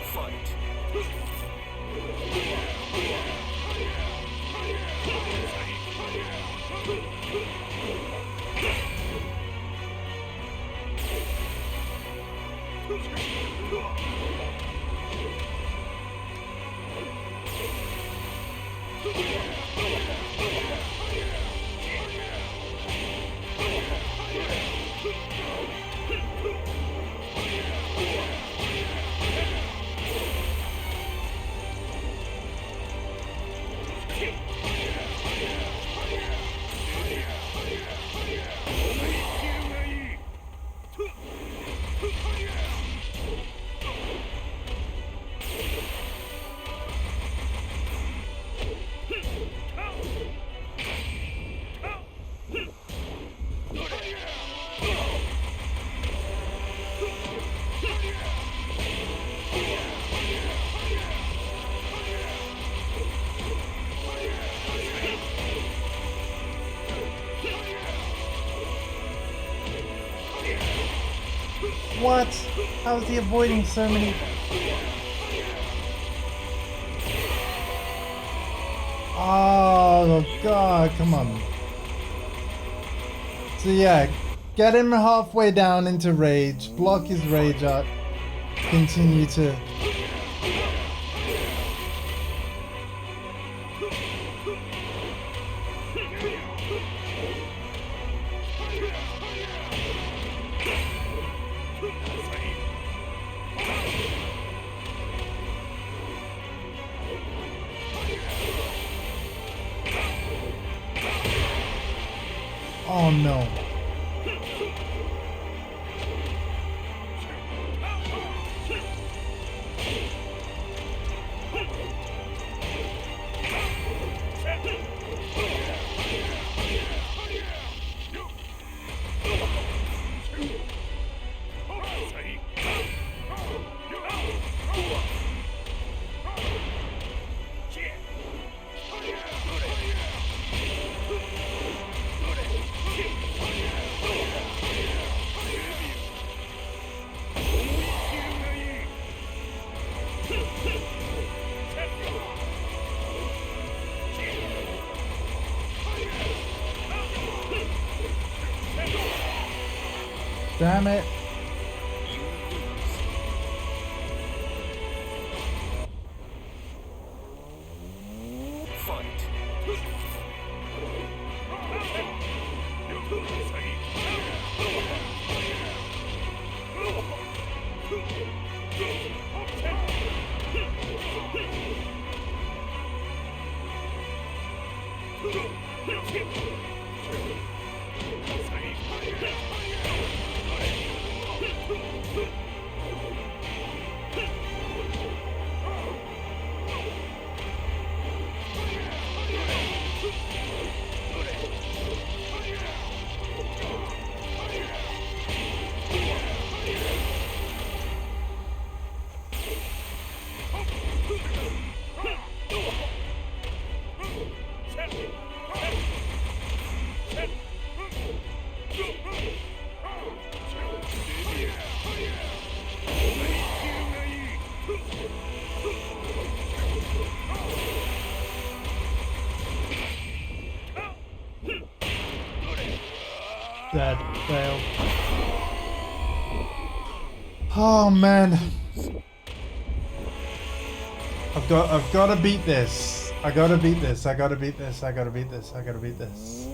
Fight. What? How is he avoiding so many? Oh god, come on. So yeah, get him halfway down into rage, block his rage up, continue to... Oh no. Damn it. Dead. Fail. Oh man. I've got to beat this. I gotta beat this. I gotta beat this. I gotta beat this. I gotta beat this.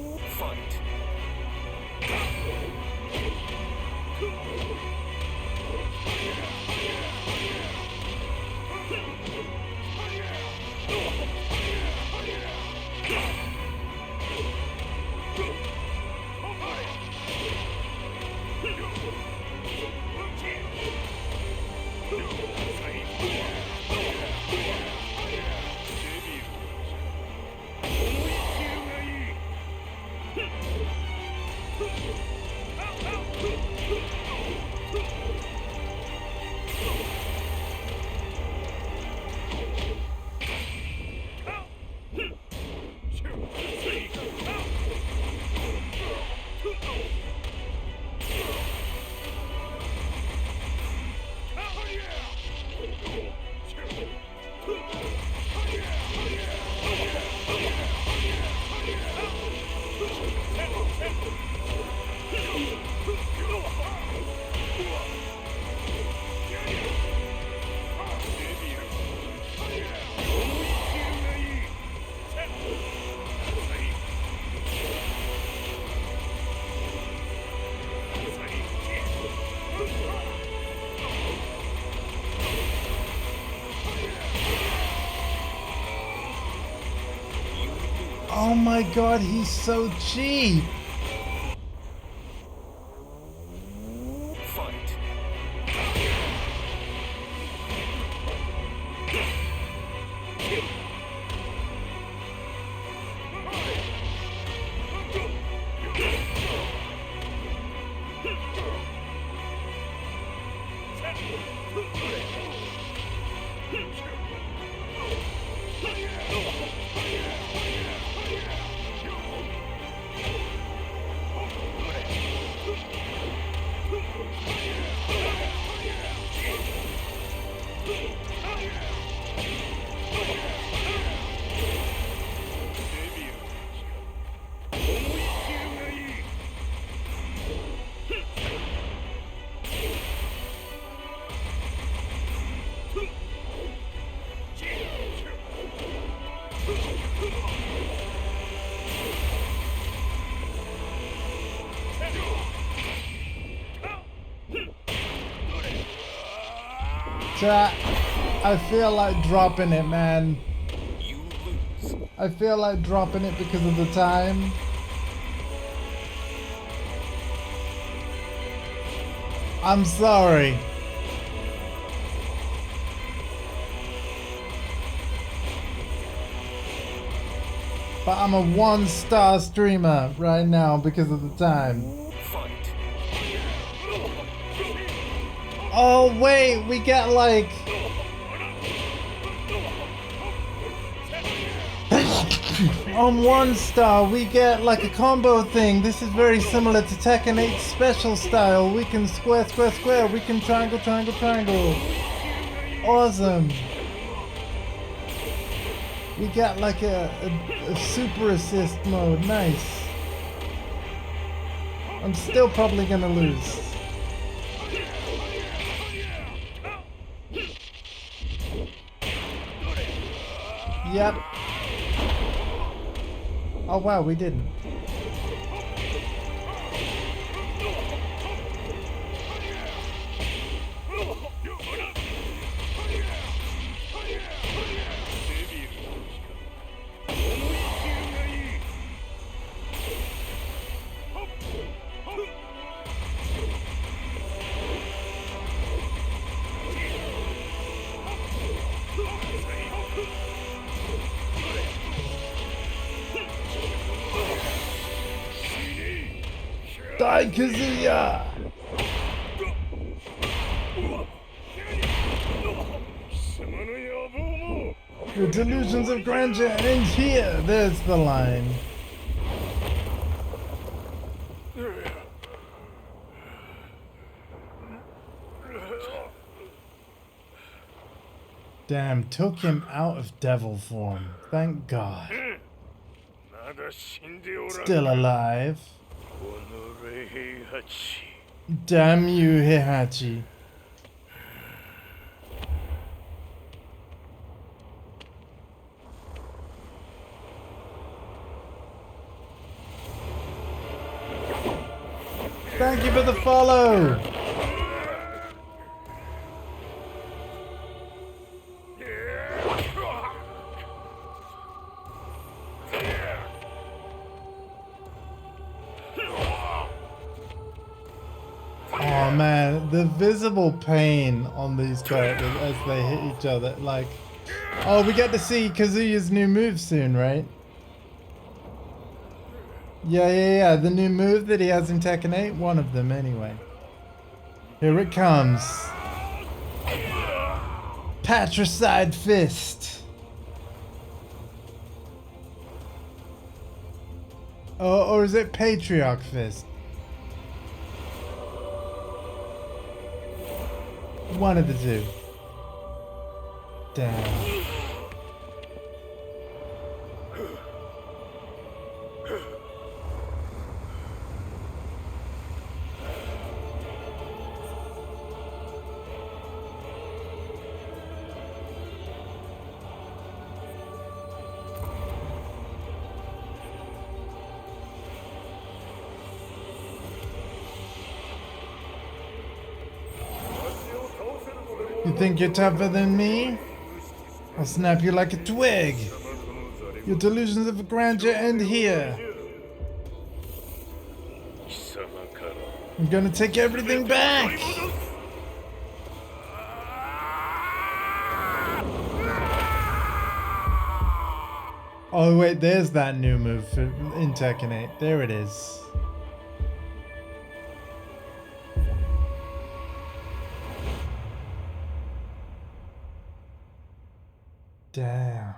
Oh my god, he's so cheap! Chat, I feel like dropping it, man. I feel like dropping it because of the time. I'm sorry. But I'm a 1-star streamer right now because of the time. Oh wait, we get like On 1 star, we get like a combo thing. This is very similar to Tekken 8 special style. We can square, square, square. We can triangle, triangle, triangle. Awesome. We got like a super assist mode. Nice. I'm still probably gonna lose. Yep. Oh wow, we didn't. Die, Kazuya! Your delusions of grandeur end here. There's the line. Damn, took him out of devil form. Thank God. Still alive. Damn you, Heihachi. Thank you for the follow. Oh man, the visible pain on these characters as they hit each other. Like, oh, we get to see Kazuya's new move soon, right? Yeah. The new move that he has in Tekken 8, one of them anyway. Here it comes. Patricide Fist. Oh, or is it Patriarch Fist? One of the two. Damn. You think you're tougher than me? I'll snap you like a twig. Your delusions of grandeur end here. I'm gonna take everything back. Oh wait, there's that new move in Tekken 8. There it is. Damn.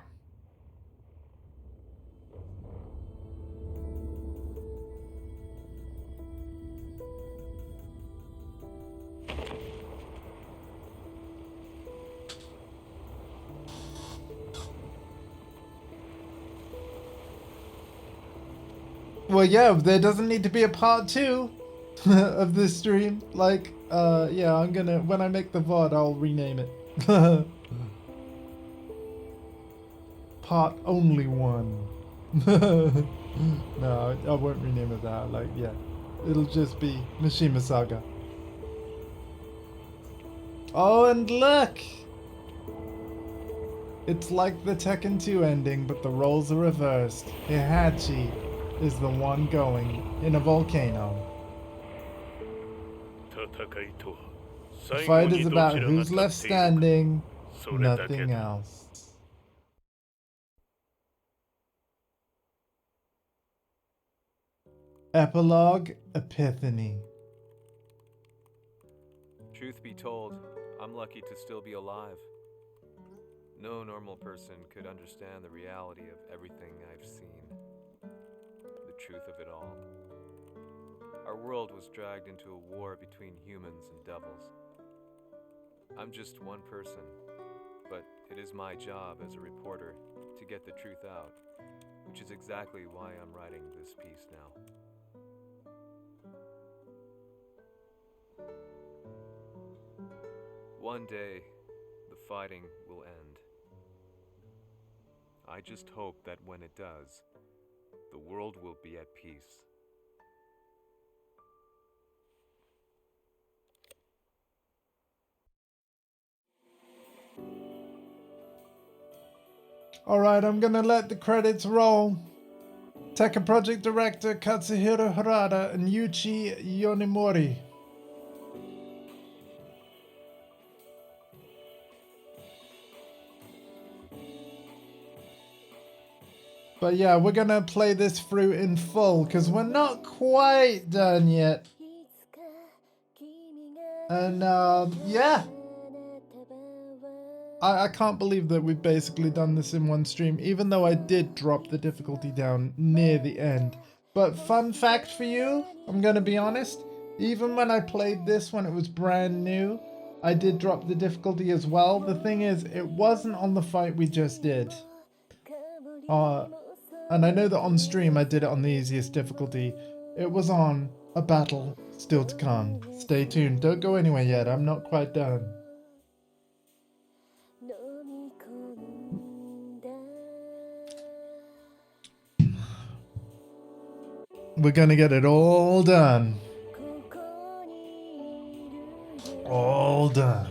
Well, yeah, there doesn't need to be a part 2 of this stream. Like, yeah, I'm gonna, when I make the VOD, I'll rename it. Part only 1. No, I won't rename it that. Like, yeah, it'll just be Mishima Saga. Oh, and look! It's like the Tekken 2 ending, but the roles are reversed. Heihachi is the one going in a volcano. The fight is about who's left standing, nothing else. Epilogue Epiphany. Truth be told, I'm lucky to still be alive. No normal person could understand the reality of everything I've seen, the truth of it all. Our world was dragged into a war between humans and devils. I'm just one person, but it is my job as a reporter to get the truth out, which is exactly why I'm writing this piece now. One day, the fighting will end. I just hope that when it does, the world will be at peace. Alright, I'm gonna let the credits roll. Tekken project director Katsuhiro Harada and Yuichi Yonemori. But yeah, we're gonna play this through in full because we're not quite done yet. And yeah. I can't believe that we've basically done this in one stream, even though I did drop the difficulty down near the end. But fun fact for you, I'm gonna be honest, even when I played this when it was brand new, I did drop the difficulty as well. The thing is, it wasn't on the fight we just did. And I know that on stream I did it on the easiest difficulty. It was on a battle still to come. Stay tuned, don't go anywhere yet, I'm not quite done. We're gonna get it all done. All done.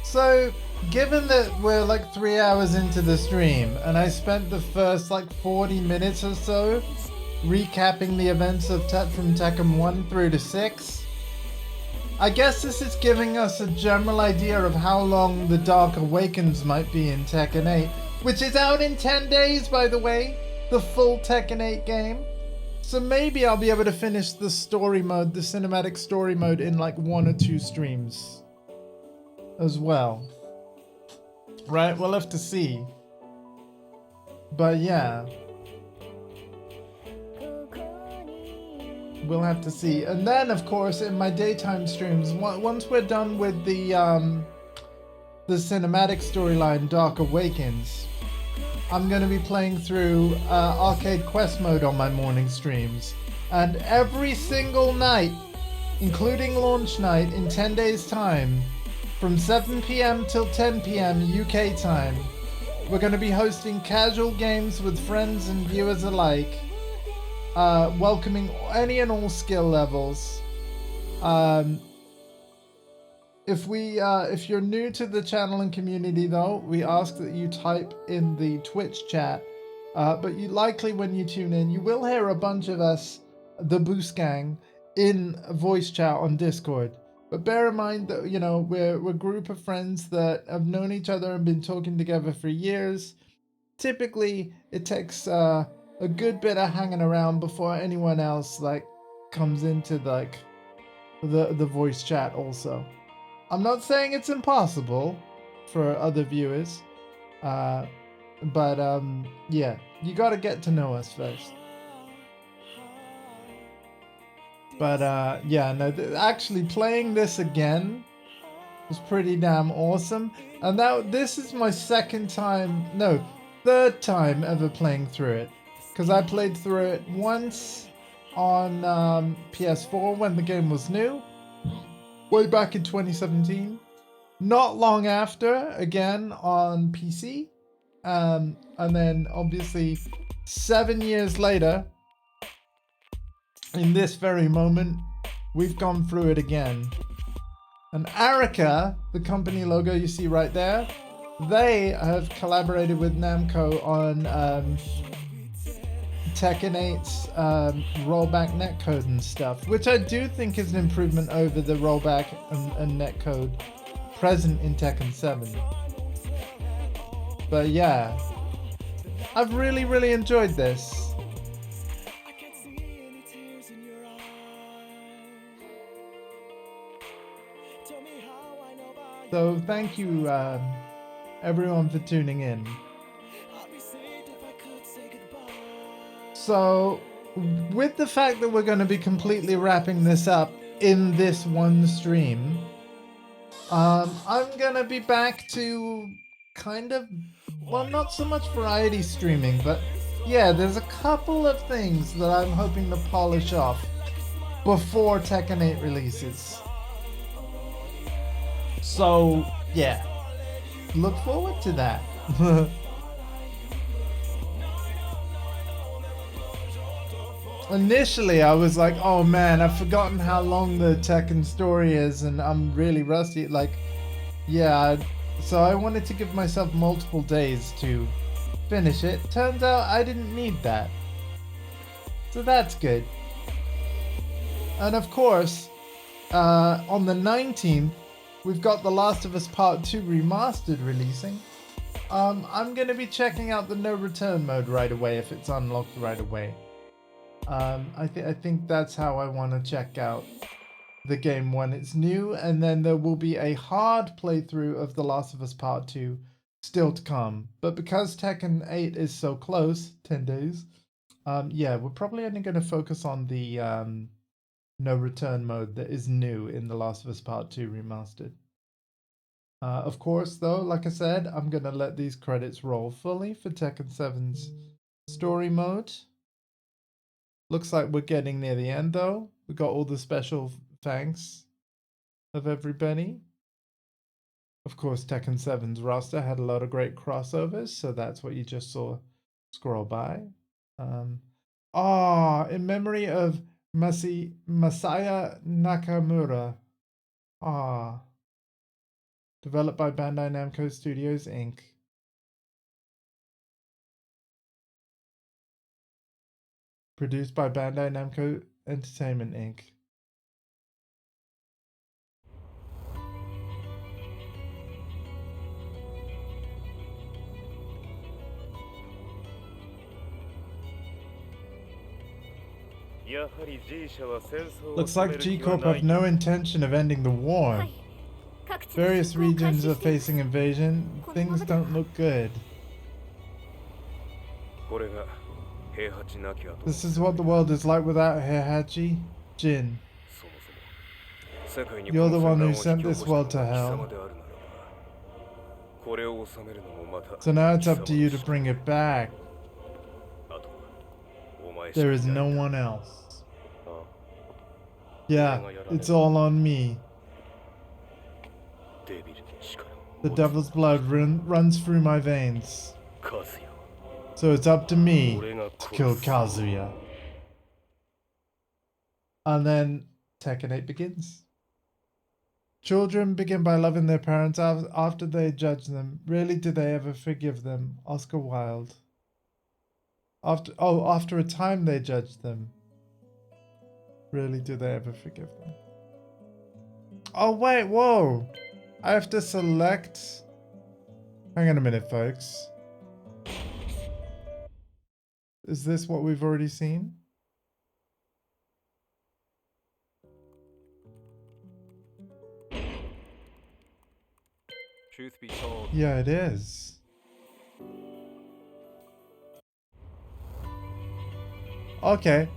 So, given that we're like 3 hours into the stream, and I spent the first like 40 minutes or so recapping the events of from Tekken 1 through to 6, I guess this is giving us a general idea of how long the Dark Awakens might be in Tekken 8, which is out in 10 days, by the way, the full Tekken 8 game. So maybe I'll be able to finish the story mode, the cinematic story mode, in like 1 or 2 streams as well. Right, we'll have to see. But yeah, we'll have to see. And then, of course, in my daytime streams, once we're done with the cinematic storyline, Dark Awakens, I'm going to be playing through Arcade Quest mode on my morning streams. And every single night, including launch night in 10 days time, from 7 PM till 10 PM UK time, we're going to be hosting casual games with friends and viewers alike, welcoming any and all skill levels. If you're new to the channel and community though, we ask that you type in the Twitch chat, but you likely when you tune in, you will hear a bunch of us, the Boost Gang, in voice chat on Discord. But bear in mind that, you know, we're a group of friends that have known each other and been talking together for years. Typically, it takes a good bit of hanging around before anyone else like comes into like the voice chat also. I'm not saying it's impossible for other viewers, but yeah, you got to get to know us first. But yeah, no, actually playing this again was pretty damn awesome. And this is my third time ever playing through it. Because I played through it once on PS4 when the game was new, way back in 2017. Not long after, again on PC. And then obviously 7 years later, in this very moment, we've gone through it again. And Arica, the company logo you see right there, they have collaborated with Namco on Tekken 8's rollback netcode and stuff, which I do think is an improvement over the rollback and netcode present in Tekken 7. But yeah, I've really enjoyed this. So thank you everyone for tuning in. So with the fact that we're going to be completely wrapping this up in this one stream, I'm going to be back to kind of, well, not so much variety streaming, but yeah, there's a couple of things that I'm hoping to polish off before Tekken 8 releases. So yeah, look forward to that. Initially, I was like, oh man, I've forgotten how long the Tekken story is and I'm really rusty. Like, yeah, so I wanted to give myself multiple days to finish it. Turns out I didn't need that. So that's good. And of course, on the 19th, we've got The Last of Us Part 2 Remastered releasing. I'm going to be checking out the no return mode right away if it's unlocked right away. I think that's how I want to check out the game when it's new, and then there will be a hard playthrough of The Last of Us Part 2 still to come. But because Tekken 8 is so close, 10 days, yeah, we're probably only going to focus on the no return mode that is new in The Last of Us Part 2 Remastered. Of course, though, like I said, I'm going to let these credits roll fully for Tekken 7's story mode. Looks like we're getting near the end, though. We got all the special thanks of everybody. Of course, Tekken 7's roster had a lot of great crossovers, so that's what you just saw scroll by. In memory of Masaya Nakamura. Developed by Bandai Namco Studios, Inc. Produced by Bandai Namco Entertainment, Inc. Looks like G-Corp have no intention of ending the war. Various regions are facing invasion. Things don't look good. This is what the world is like without Heihachi. Jin. You're the one who sent this world to hell. So now it's up to you to bring it back. There is no one else. Yeah, it's all on me. The devil's blood runs through my veins. So it's up to me to kill Kazuya. And then Tekken 8 begins. Children begin by loving their parents after they judge them. Really, do they ever forgive them? Oscar Wilde. After a time they judge them. Really, do they ever forgive them? Oh wait, whoa! I have to select... Hang on a minute, folks. Is this what we've already seen? Truth be told, Yeah, it is. Okay.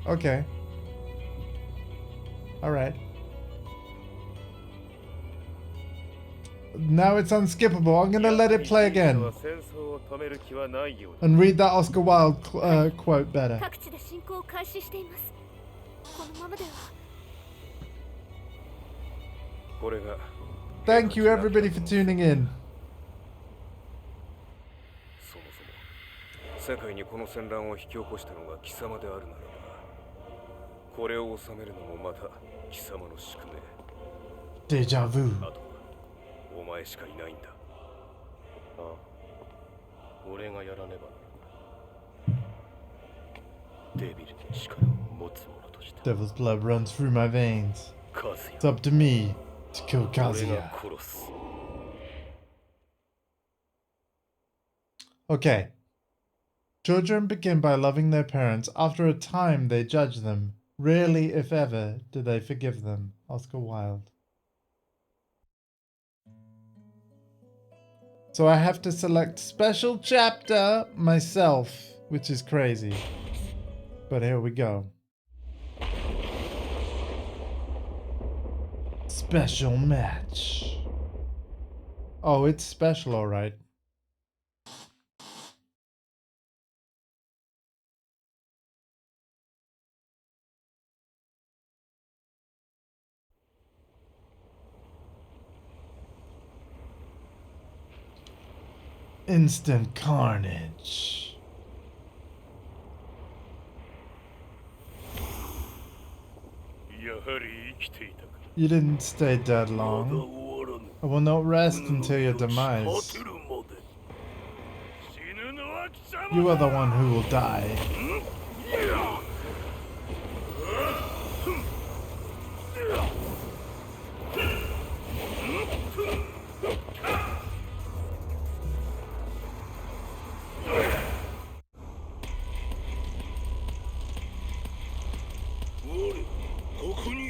Alright. Now it's unskippable. I'm gonna let it play again. And read that Oscar Wilde quote better. Thank you everybody for tuning in. 世界にこの戦乱を引き起こしたのが貴様であるならば、これを収めるのもまた貴様の宿命。デジャブ。あとはお前しかいないんだ。ああ、俺がやらねばならない。デビルの力を持つ者として。Devil's blood runs through my veins. It's up to me to kill Kazuya. Okay. Children begin by loving their parents. After a time, they judge them. Rarely, if ever, do they forgive them. Oscar Wilde. So I have to select special chapter myself, which is crazy. But here we go. Special match. Oh, it's special, all right. Instant carnage. You didn't stay dead long. I will not rest until your demise. You are the one who will die.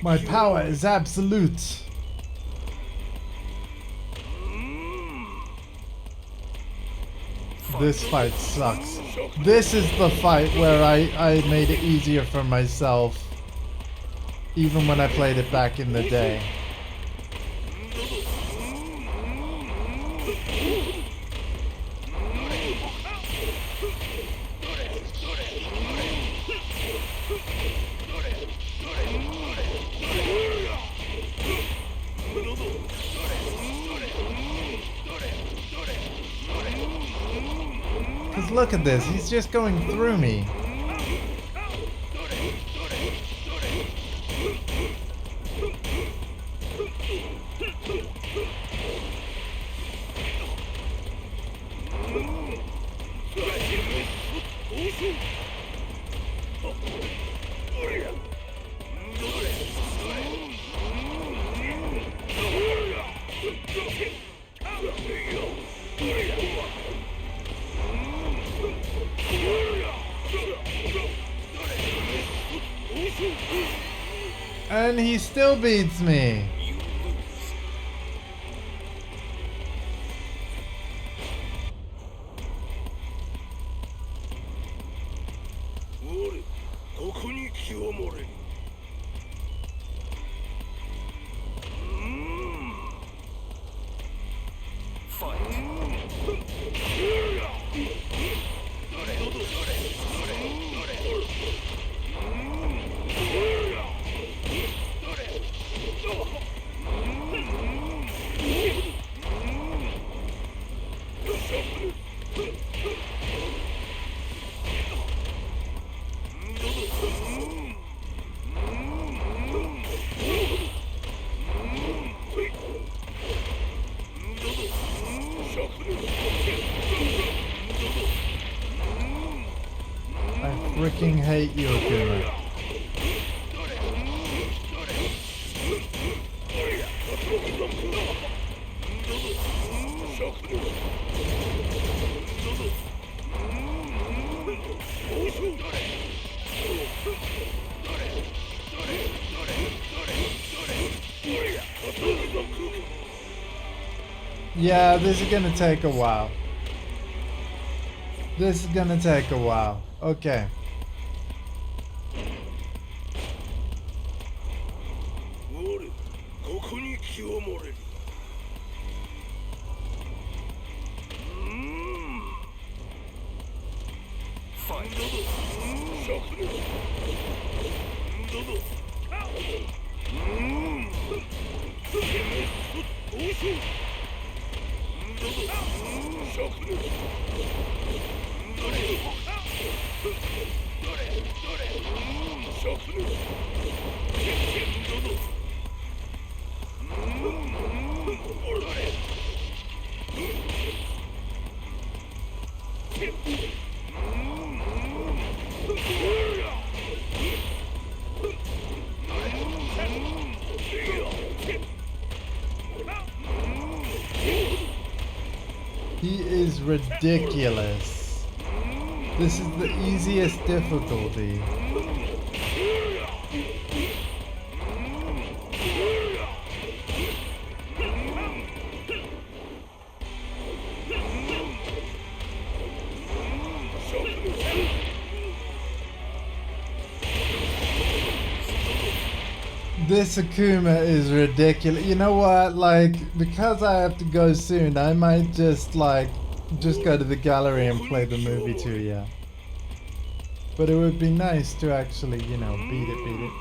My power is absolute. This fight sucks. This is the fight where I made it easier for myself. Even when I played it back in the day. Because look at this, he's just going through me. And he still beats me. I freaking hate you, Akuma. Yeah, this is gonna take a while. This is gonna take a while. Okay. He is ridiculous. This is the easiest difficulty. This Akuma is ridiculous. You know what? Like, because I have to go soon, I might just go to the gallery and play the movie too, yeah. But it would be nice to actually, you know, beat it.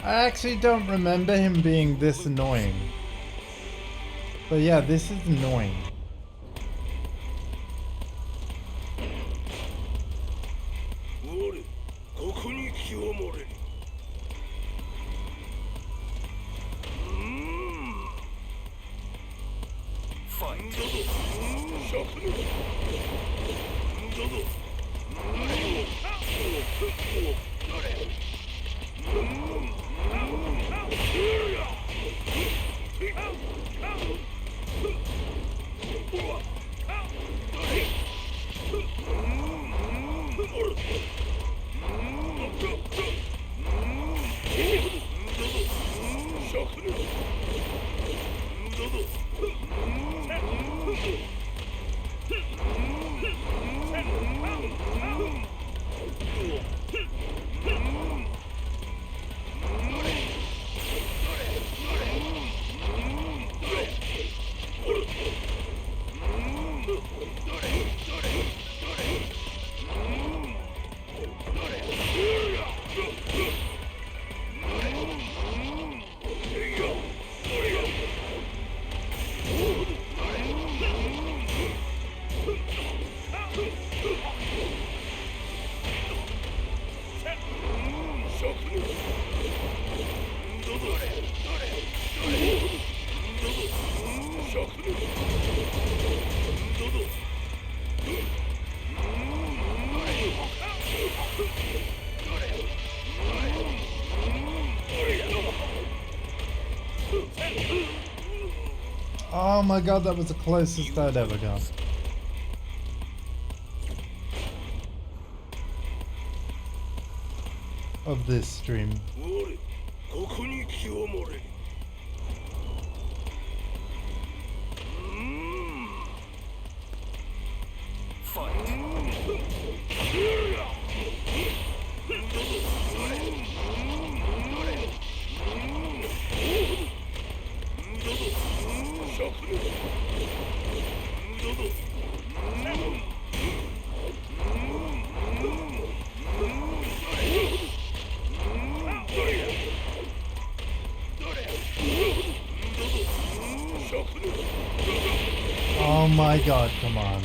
I actually don't remember him being this annoying. But yeah, this is annoying. Oh my god, that was the closest I'd ever got. Of this stream. Oh my god, come on.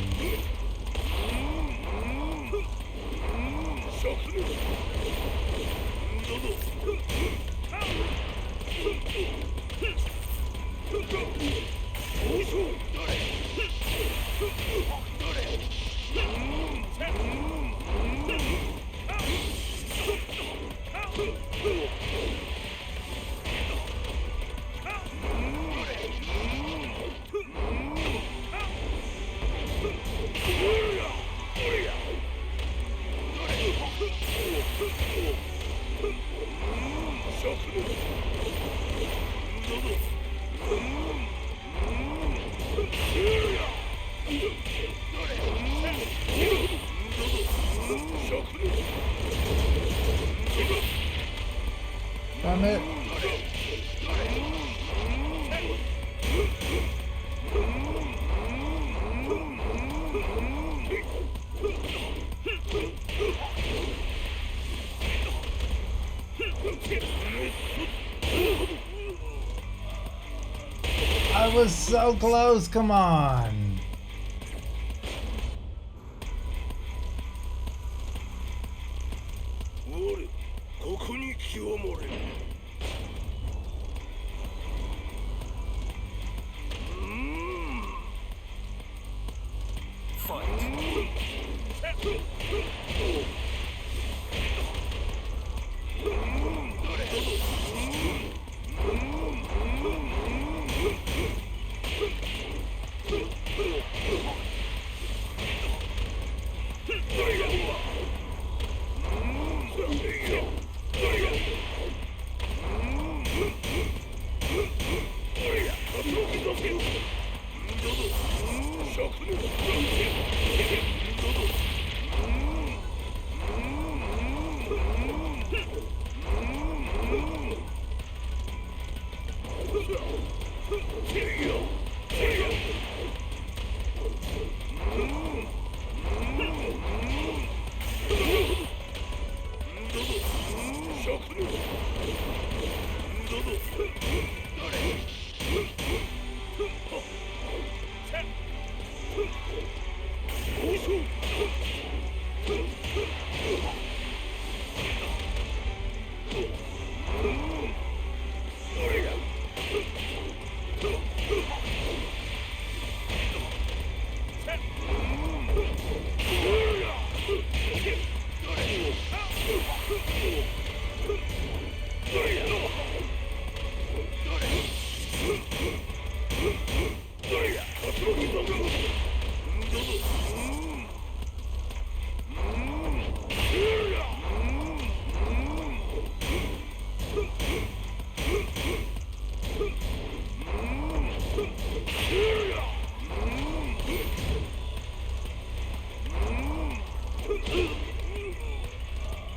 Damn it. I was so close, come on.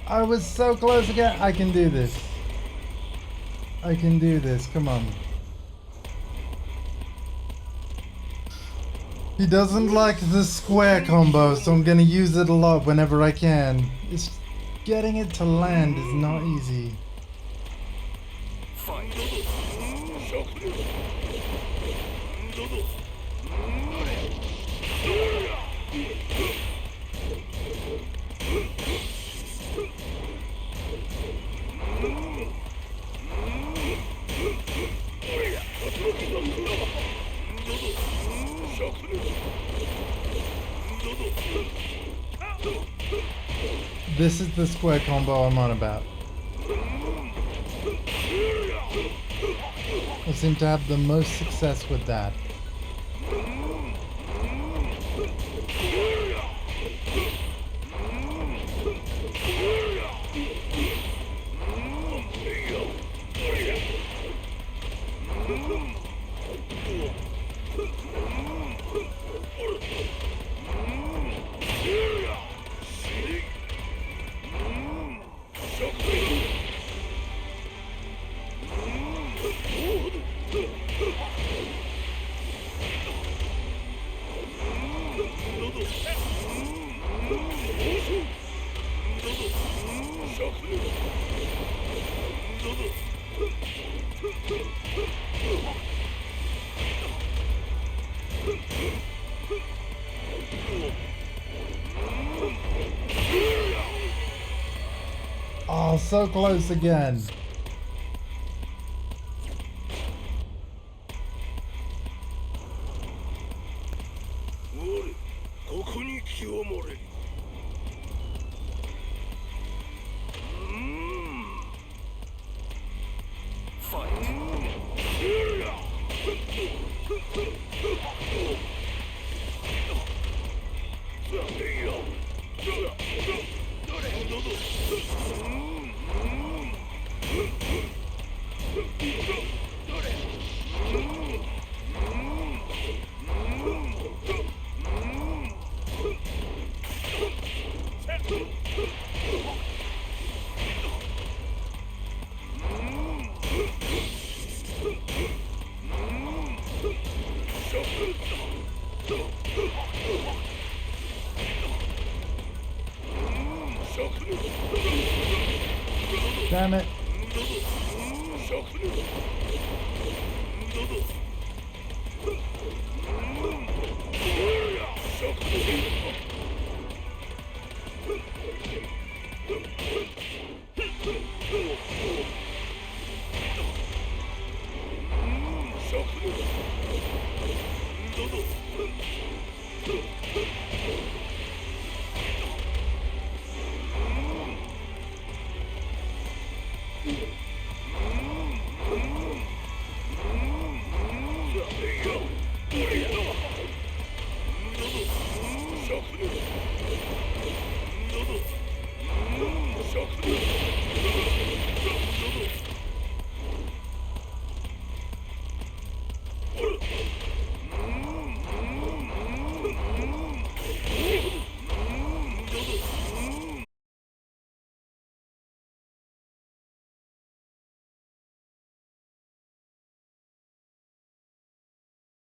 I was so close again. I can do this. I can do this. Come on. He doesn't like the square combo, so I'm gonna use it a lot whenever I can. It's getting it to land is not easy. This is the square combo I'm on about. I seem to have the most success with that. Oh, so close again. Damn it.